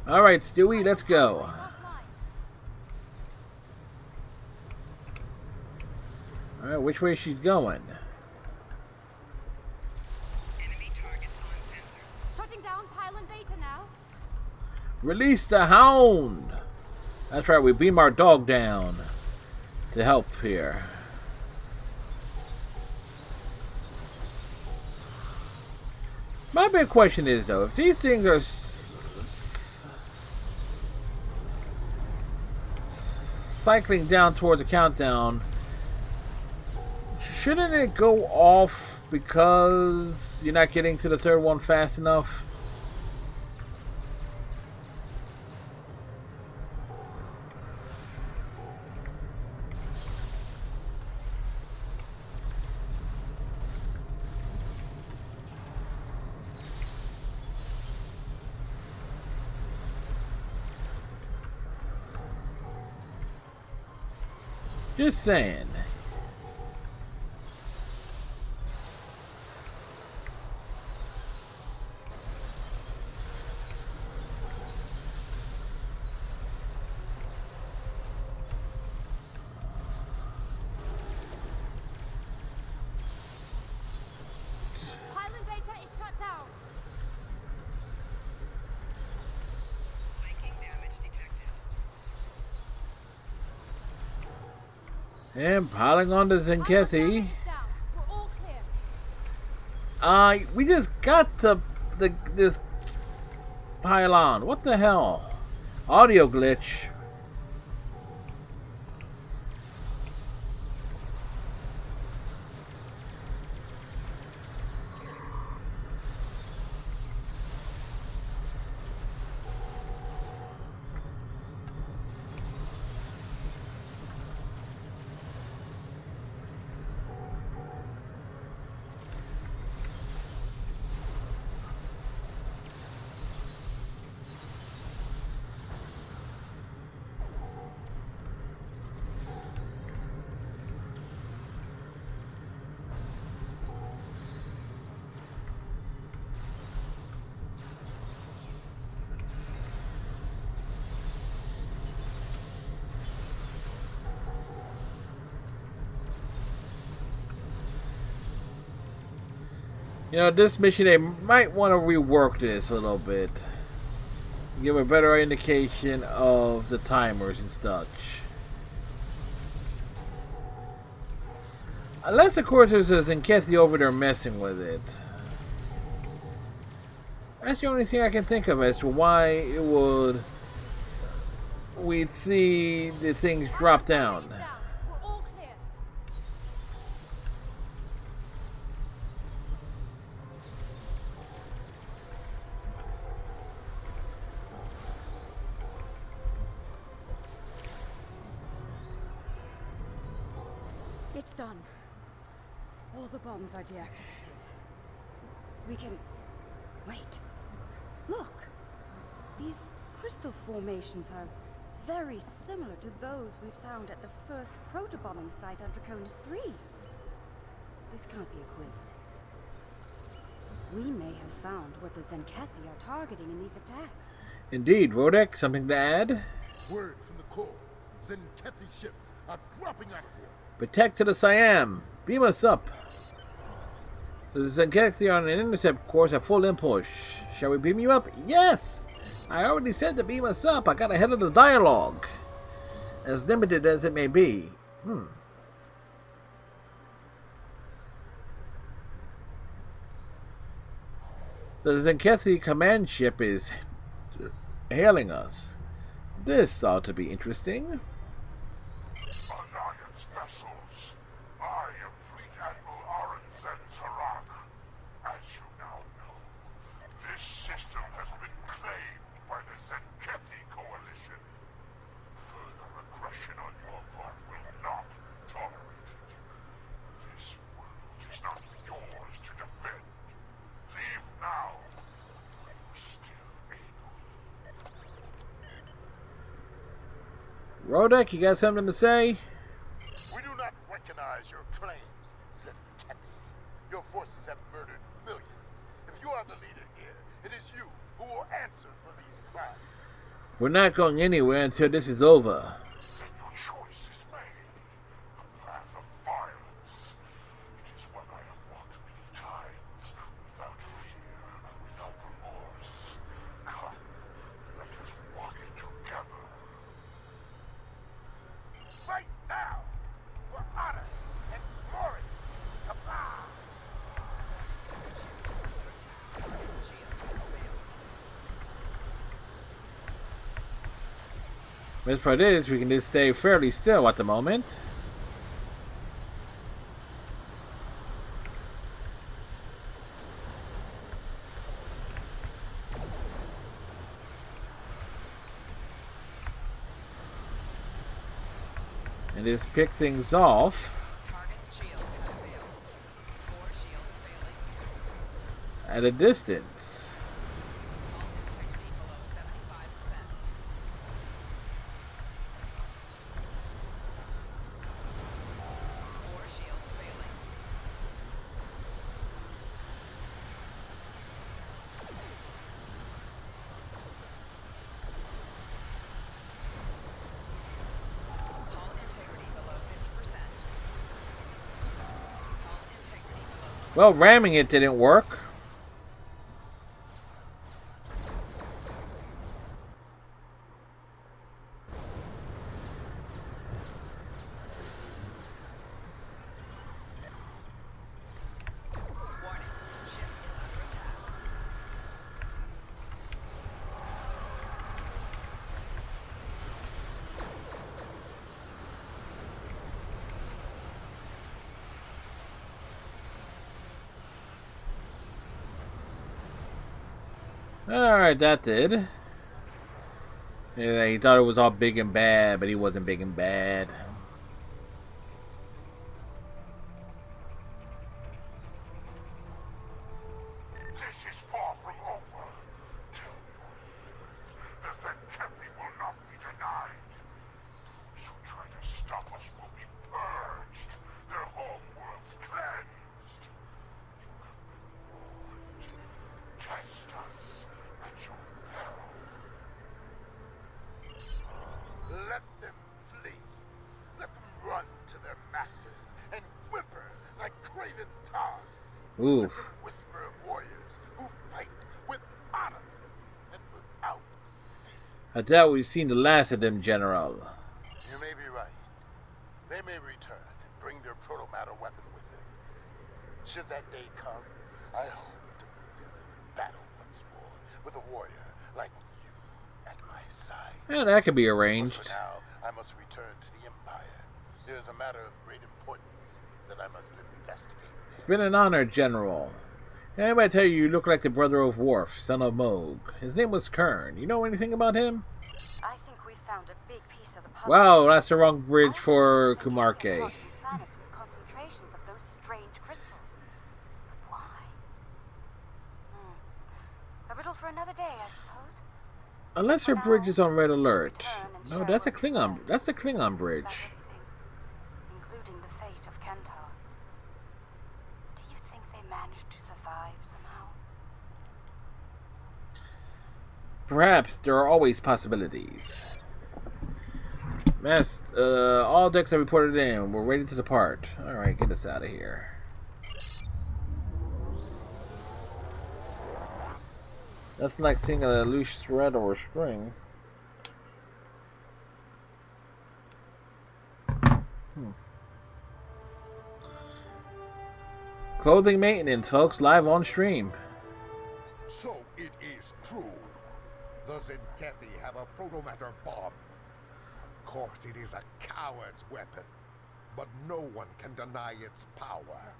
All right, Stewie, let's go. All right, which way she's going? Shutting down pylon beta now. Release the hound. That's right, we beam our dog down to help here. My big question is, though, if these things are cycling down towards the countdown, shouldn't it go off because you're not getting to the third one fast enough? Just saying. Pylon beta is shut down. And piling on to Zenkethi. We just got this pylon. What the hell? Audio glitch. You know, this mission, they might want to rework this a little bit. Give a better indication of the timers and such. Unless, of course, there's a Zenkethi over there messing with it. That's the only thing I can think of as to why it would... we'd see the things drop down. It's done. All the bombs are deactivated. We can... Wait. Look! These crystal formations are very similar to those we found at the first proto-bombing site on Draconis 3. This can't be a coincidence. We may have found what the Zenkethi are targeting in these attacks. Indeed. Rodek, something to add? Word from the core. Zenkethi ships are dropping out of here. Protect to the Siam. Beam us up. The Zenkethi on an intercept course at full impulse. Shall we beam you up? Yes! I already said to beam us up. I got ahead of the dialogue. As limited as it may be. The Zenkethi command ship is hailing us. This ought to be interesting. Alliance vessels. I am Fleet Admiral Aurenzan Zarak. As you now know, this system has been claimed by the Zenkethi Coalition. Further aggression on your part will not be tolerated. Rodek, you got something to say? We do not recognize your claims, said Kathy. Your forces have murdered millions. If you are the leader here, it is you who will answer for these crimes. We're not going anywhere until this is over. Then your choice is made. A path of violence. It is what I have walked many times, without fear, without remorse. Come, let us walk it together. Fight now for honor and glory. Kabah! Best part is, we can just stay fairly still at the moment. And just pick things off. At a distance. Well, ramming it didn't work. Alright, that did. Yeah, he thought it was all big and bad, but he wasn't big and bad. This is far from over. Tell your leaders that Kathy will not be denied. Those who try to stop us will be purged, their home worlds cleansed. You have been warned. Test us at your peril. Let them flee. Let them run to their masters and whimper like craven tongues. Ooh. Let them whisper of warriors who fight with honor and without fear. I doubt we've seen the last of them, General. You may be right. They may return and bring their protomatter weapon with them. Should that day come, I hope to meet them in battle once more with a warrior like you at my side. Yeah, that could be But arranged. for now, I must return to the Empire. There is a matter of great importance that I must investigate there. It's been an honor, General. Anybody tell you look like the brother of Worf, son of Moog? His name was Kern. You know anything about him? I think we found a big piece of the puzzle. Wow, that's the wrong bridge for Kumarke. Planets with concentrations of those strange crystals. But why? A riddle for another day, I suppose. Unless your bridge is on red alert. No, that's a Klingon. That's the Klingon bridge. Including the fate of Kentar. Do you think they managed to survive somehow? Perhaps there are always possibilities. All decks are reported in. We're ready to depart. Alright, get us out of here. That's like seeing a loose thread or a string. Clothing maintenance, folks, live on stream. So it is true. The Zenkethi have a protomatter bomb. Of course, it is a coward's weapon, but no one can deny its power.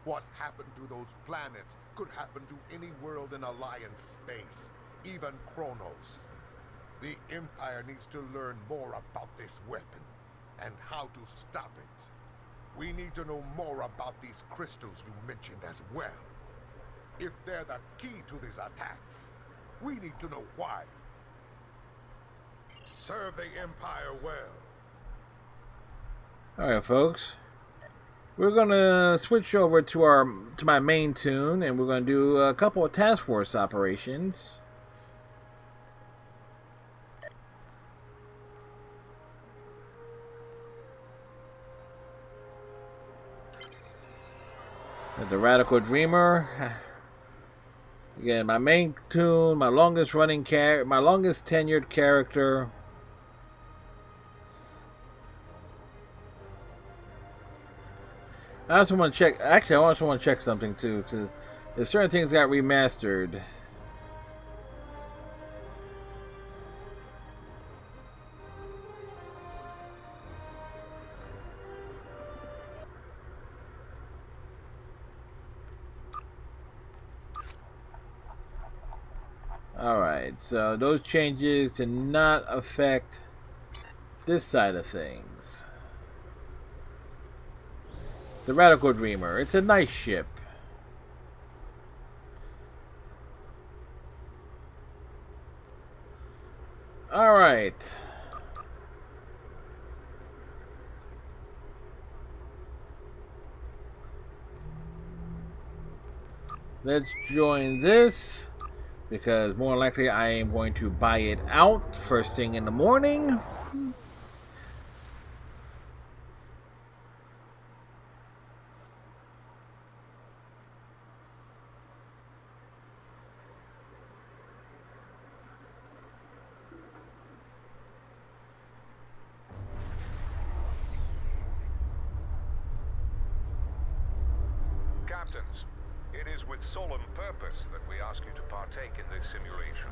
What happened to those planets could happen to any world in Alliance space, even Kronos. The Empire needs to learn more about this weapon and how to stop it. We need to know more about these crystals you mentioned as well. If they're the key to these attacks, we need to know why. Serve the Empire well. Alright, folks. We're gonna switch over to my main tune, and we're gonna do a couple of task force operations. The Radical Dreamer. Again, my main tune, my longest tenured character. I also want to check. Actually, I also want to check something too, because there's certain things got remastered. Alright, so those changes did not affect this side of things. The Radical Dreamer. It's a nice ship. Alright. Let's join this, because more likely I am going to buy it out first thing in the morning. Captains, it is with solemn purpose that we ask you to partake in this simulation.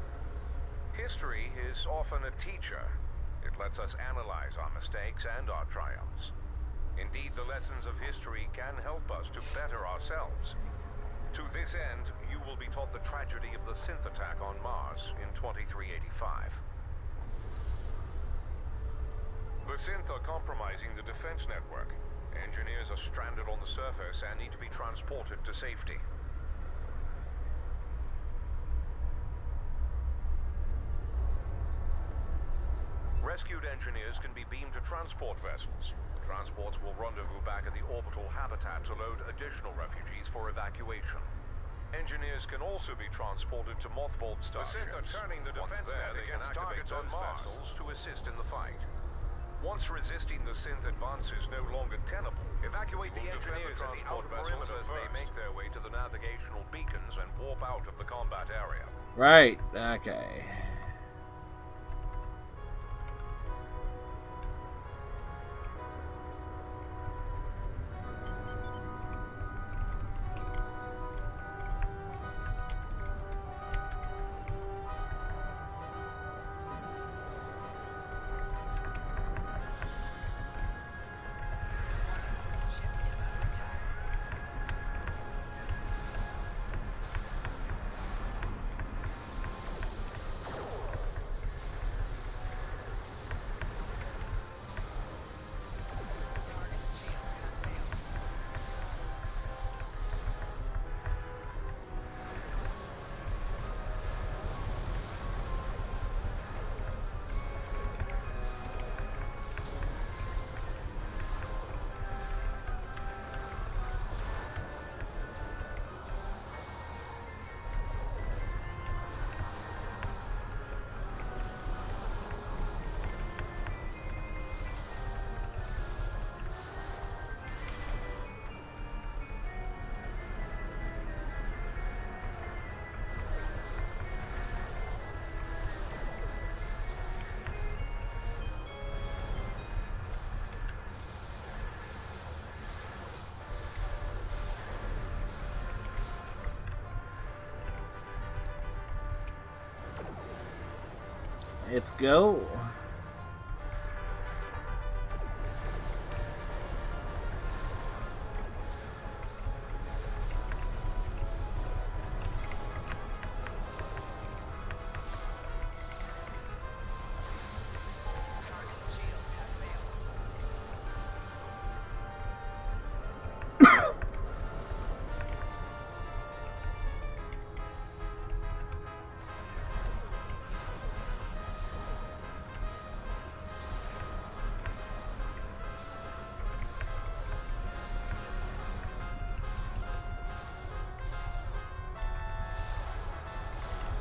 History is often a teacher. It lets us analyze our mistakes and our triumphs. Indeed, the lessons of history can help us to better ourselves. To this end, you will be taught the tragedy of the synth attack on Mars in 2385. The synth are compromising the defense network. Engineers are stranded on the surface and need to be transported to safety. Rescued engineers can be beamed to transport vessels. The transports will rendezvous back at the orbital habitat to load additional refugees for evacuation. Engineers can also be transported to mothballed starships. The synth are turning the defense net against targets on Mars to assist in the fight. Once resisting the synth advances no longer tenable, evacuate the engineers and the outer perimeter as they make their way to the navigational beacons and warp out of the combat area. Right, okay. Let's go.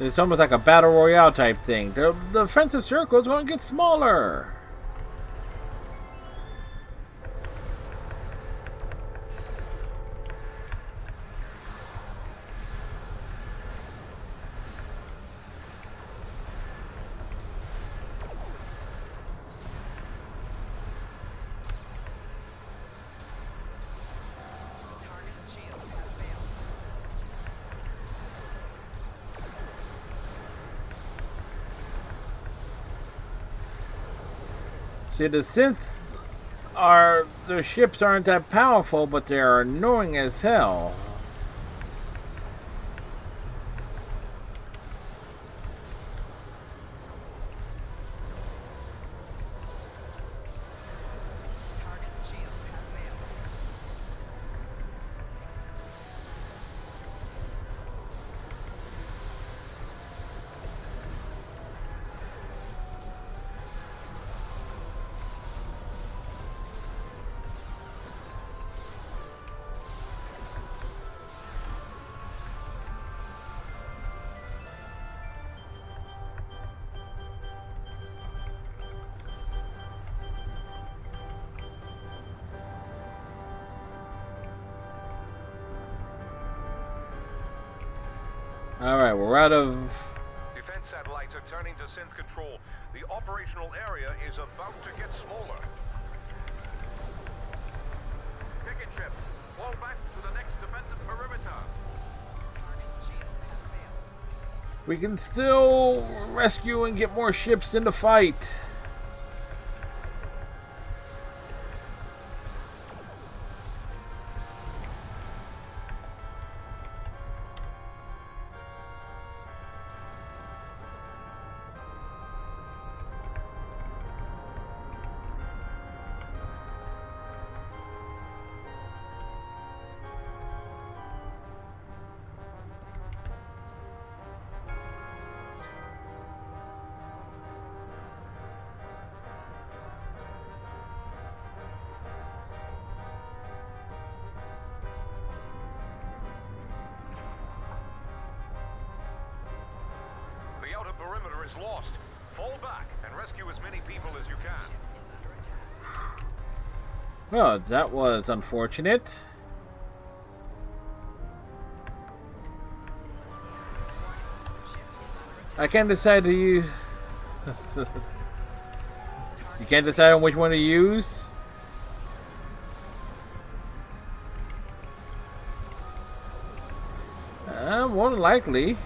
It's almost like a battle royale type thing. The defensive circle is going to get smaller. See, the synths their ships aren't that powerful, but they're annoying as hell. Alright, we're out of... Defense satellites are turning to synth control. The operational area is about to get smaller. Picket ships, fall back to the next defensive perimeter. We can still rescue and get more ships in the fight. The outer perimeter is lost. Fall back and rescue as many people as you can. Well, that was unfortunate. I can't decide to use... You can't decide on which one to use? More than likely.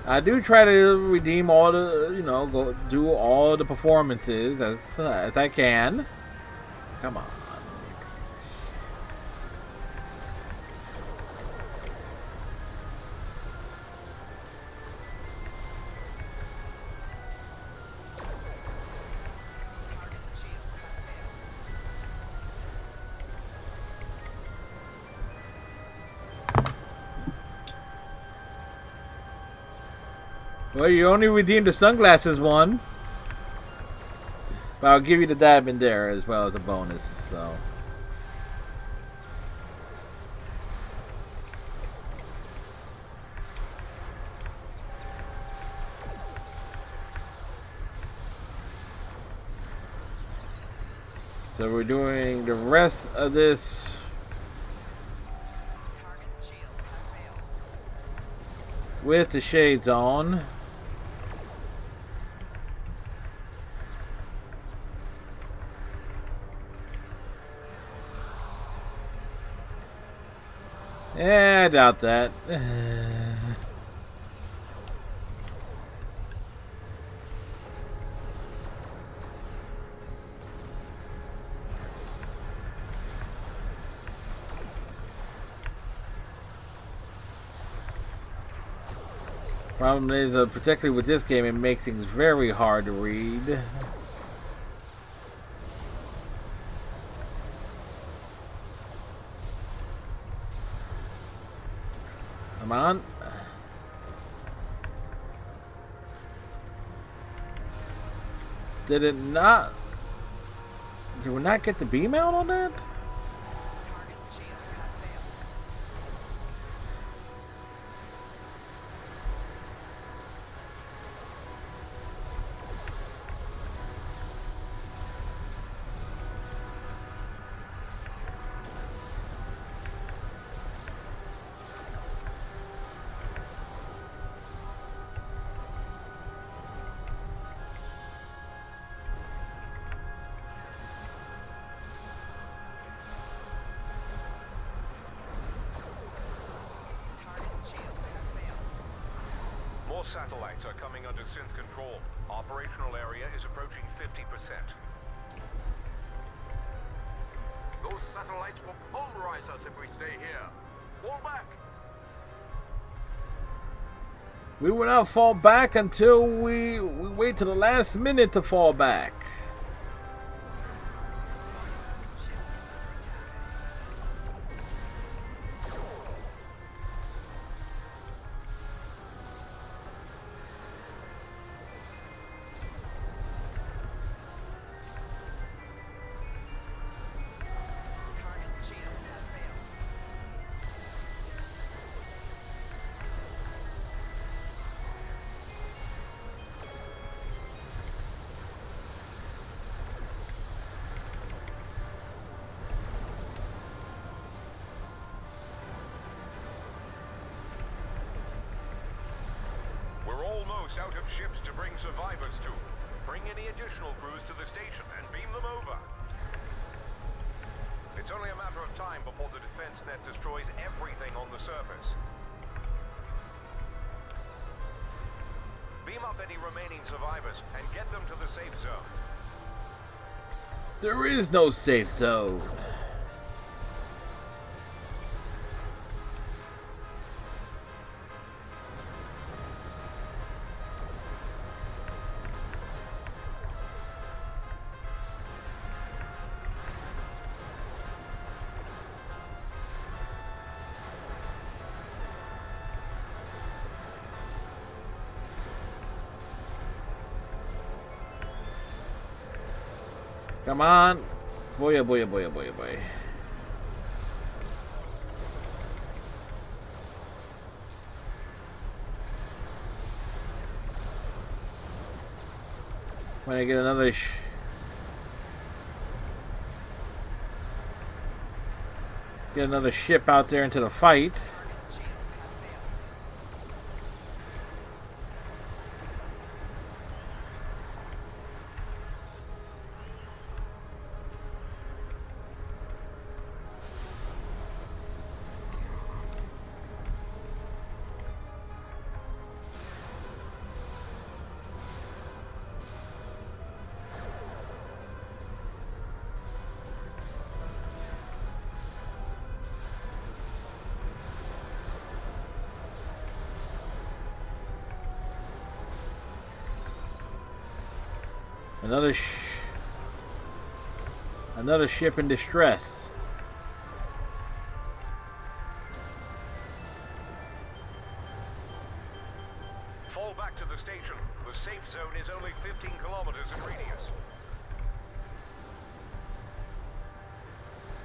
I do try to redeem all the, you know, go do all the performances as I can. Come on. Well, you only redeemed the sunglasses one. But I'll give you the diamond there as well as a bonus, so. So we're doing the rest of this with the shades on. Yeah, I doubt that. Problem is, particularly with this game, it makes things very hard to read. Come on. Did it not? Did we not get the beam out on that? satellites are coming under synth control. Operational area is approaching 50%. Those satellites will pulverize us if we stay here. Fall back. We will not fall back until we wait till the last minute to fall back. Out of ships to bring survivors to. Bring any additional crews to the station and beam them over. It's only a matter of time before the defense net destroys everything on the surface. Beam up any remaining survivors and get them to the safe zone. There is no safe zone. Come on. Boy, boy, boy, boy, boy. When I get another ship out there into the fight. Another ship in distress. Fall back to the station. The safe zone is only 15 kilometers in radius.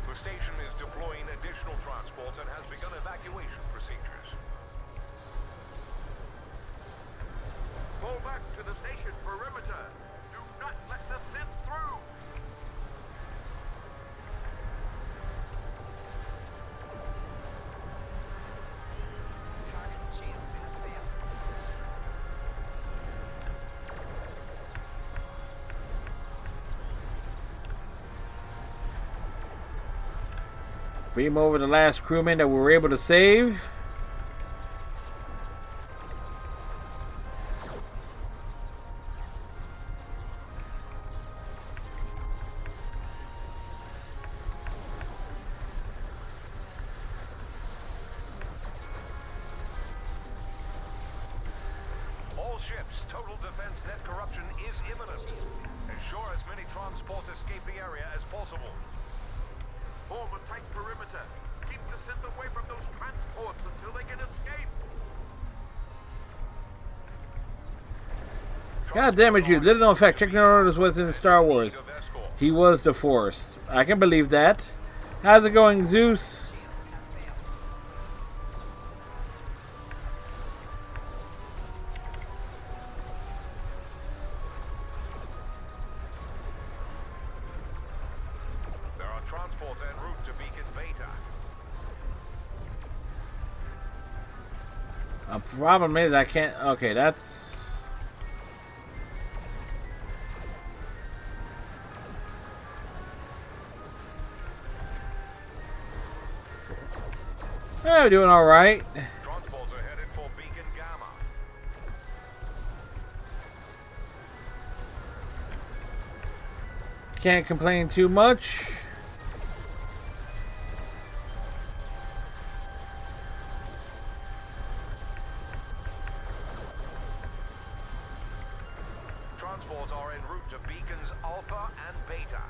The station is deploying additional transports and has begun evacuation procedures. Fall back to the station perimeter. Do not let the synth through. Beam over the last crewman that we were able to save. All ships, total defense net corruption is imminent. Ensure as many transports escape the area as possible. Form a tight perimeter. Keep the synth away from those transports until they can escape. God damn it, you. Little known fact, Chuck Norris was in Star Wars. He was the Force. I can believe that. How's it going, Zeus? There are transports en route to Beacon Beta. A problem is I can't... Okay, that's... Yeah, we're doing all right. Transports are headed for Beacon Gamma. Can't complain too much. Transports are en route to beacons Alpha and Beta.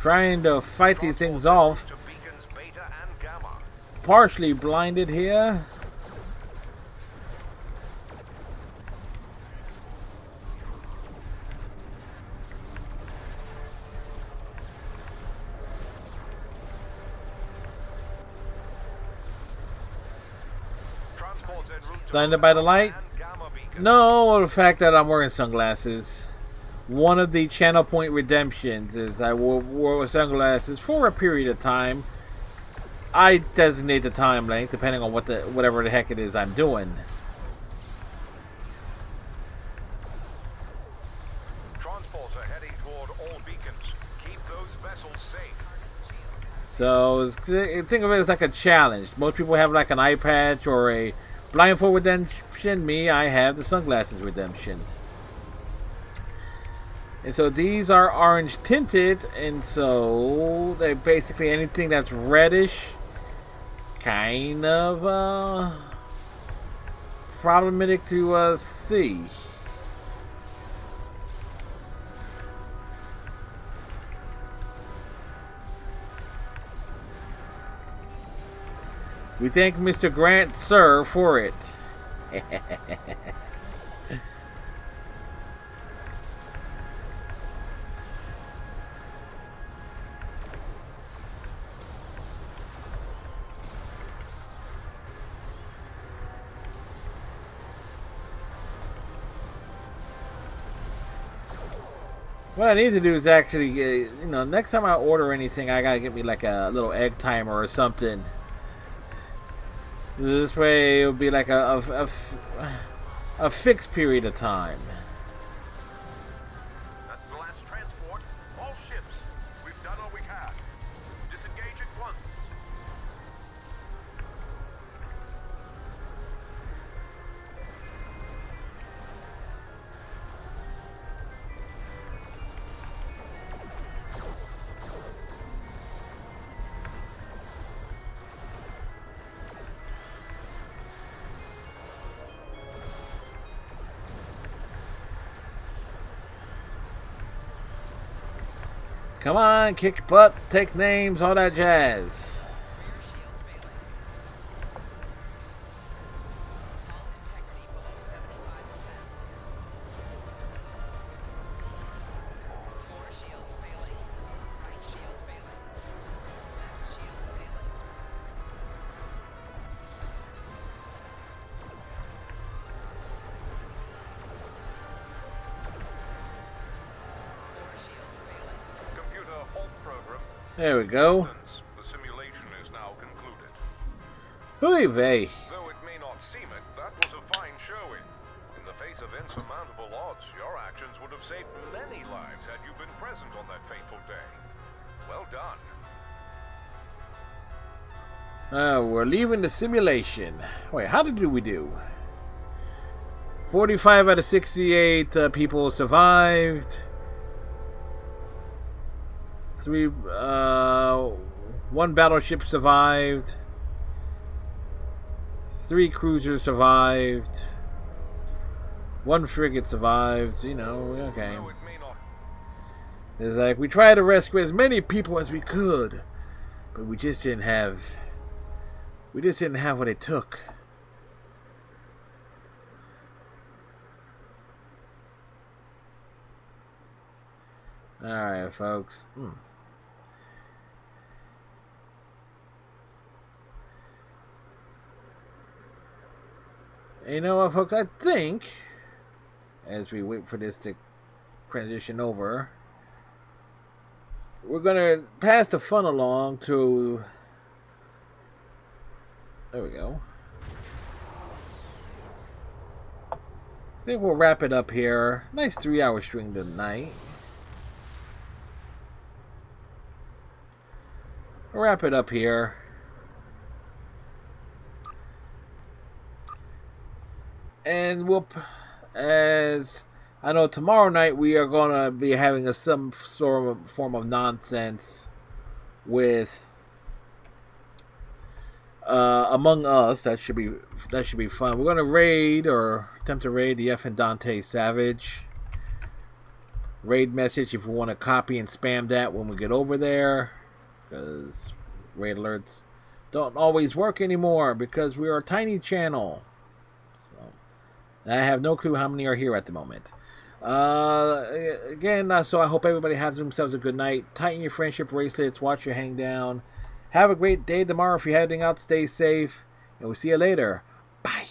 Trying to fight these things off. Partially blinded here. Blinded by the light? No, the fact that I'm wearing sunglasses. One of the channel point redemptions is I wore sunglasses for a period of time. I designate the time length depending on whatever the heck it is I'm doing. Transports are heading toward all beacons. Keep those vessels safe. So think of it as like a challenge. Most people have like an eye patch or a blindfold redemption. Me, I have the sunglasses redemption. And so these are orange tinted, and so they're basically anything that's reddish, kind of problematic to see. We thank Mr. Grant, sir, for it. What I need to do is actually, you know, next time I order anything, I gotta get me like a little egg timer or something. This way, it'll be like a fixed period of time. That's the last transport. All ships. We've done all we can. Disengage at once. Come on, kick butt, take names, all that jazz. There we go. The simulation is now concluded. Oy vey. Though it may not seem it, that was a fine showing. In the face of insurmountable odds, your actions would have saved many lives had you been present on that fateful day. Well done. We're leaving the simulation. Wait, how did we do? 45 out of 68 people survived. One battleship survived. 3 cruisers survived. 1 frigate survived. You know, okay. It's like we tried to rescue as many people as we could, but we just didn't have what it took. All right, folks. You know what, folks? I think, as we wait for this to transition over, we're going to pass the fun along to... There we go. I think we'll wrap it up here. Nice 3-hour stream tonight. wrap it up here. And we'll, as I know, tomorrow night we are going to be having some sort of form of nonsense with Among Us. That should be fun. We're going to raid or attempt to raid the F and Dante Savage raid message. If you want to copy and spam that when we get over there, because raid alerts don't always work anymore because we are a tiny channel. And I have no clue how many are here at the moment. Again, so I hope everybody has themselves a good night. Tighten your friendship bracelets. Watch your hang down. Have a great day tomorrow. If you're heading out, stay safe. And we'll see you later. Bye.